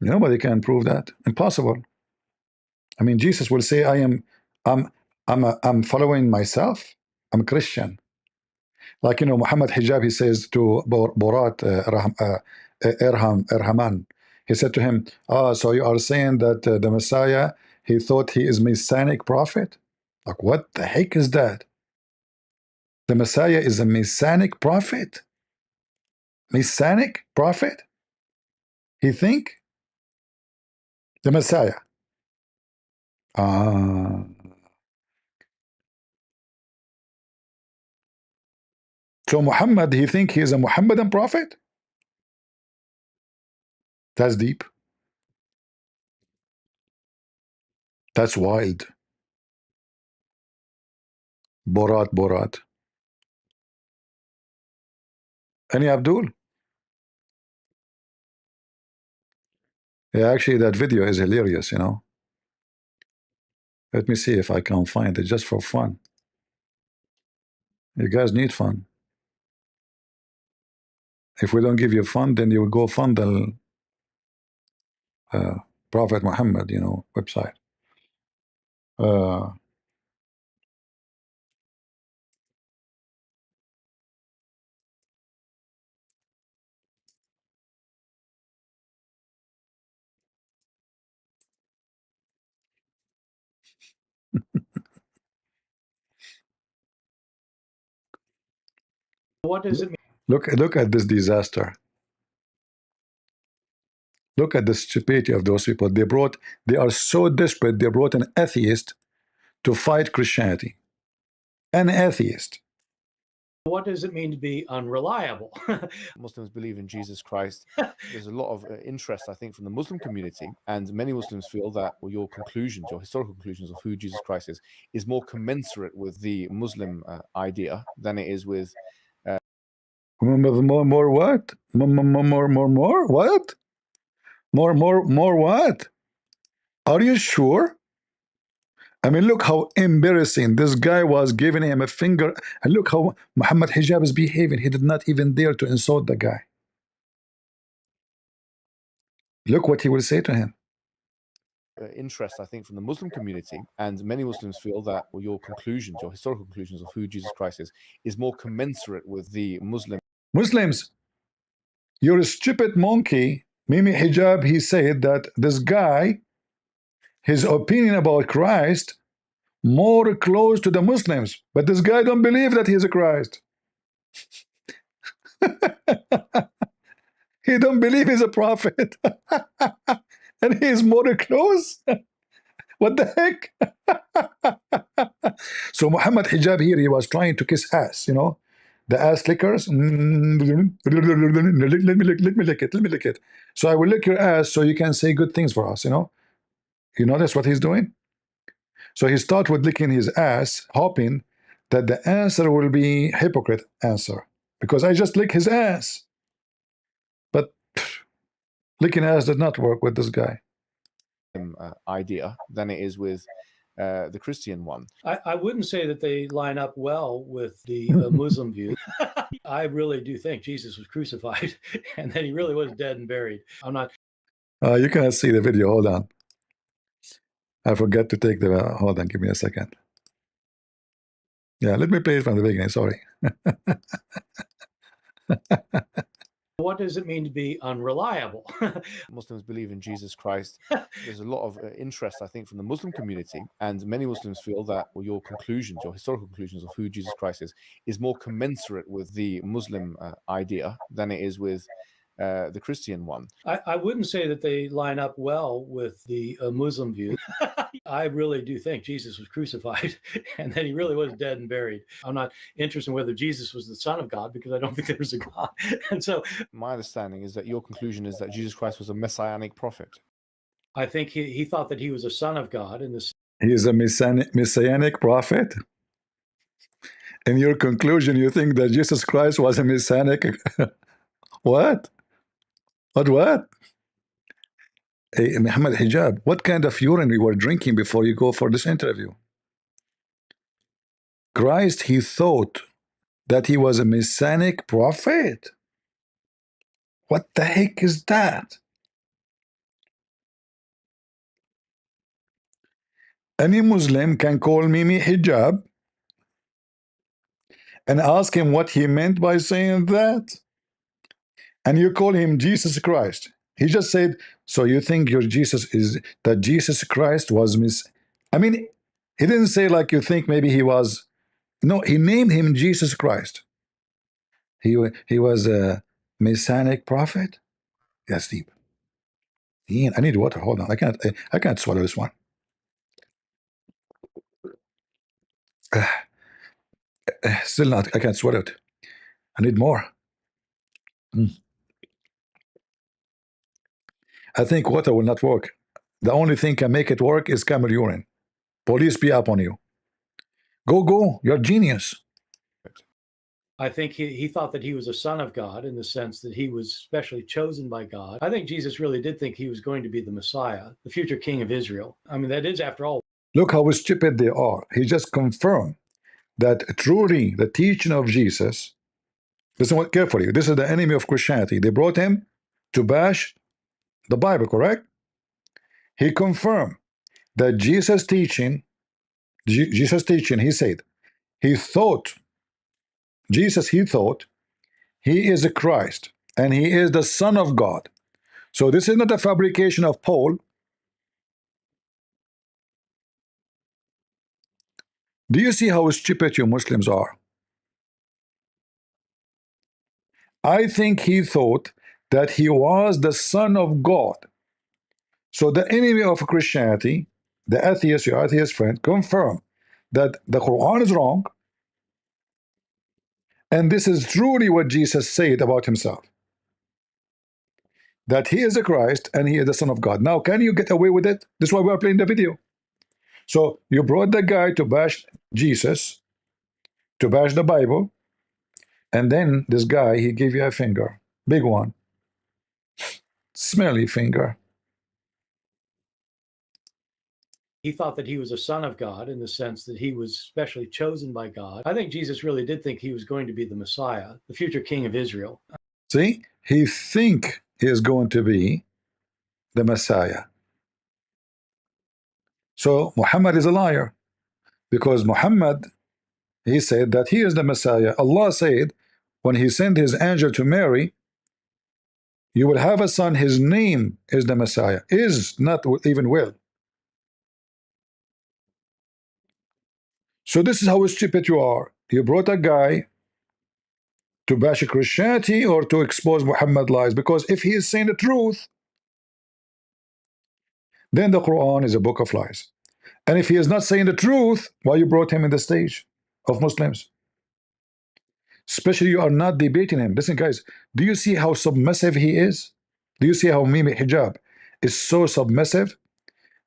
Nobody can prove that. Impossible. I mean, Jesus will say, I'm following myself. I'm a Christian. Like, Muhammad Hijab, he says to Borat Erhaman, he said to him, so you are saying that the Messiah, he thought he is Messianic prophet? Like, what the heck is that? The Messiah is a Messianic prophet? Messianic prophet? He think? The Messiah. So Muhammad, he think he is a Muhammadan prophet? That's deep. That's wild. Borat. Any Abdul? Yeah, actually, that video is hilarious, Let me see if I can find it just for fun. You guys need fun. If we don't give you fun, then you will go fund the Prophet Muhammad, website. What does it mean? Look at this disaster. Look at the stupidity of those people. They are so desperate, they brought an atheist to fight Christianity. An atheist. What does it mean to be unreliable? Muslims believe in Jesus Christ. There's a lot of interest, I think, from the Muslim community, and many Muslims feel that your conclusions, your historical conclusions of who Jesus Christ is more commensurate with the Muslim idea than it is with More what? More what? More what? Are you sure? I mean, look how embarrassing. This guy was giving him a finger, and look how Muhammad Hijab is behaving. He did not even dare to insult the guy. Look what he will say to him. interest, I think, from the Muslim community, and many Muslims feel that your conclusions, your historical conclusions of who Jesus Christ is more commensurate with the Muslims, you're a stupid monkey. Mimi Hijab, he said that this guy, his opinion about Christ, more close to the Muslims, but this guy don't believe that he's a Christ. He don't believe he's a prophet. And he's more close. What the heck? So Muhammad Hijab here, he was trying to kiss ass, the ass lickers. Let me lick it. So I will lick your ass so you can say good things for us, You notice what he's doing? So he starts with licking his ass, hoping that the answer will be hypocrite answer, because I just lick his ass. But licking ass did not work with this guy. Idea than it is with the Christian one. I wouldn't say that they line up well with the Muslim view. I really do think Jesus was crucified and that he really was dead and buried. I'm not. You cannot see the video. Hold on. I forgot to take the. Hold on. Give me a second. Yeah, let me play it from the beginning. Sorry. What does it mean to be unreliable? Muslims believe in Jesus Christ. There's a lot of interest, I think, from the Muslim community, and many Muslims feel that your conclusions, your historical conclusions of who Jesus Christ is more commensurate with the Muslim idea than it is with the Christian one. I wouldn't say that they line up well with the Muslim view. I really do think Jesus was crucified and that he really was dead and buried. I'm not interested in whether Jesus was the Son of God, because I don't think there was a God. And so my understanding is that your conclusion is that Jesus Christ was a messianic prophet. I think he thought that he was a son of God. He is a messianic prophet? In your conclusion, you think that Jesus Christ was a messianic? What? What? Hey, Muhammad Hijab, what kind of urine you were drinking before you go for this interview? Christ, he thought that he was a messianic prophet. What the heck is that? Any Muslim can call Mimi Hijab and ask him what he meant by saying that. And you call him Jesus Christ. He just said, so you think your Jesus is that Jesus Christ was I mean, he didn't say like you think maybe he was. No, he named him Jesus Christ. He was a messianic prophet. That's deep. Ian, I need water. Hold on. I can't swallow this one. Still not. I can't swallow it. I need more. I think water will not work. The only thing can make it work is camel urine. Police be up on you. Go. You're a genius. I think he thought that he was a son of God in the sense that he was specially chosen by God. I think Jesus really did think he was going to be the Messiah, the future king of Israel. I mean, that is, after all. Look how stupid they are. He just confirmed that truly the teaching of Jesus, listen what carefully, this is the enemy of Christianity. They brought him to bash the Bible, correct? He confirmed that Jesus teaching, he said, he thought he is a Christ and he is the Son of God. So this is not a fabrication of Paul. Do you see how stupid you Muslims are? I think he thought that he was the Son of God. So the enemy of Christianity, the atheist, your atheist friend, confirmed that the Quran is wrong, and this is truly what Jesus said about himself, that he is the Christ and he is the Son of God. Now, can you get away with it? This is why we are playing the video. So you brought the guy to bash Jesus, to bash the Bible, and then this guy, he gave you a finger, big one, smelly finger. He thought that he was a son of God in the sense that he was specially chosen by God. I think Jesus really did think he was going to be the Messiah, the future king of Israel. See, he think he is going to be the Messiah. So Muhammad is a liar, because Muhammad, he said that he is the Messiah. Allah said when he sent his angel to Mary, you will have a son, his name is the Messiah. Is not even will. So this is how stupid you are. You brought a guy to bash Christianity or to expose Muhammad lies, because if he is saying the truth, then the Quran is a book of lies. And if he is not saying the truth, why you brought him in the stage of Muslims? Especially you are not debating him. Listen, guys, do you see how submissive he is? Do you see how Mimi Hijab is so submissive?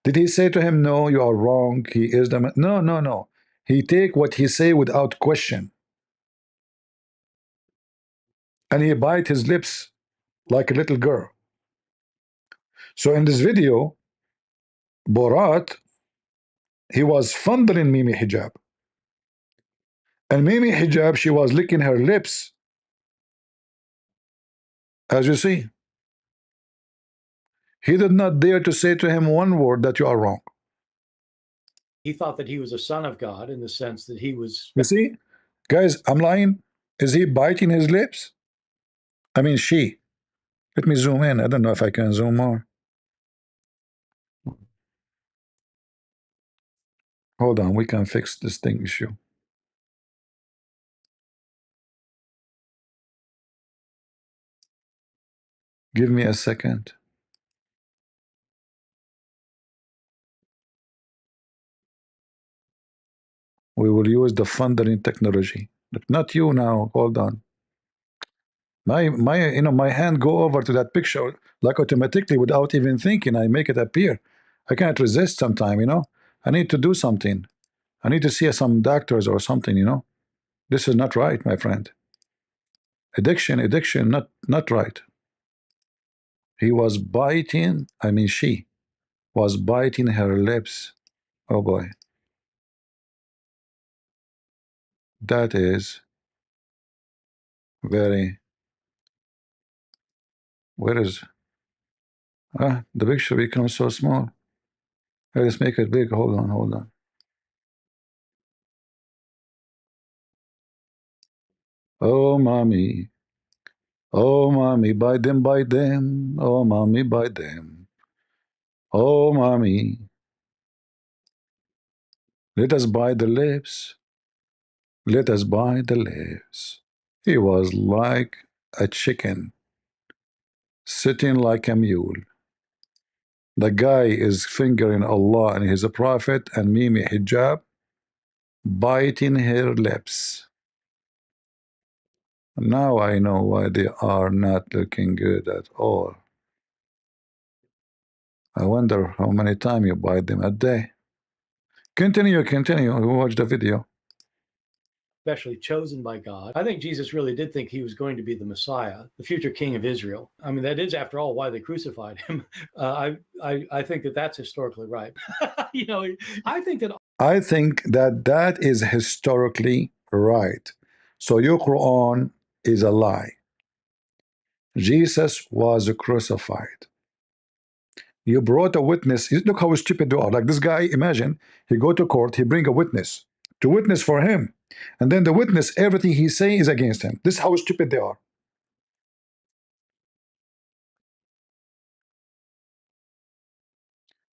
Did he say to him, no, you are wrong, he is the man? No. He take what he say without question. And he bite his lips like a little girl. So in this video, Borat, he was fondling Mimi Hijab. And Mimi Hijab, she was licking her lips. As you see. He did not dare to say to him one word that you are wrong. He thought that he was a son of God in the sense that he was. You see? Guys, I'm lying. Is he biting his lips? I mean, she. Let me zoom in. I don't know if I can zoom more. Hold on, we can fix this thing issue. Give me a second. We will use the fundering technology. But not you now. Hold on. My hand go over to that picture like automatically without even thinking. I make it appear. I can't resist sometime. I need to do something. I need to see some doctors or something. This is not right, my friend. Addiction, not right. He was biting, she was biting her lips. Oh boy. That is Very. Where is? The picture becomes so small. Let's make it big. Hold on, hold on. Oh, mommy. Oh, mommy, buy them, buy them. Oh, mommy, buy them. Oh, mommy. Let us buy the lips. Let us buy the lips. He was like a chicken, sitting like a mule. The guy is fingering Allah and his prophet and Mimi Hijab, biting her lips. Now I know why they are not looking good at all. I wonder how many times you bite them a day. Continue, watch the video. Especially chosen by God. I think Jesus really did think he was going to be the Messiah, the future king of Israel. I mean, that is, after all, why they crucified him. I think that that's historically right. You know, I think that that is historically right. So your Quran is a lie. Jesus was crucified. You brought a witness. Look how stupid they are. Like this guy, imagine, he go to court, he bring a witness to witness for him. And then the witness, everything he say is against him. This is how stupid they are.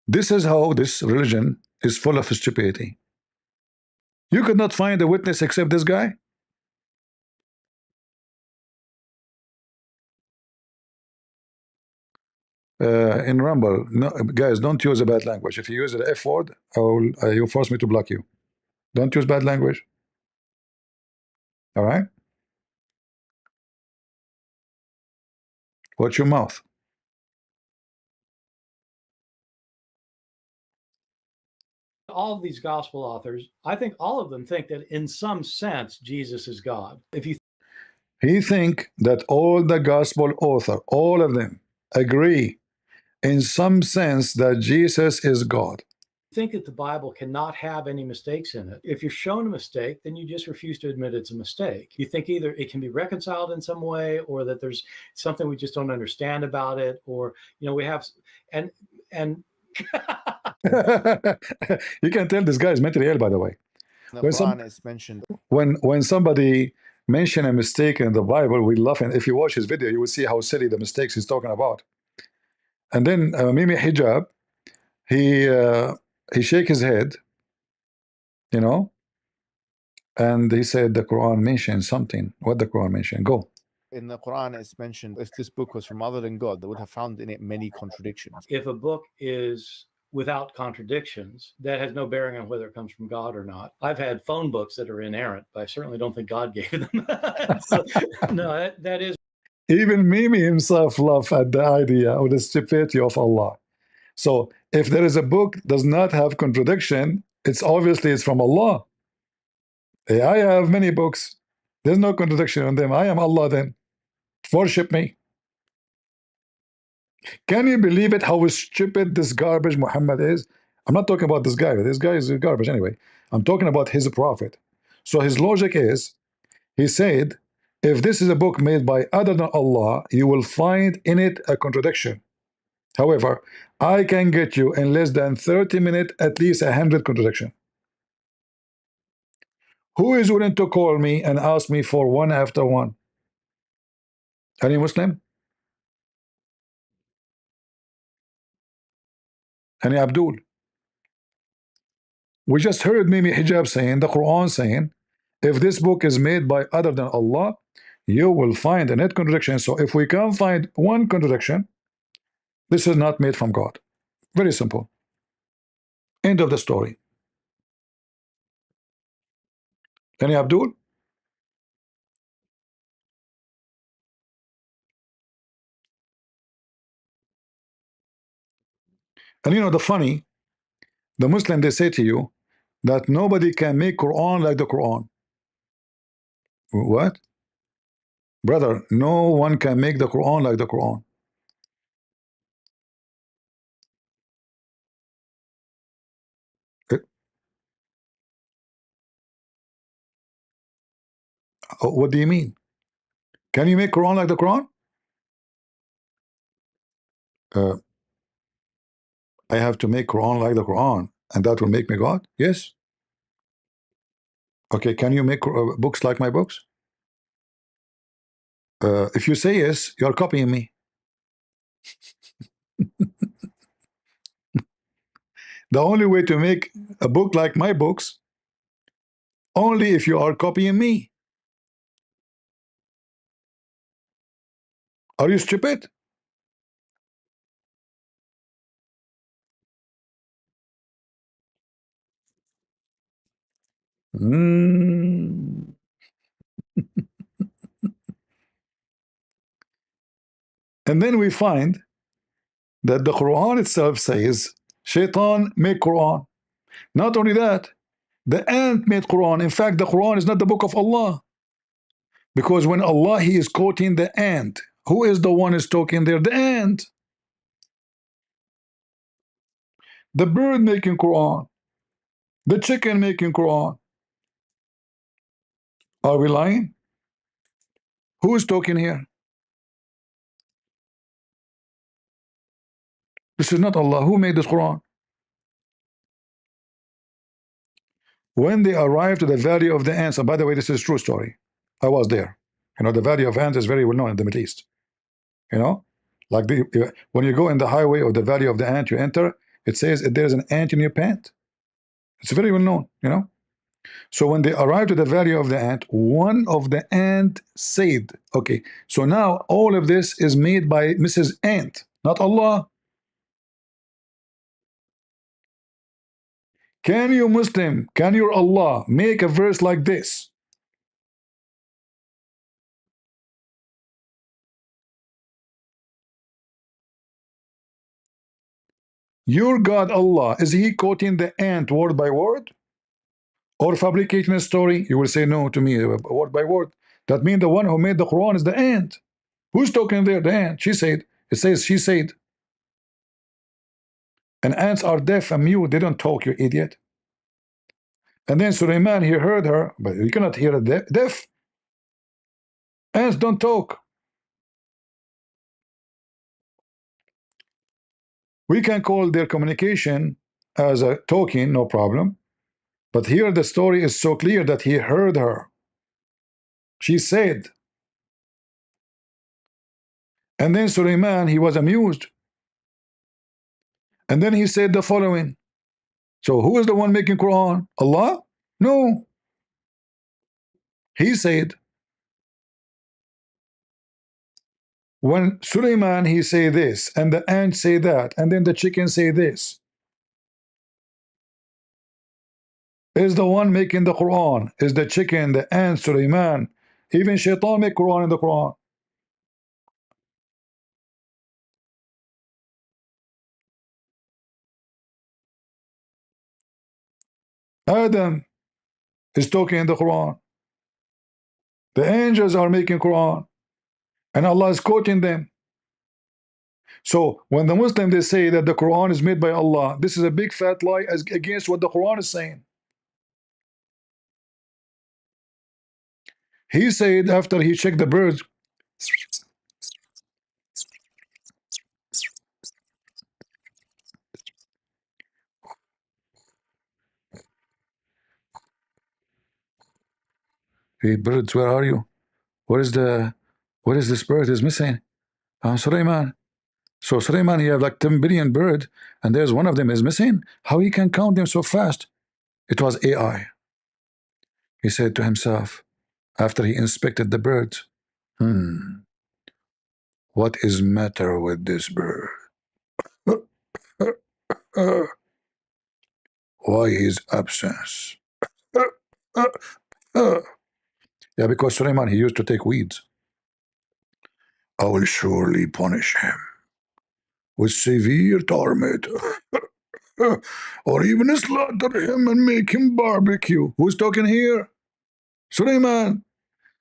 This is how this religion is full of stupidity. You could not find a witness except this guy. In Rumble, no, guys, don't use a bad language. If you use the F word, you'll force me to block you. Don't use bad language. All right? Watch your mouth. all of these gospel authors, I think all of them think that in some sense Jesus is God. If you He think that all the gospel author, all of them, agree in some sense that Jesus is God. think that the Bible cannot have any mistakes in it, if you're shown a mistake, then you just refuse to admit it's a mistake. You think either it can be reconciled in some way, or that there's something we just don't understand about it, or we have and You can tell this guy is mentally ill, by the way. The When Quran is mentioned. when somebody mention a mistake in the Bible, we laugh. And if you watch his video, you will see how silly the mistakes he's talking about. And then Mimi Hijab, he shake his head, and he said the Quran mentioned something. What the Quran mentioned? Go. In the Quran, it's mentioned if this book was from other than God, they would have found in it many contradictions. If a book is without contradictions, that has no bearing on whether it comes from God or not. I've had phone books that are inerrant, but I certainly don't think God gave them. So, no, that is. Even Mimi himself laughed at the idea of the stupidity of Allah. So if there is a book does not have contradiction, it's from Allah. I have many books. There's no contradiction in them. I am Allah then. Worship me. Can you believe it? How stupid this garbage Muhammad is? I'm not talking about this guy. This guy is garbage anyway. I'm talking about his prophet. So his logic is, he said, if this is a book made by other than Allah, you will find in it a contradiction. However, I can get you in less than 30 minutes at least 100 contradiction. Who is willing to call me and ask me for one after one? Any Muslim? Any Abdul? We just heard Mimi Hijab saying, the Quran saying, if this book is made by other than Allah, you will find a net contradiction. So if we can't find one contradiction, this is not made from God. Very simple. End of the story. Any Abdul? And the Muslim, they say to you that nobody can make Quran like the Quran. What? Brother, no one can make the Quran like the Quran. What do you mean? Can you make Quran like the Quran? I have to make Quran like the Quran, and that will make me God? Yes. Okay, can you make books like my books? If you say yes, you're copying me. The only way to make a book like my books, only if you are copying me. Are you stupid? Mm. And then we find that the Quran itself says, Shaitan made Quran. Not only that, the ant made Quran. In fact, the Quran is not the book of Allah. Because when Allah, He is quoting the ant, who is the one is talking there? The ant. The bird making Quran. The chicken making Quran. Are we lying? Who is talking here? This is not Allah. Who made this Quran? When they arrived to the valley of the ants, and by the way, this is a true story. I was there. You know, the valley of ants is very well known in the Middle East. You know, like when you go in the highway of the valley of the ant, you enter, it says there's an ant in your pant. It's very well known, you know. So when they arrived to the valley of the ant, one of the ant said, okay, so now all of this is made by Mrs. Ant, not Allah. Can you Muslim, can your Allah make a verse like this? Your God Allah, is He quoting the ant word by word? Or fabricating a story? You will say no to me, word by word. That means the one who made the Quran is the ant. Who's talking there? The ant. She said. It says she said. And ants are deaf and mute. They don't talk, you idiot. And then Sulaiman, he heard her, but you cannot hear a deaf. Ants don't talk. We can call their communication as a talking, no problem. But here the story is so clear that he heard her. She said. And then Sulaiman, he was amused. And then he said the following. So who is the one making Quran? Allah? No. He said, when Sulaiman, he say this, and the ant say that, and then the chicken say this, is the one making the Quran, is the chicken, the ant, Sulaiman. Even Shaitan make Quran in the Quran. Adam is talking in the Quran. The angels are making Quran. And Allah is quoting them. So when the Muslims, they say that the Quran is made by Allah, this is a big fat lie against what the Quran is saying. He said after he checked the birds, hey birds, where are you? What is this bird is missing? Sulaiman. So Sulaiman, he have like 10 billion bird, and there's one of them is missing. How he can count them so fast? It was AI. He said to himself, after he inspected the birds, what is matter with this bird? Why his absence? Yeah, because Sulaiman, he used to take weeds. I will surely punish him with severe torment, or even slaughter him and make him barbecue. Who's talking here? Sulaiman.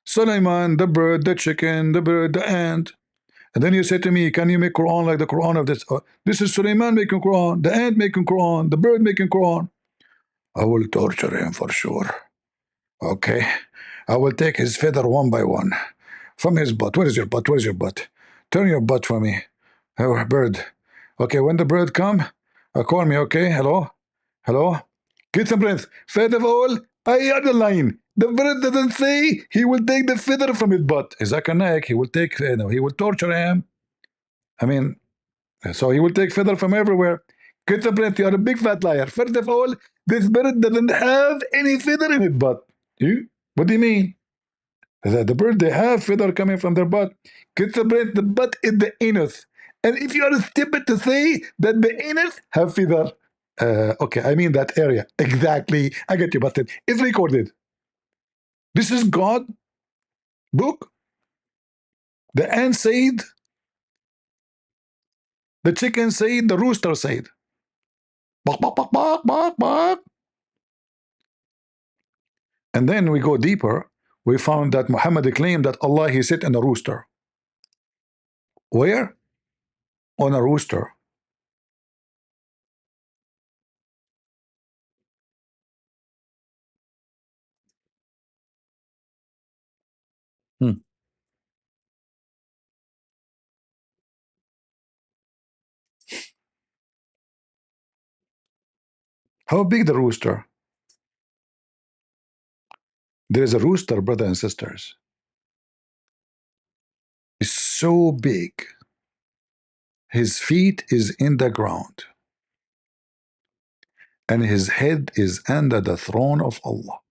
Sulaiman, the bird, the chicken, the bird, the ant. And then you say to me, can you make Quran like the Quran of this? This is Sulaiman making Quran, the ant making Quran, the bird making Quran. I will torture him for sure. Okay, I will take his feather one by one. from his butt. Where is your butt? Where is your butt? Turn your butt for me. Oh, bird. Okay, when the bird come, call me, okay? Hello? Hello? Get some breath. First of all, I underline. The bird doesn't say he will take the feather from his butt. Zakir Naik, he will take, he will torture him. I mean, so he will take feather from everywhere. Get the breath, you are a big fat liar. First of all, this bird doesn't have any feather in its butt. You? What do you mean? The bird, they have feather coming from their butt. Get the breath, the butt is the anus. And if you are stupid to say that the anus have feather, okay, I mean that area. Exactly. I get you busted. It's recorded. This is God book. The ant said, the chicken said, the rooster said. Bok, bok, bok, bok, bok, bok. And then we go deeper. We found that Muhammad claimed that Allah, he sit in a rooster. Where? On a rooster. How big the rooster? There is a rooster, brothers and sisters. It's so big. His feet is in the ground. And his head is under the throne of Allah.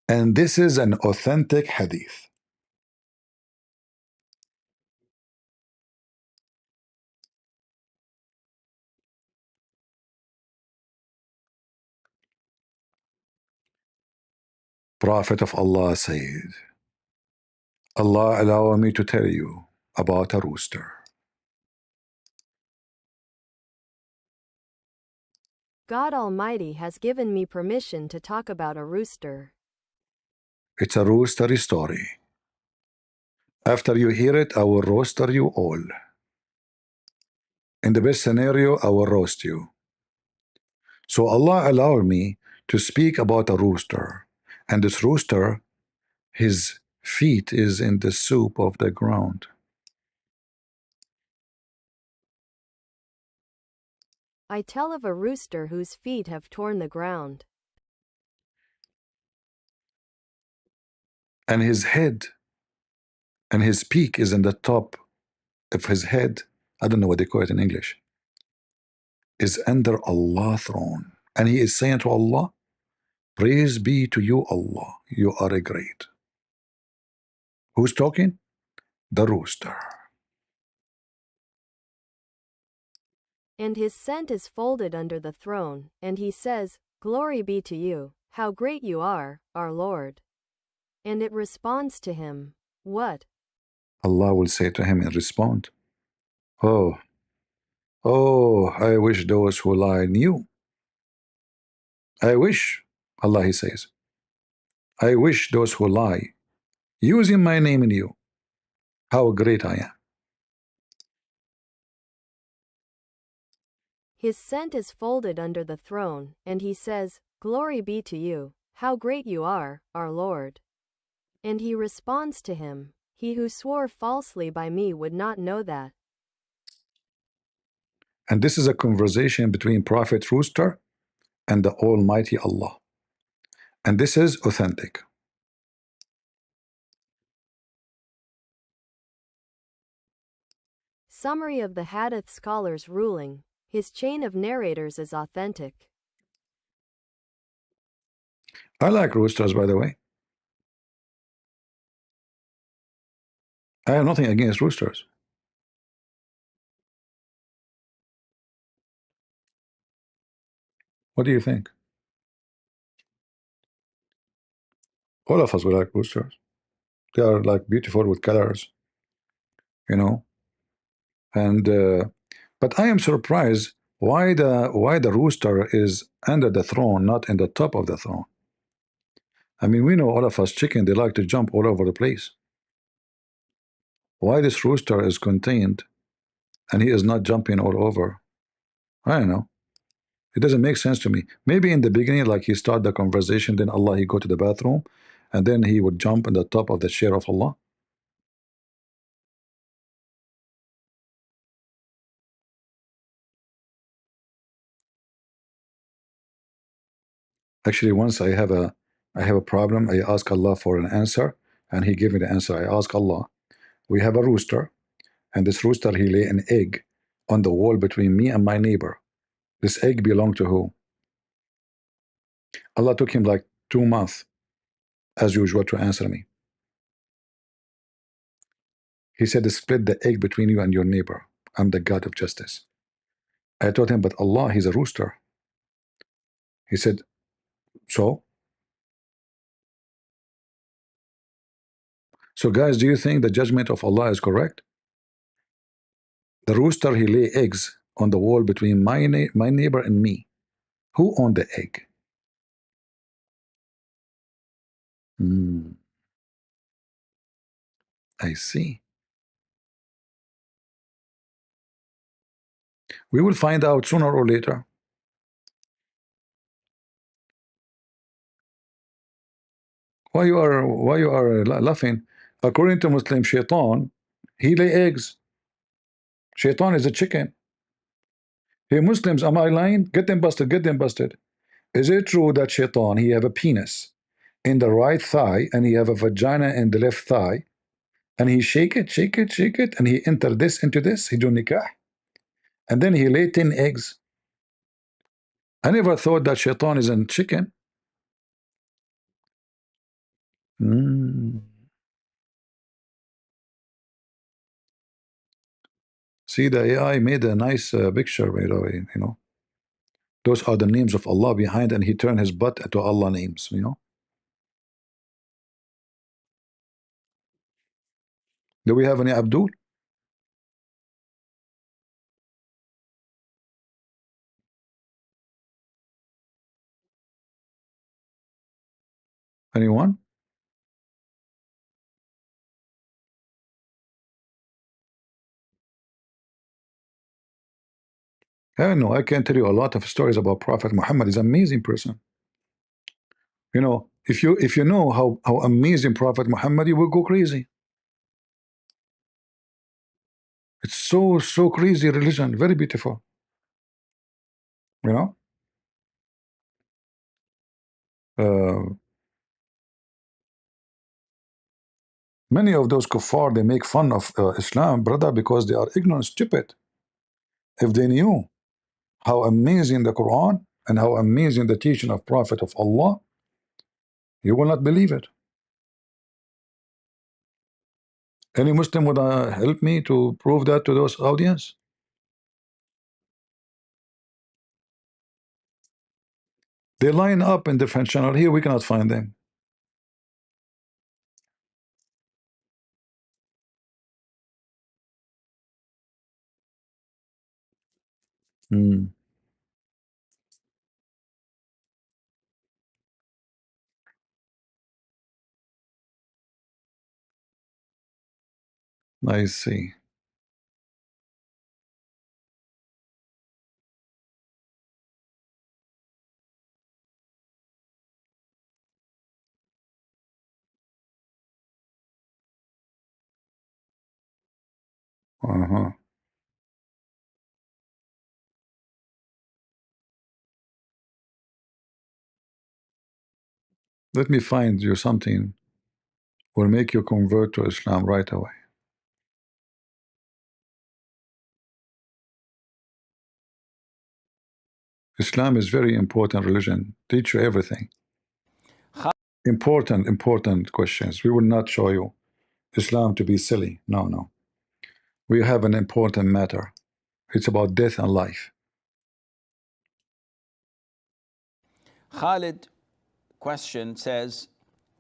And this is an authentic hadith. Prophet of Allah said, Allah allow me to tell you about a rooster. God Almighty has given me permission to talk about a rooster. It's a roostery story. After you hear it, I will roaster you all. In the best scenario, I will roast you. So Allah allowed me to speak about a rooster. And this rooster, his feet is in the soup of the ground. I tell of a rooster whose feet have torn the ground. And his head and his peak is in the top of his head. I don't know what they call it in English. Is under Allah's throne. And he is saying to Allah, praise be to you, Allah. You are a great. Who's talking? The rooster. And his scent is folded under the throne, and he says, glory be to you, how great you are, our Lord. And it responds to him, what? Allah will say to him in response, oh, I wish those who lie knew. I wish, Allah he says, I wish those who lie, using my name in you, how great I am. His scent is folded under the throne, and he says, glory be to you, how great you are, our Lord. And he responds to him, he who swore falsely by me would not know that. And this is a conversation between Prophet Rooster and the Almighty Allah. And this is authentic. Summary of the Hadith scholars' ruling. His chain of narrators is authentic. I like roosters, by the way. I have nothing against roosters. What do you think? All of us will like roosters. They are like beautiful with colors, you know. And but I am surprised why the rooster is under the throne, not in the top of the throne. I mean, we know all of us chicken, they like to jump all over the place. Why this rooster is contained and he is not jumping all over? I don't know. It doesn't make sense to me. Maybe in the beginning, like he started the conversation, then Allah, he go to the bathroom, and then he would jump on the top of the chair of Allah? Actually, once I have a problem, I ask Allah for an answer, and He gave me the answer. I ask Allah, we have a rooster, and this rooster, he lay an egg on the wall between me and my neighbor. This egg belonged to who? Allah took him like 2 months, as usual, to answer me. He said, split the egg between you and your neighbor. I'm the God of justice. I told him, but Allah, He's a rooster. He said, so? So guys, do you think the judgment of Allah is correct? The rooster, he lay eggs on the wall between my neighbor and me. Who owned the egg? I see. We will find out sooner or later. Why you are laughing? According to Muslim, Shaitan, he lay eggs. Shaitan is a chicken. Hey Muslims, am I lying? Get them busted, get them busted. Is it true that Shaitan, he have a penis in the right thigh and he have a vagina in the left thigh, and he shake it, shake it, shake it, and he enter this into this, he do nikah, and then he lay 10 eggs. I never thought that Shaitan is a chicken. See, the AI made a nice picture, by the way, you know. Those are the names of Allah behind, and he turned his butt to Allah names, you know. Do we have any Abdul? Anyone? I know, I can tell you a lot of stories about Prophet Muhammad. He's an amazing person. You know, if you know how amazing Prophet Muhammad, you will go crazy. It's so crazy religion, very beautiful. You know? Many of those kuffar, they make fun of Islam, brother, because they are ignorant, stupid. If they knew how amazing the Quran and how amazing the teaching of Prophet of Allah, you will not believe it. Any Muslim would help me to prove that to those audience? They line up in different channel. Here we cannot find them. I see. Let me find you something will make you convert to Islam right away. Islam is very important religion. Teach you everything. Important questions. We will not show you Islam to be silly. No. We have an important matter. It's about death and life. Khalid question says,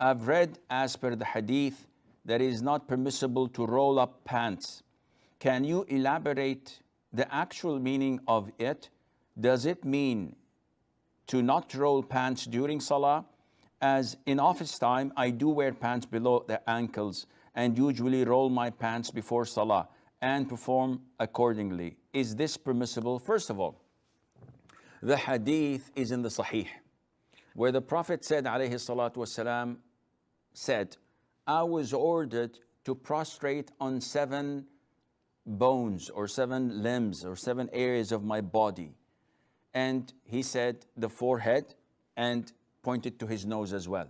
I've read as per the hadith that it is not permissible to roll up pants. Can you elaborate the actual meaning of it? Does it mean to not roll pants during salah? As in office time, I do wear pants below the ankles and usually roll my pants before salah and perform accordingly. Is this permissible? First of all, the hadith is in the Sahih, where the Prophet said, alayhi salatu wasalam, said, I was ordered to prostrate on 7 bones or 7 limbs or 7 areas of my body. And he said the forehead, and pointed to his nose as well,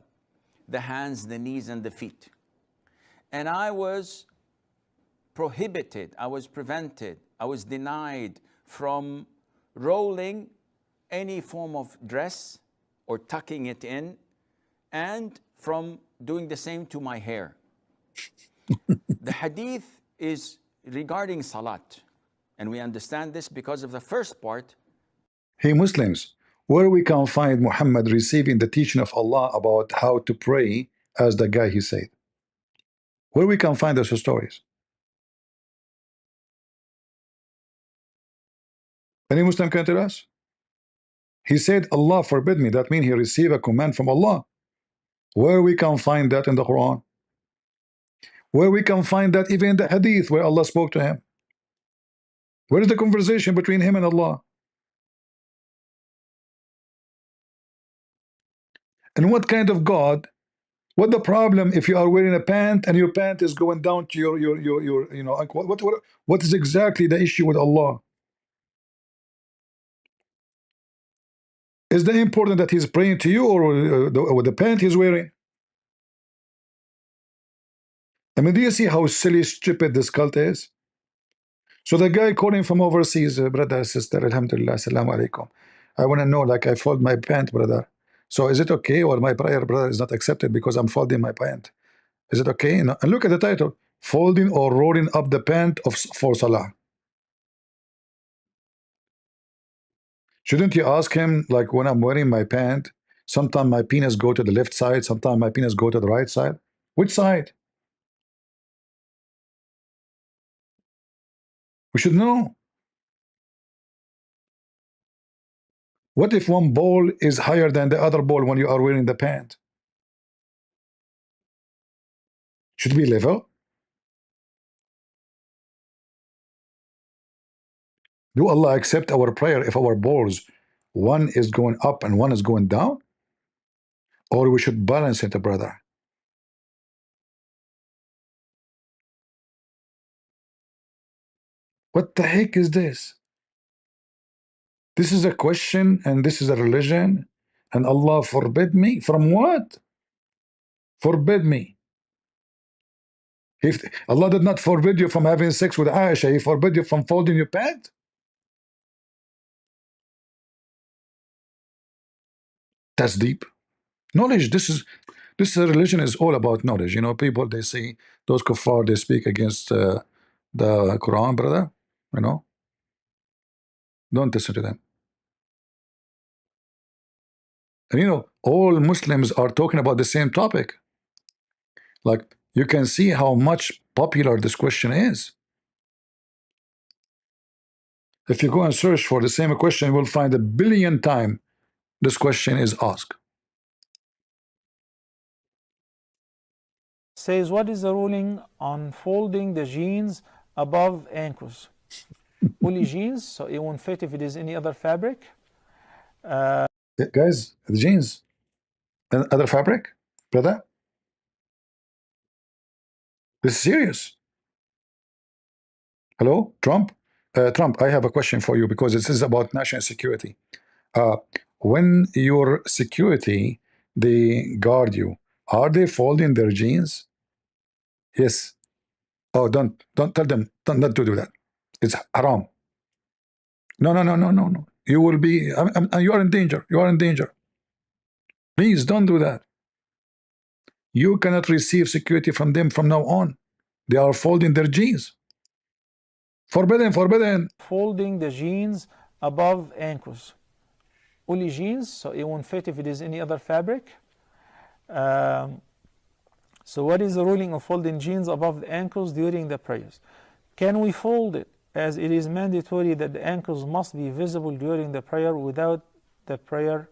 the hands, the knees, and the feet. And I was prohibited, I was prevented, I was denied from rolling any form of dress or tucking it in, and from doing the same to my hair. The hadith is regarding salat, and we understand this because of the first part. Hey Muslims, where we can find Muhammad receiving the teaching of Allah about how to pray as the guy he said? Where we can find those stories? Any Muslim can tell us? He said, Allah forbid me. That means he received a command from Allah. Where we can find that in the Quran? Where we can find that even in the hadith where Allah spoke to him? Where is the conversation between him and Allah? And what kind of God? What the problem if you are wearing a pant and your pant is going down to your you know, like what is exactly the issue with Allah? Is that important that he's praying to you, or the pant he's wearing? I mean, do you see how silly, stupid this cult is? So the guy calling from overseas, brother, sister, alhamdulillah, assalamu alaikum. I want to know, like, I fold my pant, brother. So is it okay, or my prayer, brother, is not accepted because I'm folding my pant? Is it okay? And look at the title, folding or rolling up the pant for salah. Shouldn't you ask him, like, when I'm wearing my pant, sometimes my penis go to the left side, sometimes my penis go to the right side? Which side? We should know. What if one ball is higher than the other ball when you are wearing the pant? Should be level. Do Allah accept our prayer if our balls, one is going up and one is going down? Or we should balance it, brother? What the heck is this? This is a question, and this is a religion, and Allah forbid me? From what? Forbid me. If Allah did not forbid you from having sex with Aisha, He forbid you from folding your pant? That's deep. Knowledge. This religion is all about knowledge. You know, people, they say those kuffar, they speak against the Quran, brother. You know, don't listen to them. And you know, all Muslims are talking about the same topic. Like, you can see how much popular this question is. If you go and search for the same question, you will find 1 billion times this question is asked. Says, what is the ruling on folding the jeans above ankles? Only jeans, so it won't fit if it is any other fabric. Guys, the jeans and other fabric, brother. This is serious. Hello, Trump. Trump, I have a question for you because this is about national security. When your security, they guard you, are they folding their jeans? Yes. Oh, don't tell them not to do that. It's haram. No. You will be. You are in danger. You are in danger. Please don't do that. You cannot receive security from them from now on. They are folding their jeans. Forbidden. Folding the jeans above ankles. Only jeans, so it won't fit if it is any other fabric. So what is the ruling of folding jeans above the ankles during the prayers? Can we fold it, as it is mandatory that the ankles must be visible during the prayer without the prayers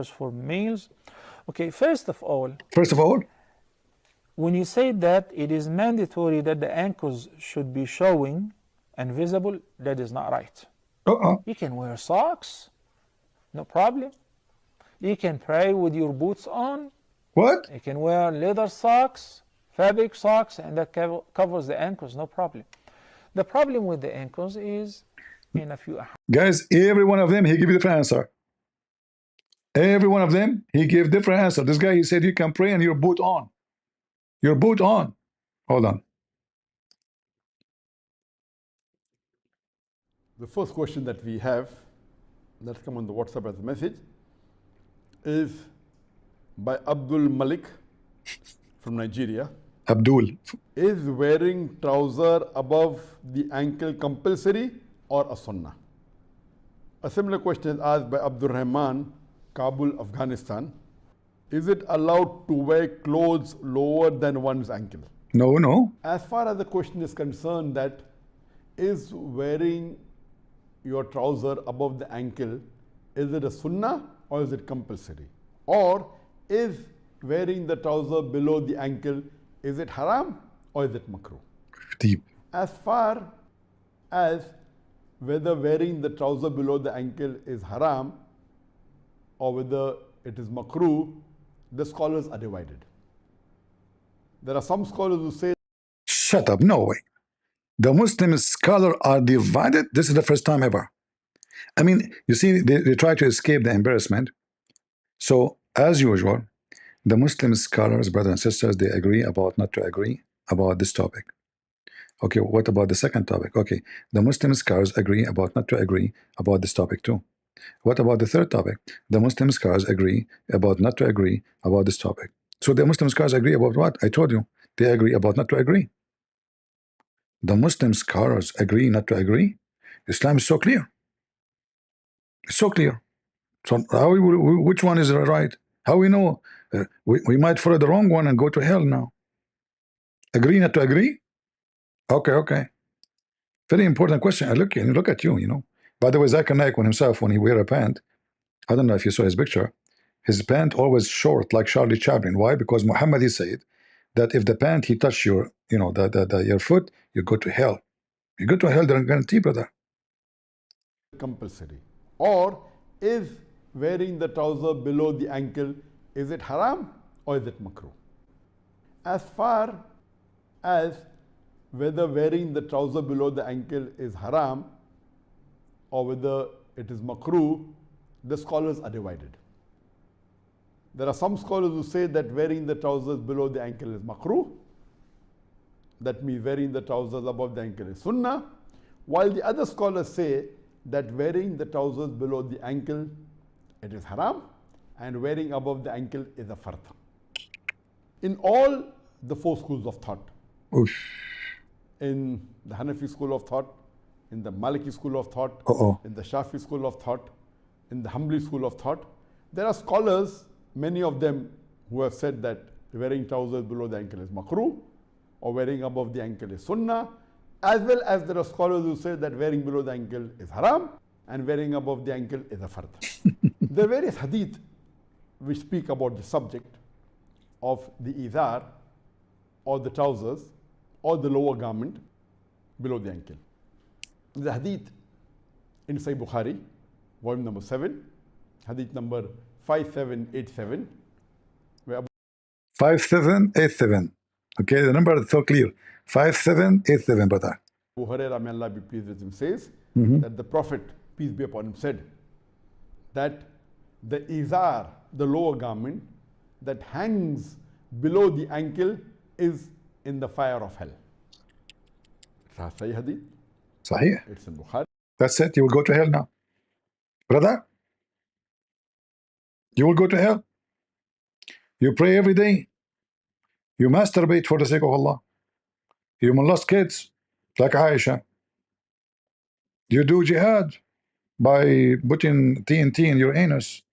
for males? Okay, first of all, when you say that it is mandatory that the ankles should be showing and visible, that is not right. You can wear socks, no problem. You can pray with your boots on What? You can wear leather socks, fabric socks, and that covers the ankles, no problem. The problem with the ankles is in a few. Guys, every one of them, he give you different answer. Every one of them, he gave different answer. This guy, he said you can pray and your boot on. Your boot on. Hold on. The first question that we have, that's come on the WhatsApp as a message, is by Abdul Malik from Nigeria. Abdul. Is wearing trouser above the ankle compulsory or a sunnah? A similar question is asked by Abdul Rahman, Kabul, Afghanistan. Is it allowed to wear clothes lower than one's ankle? No, no. As far as the question is concerned, that is wearing your trouser above the ankle, is it a sunnah or is it compulsory? Or is wearing the trouser below the ankle, is it haram or is it makruh? Deep. As far as whether wearing the trouser below the ankle is haram or whether it is makruh, the scholars are divided. There are some scholars who say, shut up, no way. The Muslim scholars are divided. This is the first time ever. I mean, you see, they try to escape the embarrassment. So, as usual, the Muslim scholars, brothers and sisters, they agree about not to agree about this topic. Okay, what about the second topic? Okay, the Muslim scholars agree about not to agree about this topic too. What about the third topic? The Muslim scholars agree about not to agree about this topic. So the Muslim scholars agree about what? I told you, they agree about not to agree. The Muslim scholars agree not to agree. Islam is so clear. It's so clear. So how which one is right? How we know? We might follow the wrong one and go to hell now. Agree not to agree? Okay, okay. Very important question. I look at you, you know. By the way, Zakir Naik, when he wear a pant, I don't know if you saw his picture, his pant always short like Charlie Chaplin. Why? Because Muhammad, he said that if the pant he touch your, you know, your foot, you go to hell. You go to hell, they're guarantee, brother. compulsory. Or is wearing the trouser below the ankle, is it haram or is it makruh? As far as whether wearing the trouser below the ankle is haram or whether it is makruh, the scholars are divided. There are some scholars who say that wearing the trousers below the ankle is makruh. That means wearing the trousers above the ankle is sunnah. While the other scholars say that wearing the trousers below the ankle, it is haram, and wearing above the ankle is a fard. In all the four schools of thought, in the Hanafi school of thought, in the Maliki school of thought, in the Shafi school of thought, in the Hanbali school of thought, there are scholars, many of them, who have said that wearing trousers below the ankle is makruh, or wearing above the ankle is sunnah, as well as there are scholars who say that wearing below the ankle is haram and wearing above the ankle is a fard. There are various hadith which speak about the subject of the izar or the trousers or the lower garment below the ankle. The hadith in Sahih Bukhari, volume number 7, hadith number 5787, where 5787. Okay, the number is so clear. 5787, brother. Abu Hurairah, may Allah be pleased with him, says that the Prophet, peace be upon him, said that the izar, the lower garment that hangs below the ankle, is in the fire of hell. Sahih hadith. Sahih. It's in Bukhari. That's it. You will go to hell now. Brother, you will go to hell. You pray every day. You masturbate for the sake of Allah. You molest kids like Aisha. You do jihad by putting TNT in your anus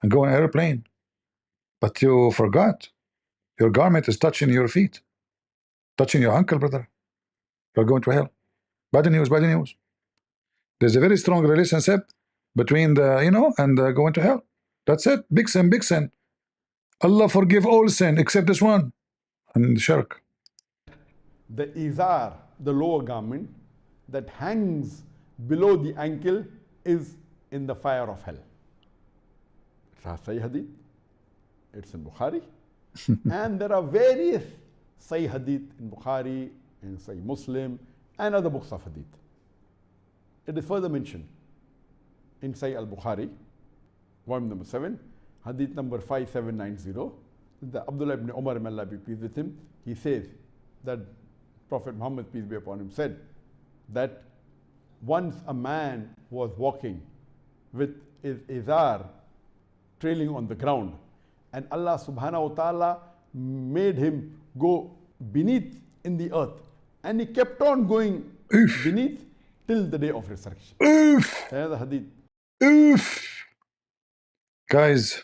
and go on an airplane. But you forgot your garment is touching your feet, touching your ankle, brother. You're going to hell. Bad news, bad news. There's a very strong relationship between the, and going to hell. That's it. Big sin, big sin. Allah forgive all sin except this one, and shirk. The izar, the lower garment that hangs below the ankle, is in the fire of hell. Sahih hadith. It's in Bukhari. And there are various Sahih Hadith in Bukhari, in Sahih Muslim, and other books of Hadith. It is further mentioned in Sahih al-Bukhari, volume number 7, Hadith number 5790. The Abdullah ibn Umar, may Allah be pleased with him, he says that Prophet Muhammad, peace be upon him, said that once a man was walking with his izar trailing on the ground, and Allah subhanahu wa ta'ala made him go beneath in the earth, and he kept on going beneath till the day of resurrection. There's the hadith. Guys,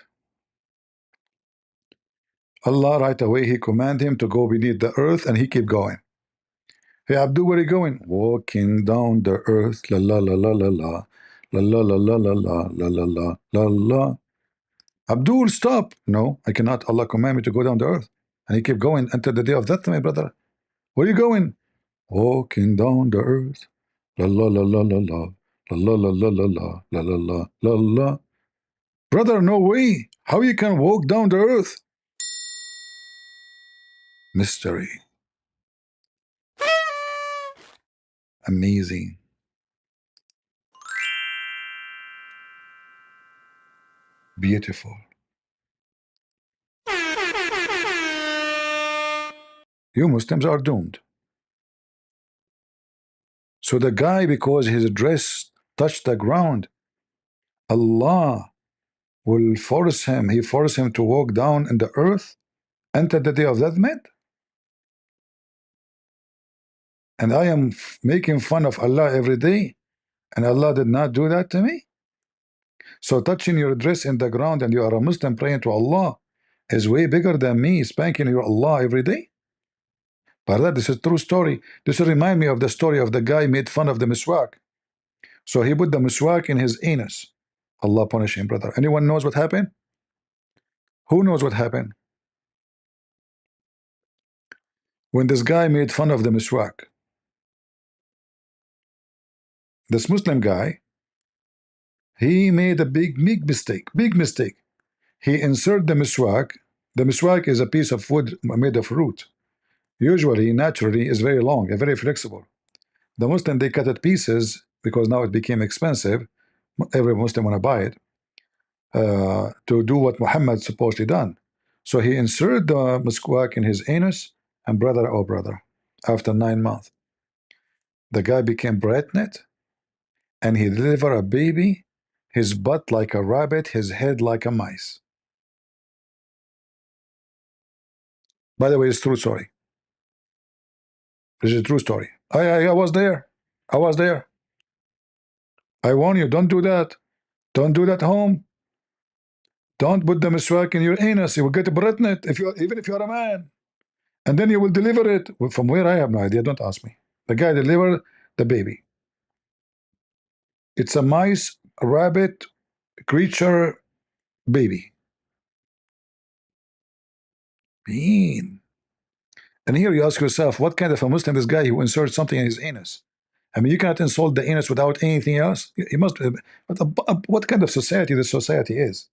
Allah right away, He command him to go beneath the earth, and he keep going. Hey Abdul, where are you going? Walking down the earth, la la la la la la, la la la la la la la la la la la. Abdul, stop! No, I cannot. Allah command me to go down the earth, and he kept going until the day of death, my brother. Where are you going? Walking down the earth, la la la la la la, la la la la la la la la la la. Brother, no way! How you can walk down the earth? Mystery. Amazing. Beautiful. You Muslims are doomed. So the guy, because his dress touched the ground, Allah will force him, He forced him to walk down in the earth until the day of judgment. And I am making fun of Allah every day, and Allah did not do that to me. So touching your dress in the ground and you are a Muslim praying to Allah is way bigger than me spanking your Allah every day. But this is a true story. This will remind me of the story of the guy made fun of the miswak. So he put the miswak in his anus. Allah punish him, brother. Anyone knows what happened? Who knows what happened? When this guy made fun of the miswak, this Muslim guy, he made a big mistake. Big mistake. He inserted the miswak. The miswak is a piece of wood made of root. Usually, naturally, is very long and very flexible. The Muslim, they cut it pieces because now it became expensive. Every Muslim want to buy it to do what Muhammad supposedly done. So he inserted the miswak in his anus, and brother, oh brother, after 9 months, the guy became pregnant, and he delivered a baby, his butt like a rabbit, his head like a mice. By the way, it's true story. This is a true story. I was there. I was there. I warn you, don't do that. Don't do that home. Don't put the miswak in your anus. You will get pregnant even if you are a man. And then you will deliver it. From where, I have no idea. Don't ask me. The guy delivered the baby. It's a mice, a rabbit, creature, baby. Mean. And here you ask yourself, what kind of a Muslim is this guy who inserts something in his anus? I mean, you cannot insult the anus without anything else. He must. What kind of society this society is?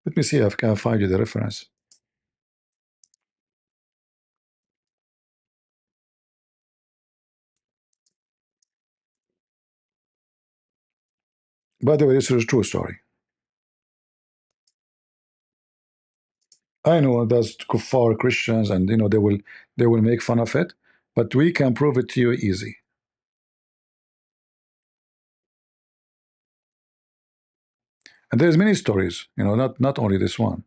Let me see if I can find you the reference. By the way, this is a true story. I know that's kuffar Christians, and you know they will make fun of it, but we can prove it to you easy. And there's many stories, you know, not only this one.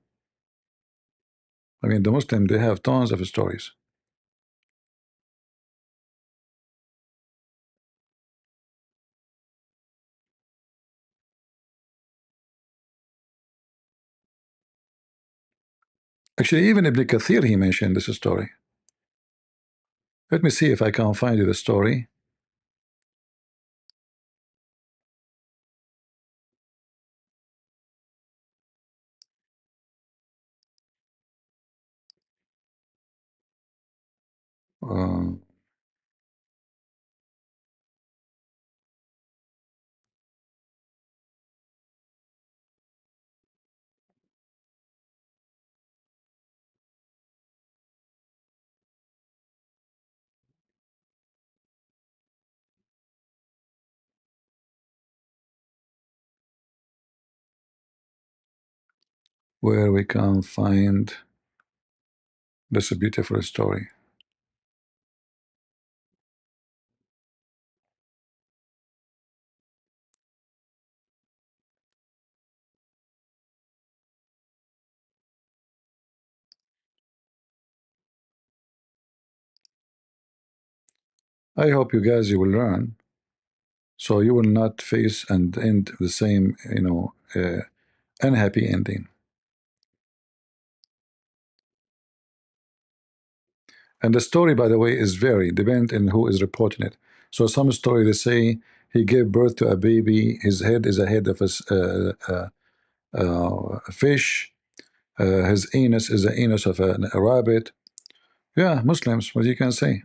I mean, the Muslim, they have tons of stories. Actually, even Ibn Kathir, he mentioned this story. Let me see if I can find you the story. where we can find this beautiful story. I hope you guys you will learn, so you will not face and end the same, unhappy ending. And the story, by the way, is very dependent on who is reporting it. So some story they say he gave birth to a baby. His head is a head of a fish. His anus is the anus of a rabbit. Yeah, Muslims, what you can say.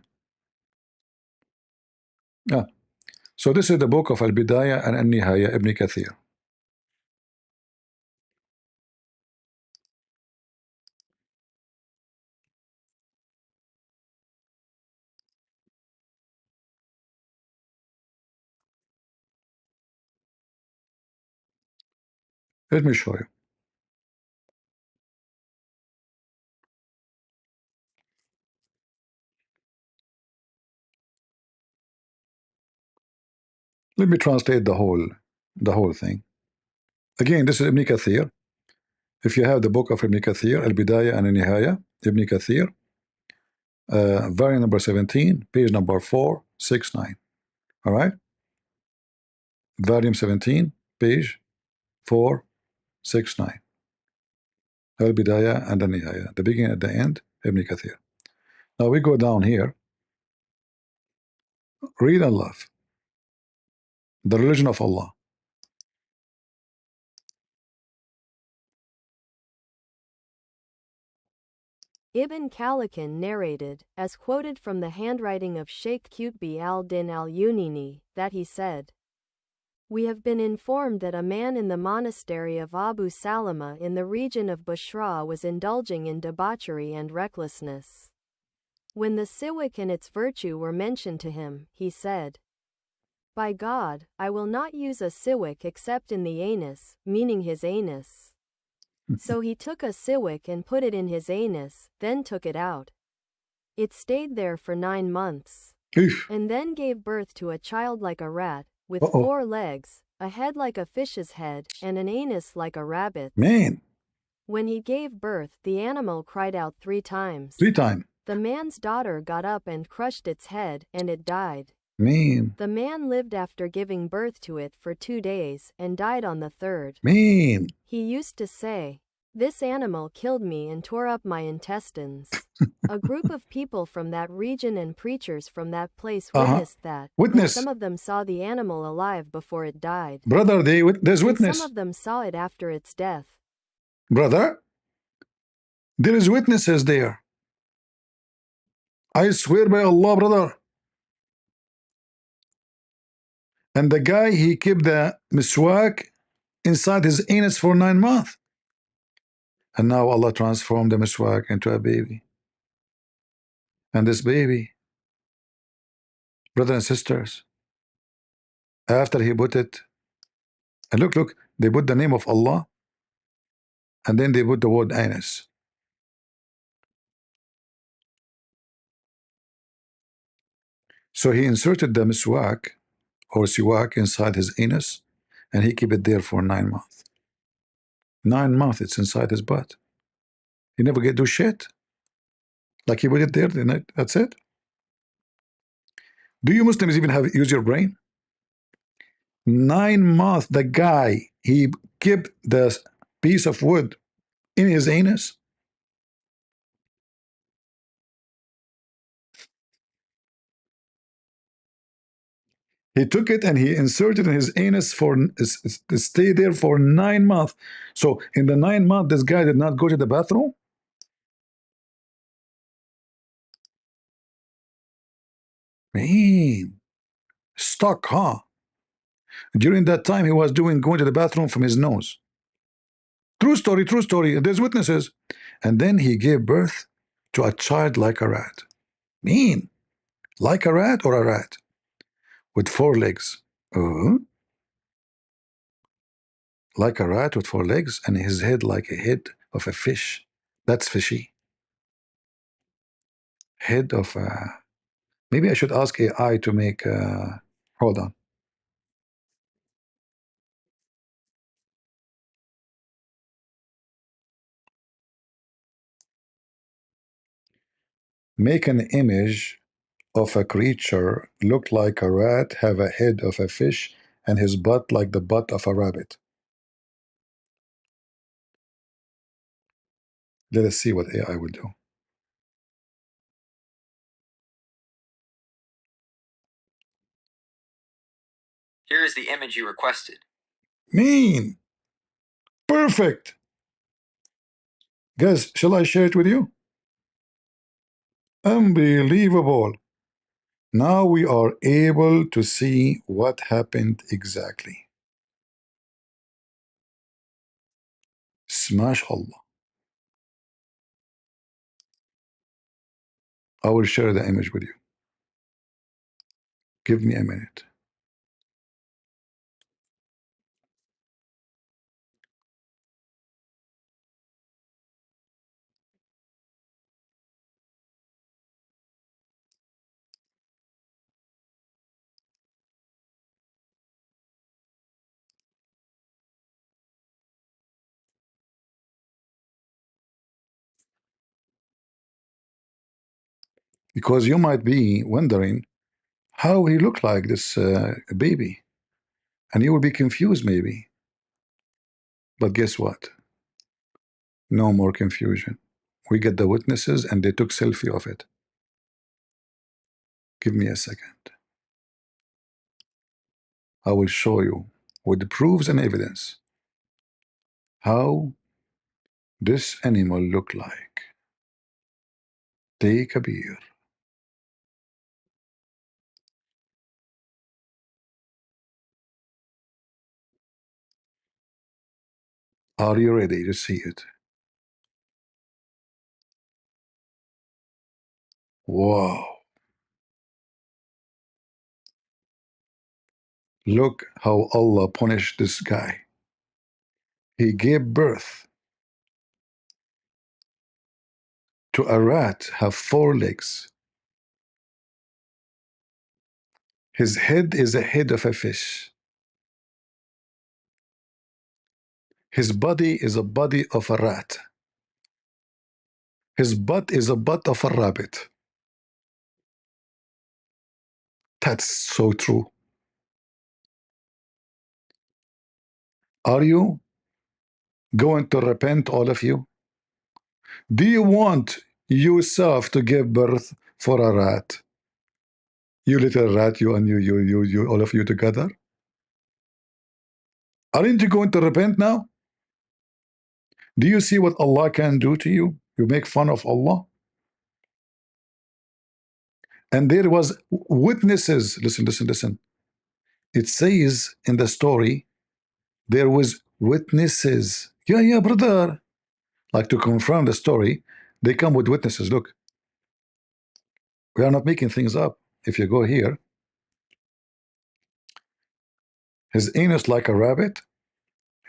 Yeah. So this is the book of Al-Bidayah and Al-Nihaya, Ibn Kathir. Let me show you. Let me translate the whole thing. Again, this is Ibn Kathir. If you have the book of Ibn Kathir, Al-Bidayah and Al-Nihaya, Ibn Kathir, volume number 17, page number 469. All right? Volume 17, page 469. Al-Bidayah and Al-Nihaya, the beginning and the end, Ibn Kathir. Now we go down here. Read and love. The religion of Allah. Ibn Khalikan narrated, as quoted from the handwriting of Sheikh Qutbi al-Din al-Unini, that he said, "We have been informed that a man in the monastery of Abu Salama in the region of Bushra was indulging in debauchery and recklessness. When the siwak and its virtue were mentioned to him, he said, 'By God, I will not use a siwak except in the anus,' meaning his anus. So he took a siwak and put it in his anus, then took it out. It stayed there for 9 months, and then gave birth to a child like a rat, with 4 legs, a head like a fish's head, and an anus like a rabbit's. Man. When he gave birth, the animal cried out 3 times. 3 times. The man's daughter got up and crushed its head, and it died. Man. The man lived after giving birth to it for 2 days, and died on the 3rd. Man. He used to say, 'This animal killed me and tore up my intestines.' A group of people from that region and preachers from that place witnessed that. Witness. Some of them saw the animal alive before it died. Brother, there's And witness. some of them saw it after its death. Brother, there is witnesses there. I swear by Allah, brother. And the guy, he kept the miswak inside his anus for 9 months. And now Allah transformed the miswak into a baby. And this baby, brothers and sisters, after he put it, and look, they put the name of Allah, and then they put the word anus. So he inserted the miswak or siwak inside his anus, and he kept it there for 9 months. 9 months it's inside his butt. He never get do shit. Like he put it there, that's it. Do you Muslims even use your brain? 9 months the guy, he kept the piece of wood in his anus. He took it and he inserted in his anus for to stay there for 9 months. So in the 9 months, this guy did not go to the bathroom. Man, stuck, huh? During that time, he was going to the bathroom from his nose. True story, true story. There's witnesses. And then he gave birth to a child like a rat. Mean, like a rat or a rat with 4 legs. Like a rat with 4 legs, and his head like a head of a fish. That's fishy. Head of a. Maybe I should ask AI to make. Hold on. Make an image of a creature look like a rat, have a head of a fish, and his butt like the butt of a rabbit. Let us see what AI will do. Here is the image you requested. Mean. Perfect. Guys, shall I share it with you? Unbelievable. Now we are able to see what happened exactly. Smash Allah. I will share the image with you. Give me a minute. Because you might be wondering how he looked like this baby, and you will be confused maybe. But guess what? No more confusion. We get the witnesses and they took selfie of it. Give me a second. I will show you with proofs and evidence how this animal look like. Take a beer. Are you ready to see it? Wow. Look how Allah punished this guy. He gave birth to a rat have 4 legs. His head is the head of a fish. His body is a body of a rat. His butt is a butt of a rabbit. That's so true. Are you going to repent, all of you? Do you want yourself to give birth for a rat? You little rat, you and you, all of you together? Aren't you going to repent now? Do you see what Allah can do to you? You make fun of Allah. And there was witnesses. Listen, listen, listen. It says in the story, there was witnesses. Yeah, brother. Like to confirm the story, they come with witnesses. Look, we are not making things up. If you go here, his anus like a rabbit.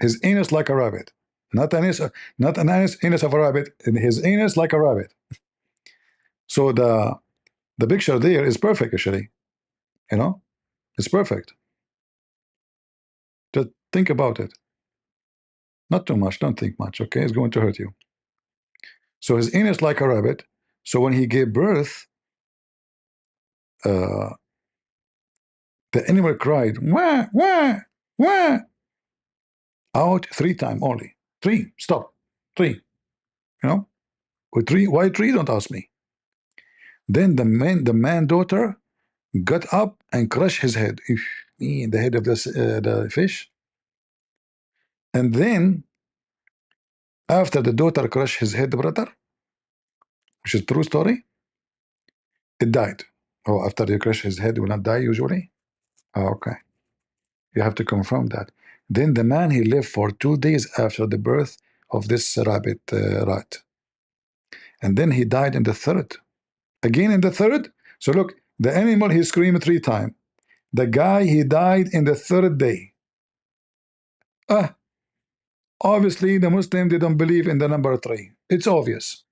His anus like a rabbit. Not an anus of a rabbit. His anus like a rabbit. So the picture there is perfect, actually. You know, it's perfect. Just think about it. Not too much. Don't think much. Okay, it's going to hurt you. So his anus like a rabbit. So when he gave birth, the animal cried, wah, wah, wah. Out 3 times only. 3. Stop. 3. You know, with 3. Why 3? Don't ask me. Then the man daughter got up and crushed his head, in the head of the fish. And then after the daughter crushed his head, brother, which is true story, it died. Oh, after you crush his head, he will not die usually? Oh, okay. You have to confirm that. Then the man, he lived for 2 days after the birth of this rabbit rat. And then he died in the third. Again in the third. So look, the animal, he screamed 3 times. The guy, he died in the 3rd day. Obviously, the Muslim, they don't believe in the number 3. It's obvious.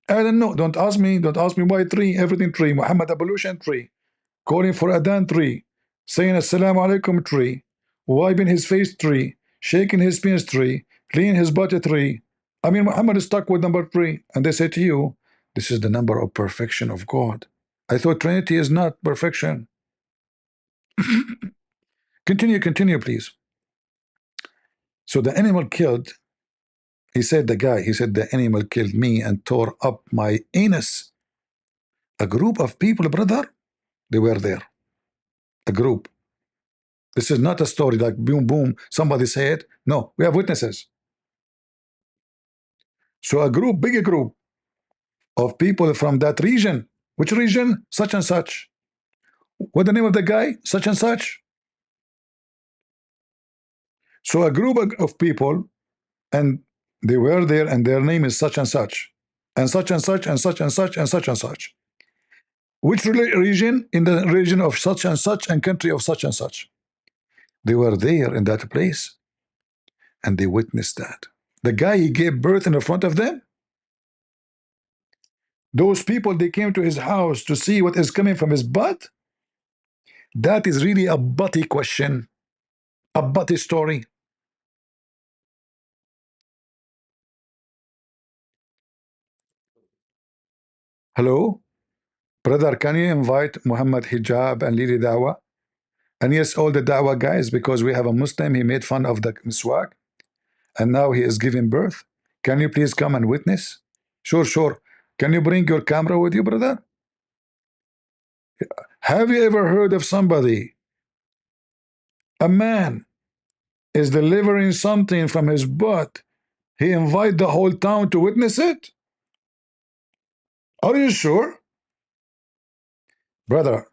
I don't know. Don't ask me. Don't ask me why 3. Everything 3. Muhammad ablution 3. Calling for Adhan 3. Saying Assalamu alaikum 3. Wiping his face 3. Shaking his penis 3. Cleaning his body 3. I mean, Muhammad is stuck with number 3. And they say to you, this is the number of perfection of God. I thought Trinity is not perfection. Continue, please. So the animal killed, he said, the animal killed me and tore up my anus. A group of people, brother, they were there. A group. This is not a story like boom, boom, somebody said. No, we have witnesses. So a group, bigger group of people from that region. Which region? Such and such. What the name of the guy? Such and such. So a group of people, and they were there, and their name is such and such, and such and such, and such and such, and such and such. Which region? In the region of such and such, and country of such and such. They were there in that place, and they witnessed that. The guy, he gave birth in front of them. Those people, they came to his house to see what is coming from his butt. That is really a butty question, a butty story. Hello? Brother, can you invite Muhammad Hijab and Lili Dawa? And yes, all the Dawa guys, because we have a Muslim, he made fun of the miswak, and now he is giving birth. Can you please come and witness? Sure. Can you bring your camera with you, brother? Have you ever heard of somebody, a man is delivering something from his butt, he invite the whole town to witness it? Are you sure? Brother,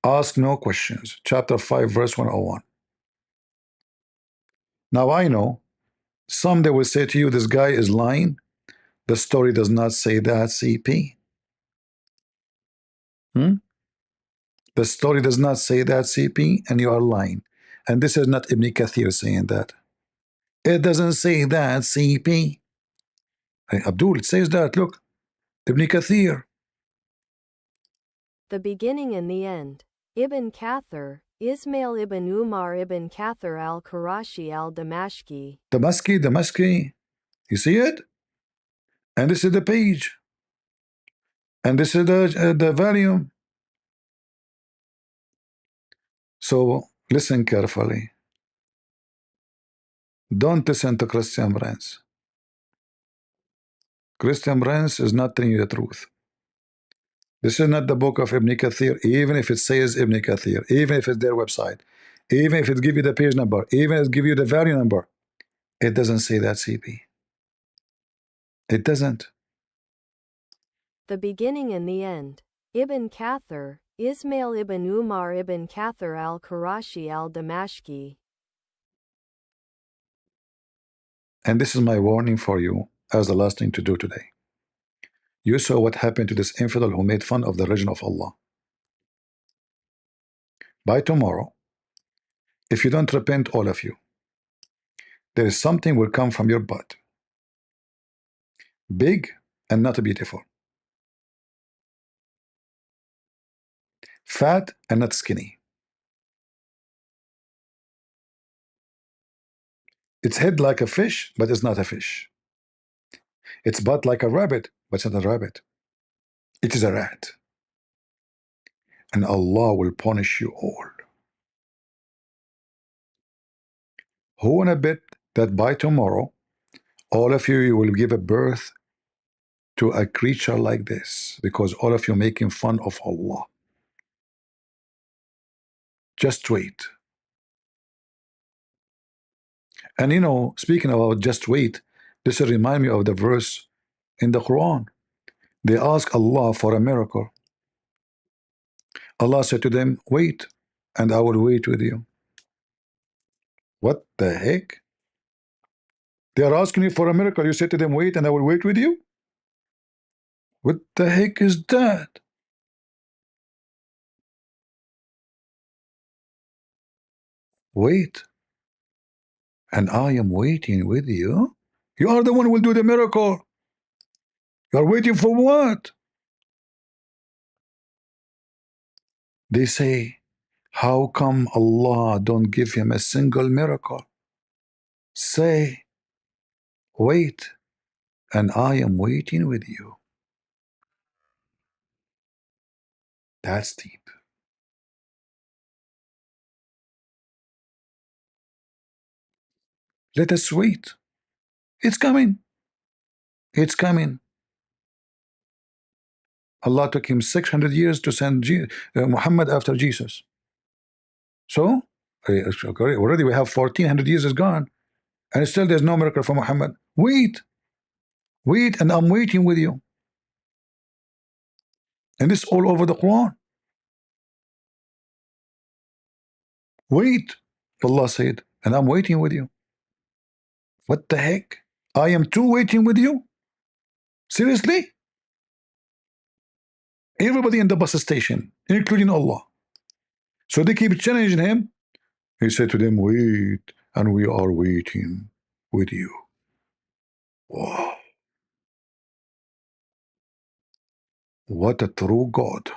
ask no questions. Chapter 5, verse 101. Now I know some, they will say to you, this guy is lying. The story does not say that, CP. The story does not say that, CP, and you are lying. And this is not Ibn Kathir saying that. It doesn't say that, CP. Hey, Abdul, it says that, look. Ibn Kathir. The beginning and the end. Ibn Kathir, Ismail ibn Umar ibn Kathir al-Qurashi al-Damashqi. Damashqi. You see it? And this is the page. And this is the volume. So listen carefully. Don't listen to Christian Prince. Christian Prince is not telling you the truth. This is not the book of Ibn Kathir, even if it says Ibn Kathir, even if it's their website, even if it gives you the page number, even if it gives you the volume number. It doesn't say that, CP. It doesn't. The beginning and the end. Ibn Kathir, Ismail ibn Umar ibn Kathir al-Qurashi al-Damashqi. And this is my warning for you as the last thing to do today. You saw what happened to this infidel who made fun of the religion of Allah. By tomorrow, if you don't repent, all of you, there is something will come from your butt. Big and not beautiful. Fat and not skinny. Its head like a fish, but it's not a fish. Its butt like a rabbit, but it's not a rabbit. It is a rat. And Allah will punish you all. Who wanna bet that by tomorrow, all of you will give a birth to a creature like this, because all of you making fun of Allah? Just wait. And you know, speaking about just wait, this will remind me of the verse in the Quran. They ask Allah for a miracle. Allah said to them, wait, and I will wait with you. What the heck? They are asking you for a miracle. You said to them, wait, and I will wait with you? What the heck is that? Wait, and I am waiting with you? You are the one who will do the miracle. You are waiting for what? They say, how come Allah don't give him a single miracle? Say, wait, and I am waiting with you. That's deep. Let us wait. It's coming. It's coming. Allah took him 600 years to send Muhammad after Jesus. So, already we have 1400 years is gone, and still there's no miracle for Muhammad. Wait. Wait, and I'm waiting with you. And this all over the Quran. Wait, Allah said, and I'm waiting with you. What the heck? I am too waiting with you? Seriously? Everybody in the bus station, including Allah. So they keep challenging him. He said to them, wait, and we are waiting with you. Wow. What a true God.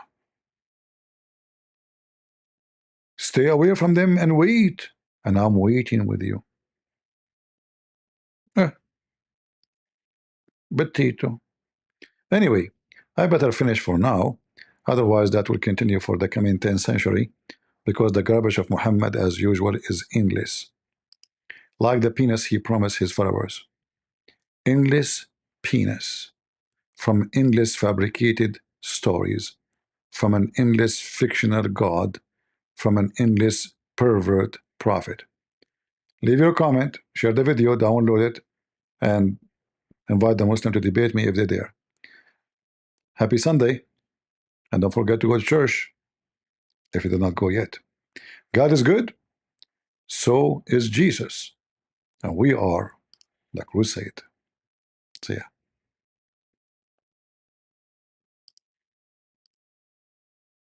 Stay away from them and wait, and I'm waiting with you. Potato. Anyway, I better finish for now. Otherwise, that will continue for the coming 10th century, because the garbage of Muhammad, as usual, is endless. Like the penis he promised his followers. Endless penis. From endless fabricated stories. From an endless fictional God. From an endless pervert prophet. Leave your comment, share the video, download it, and invite the Muslim to debate me if they dare. Happy Sunday, and don't forget to go to church if you did not go yet. God is good, so is Jesus, and we are the crusade. See ya.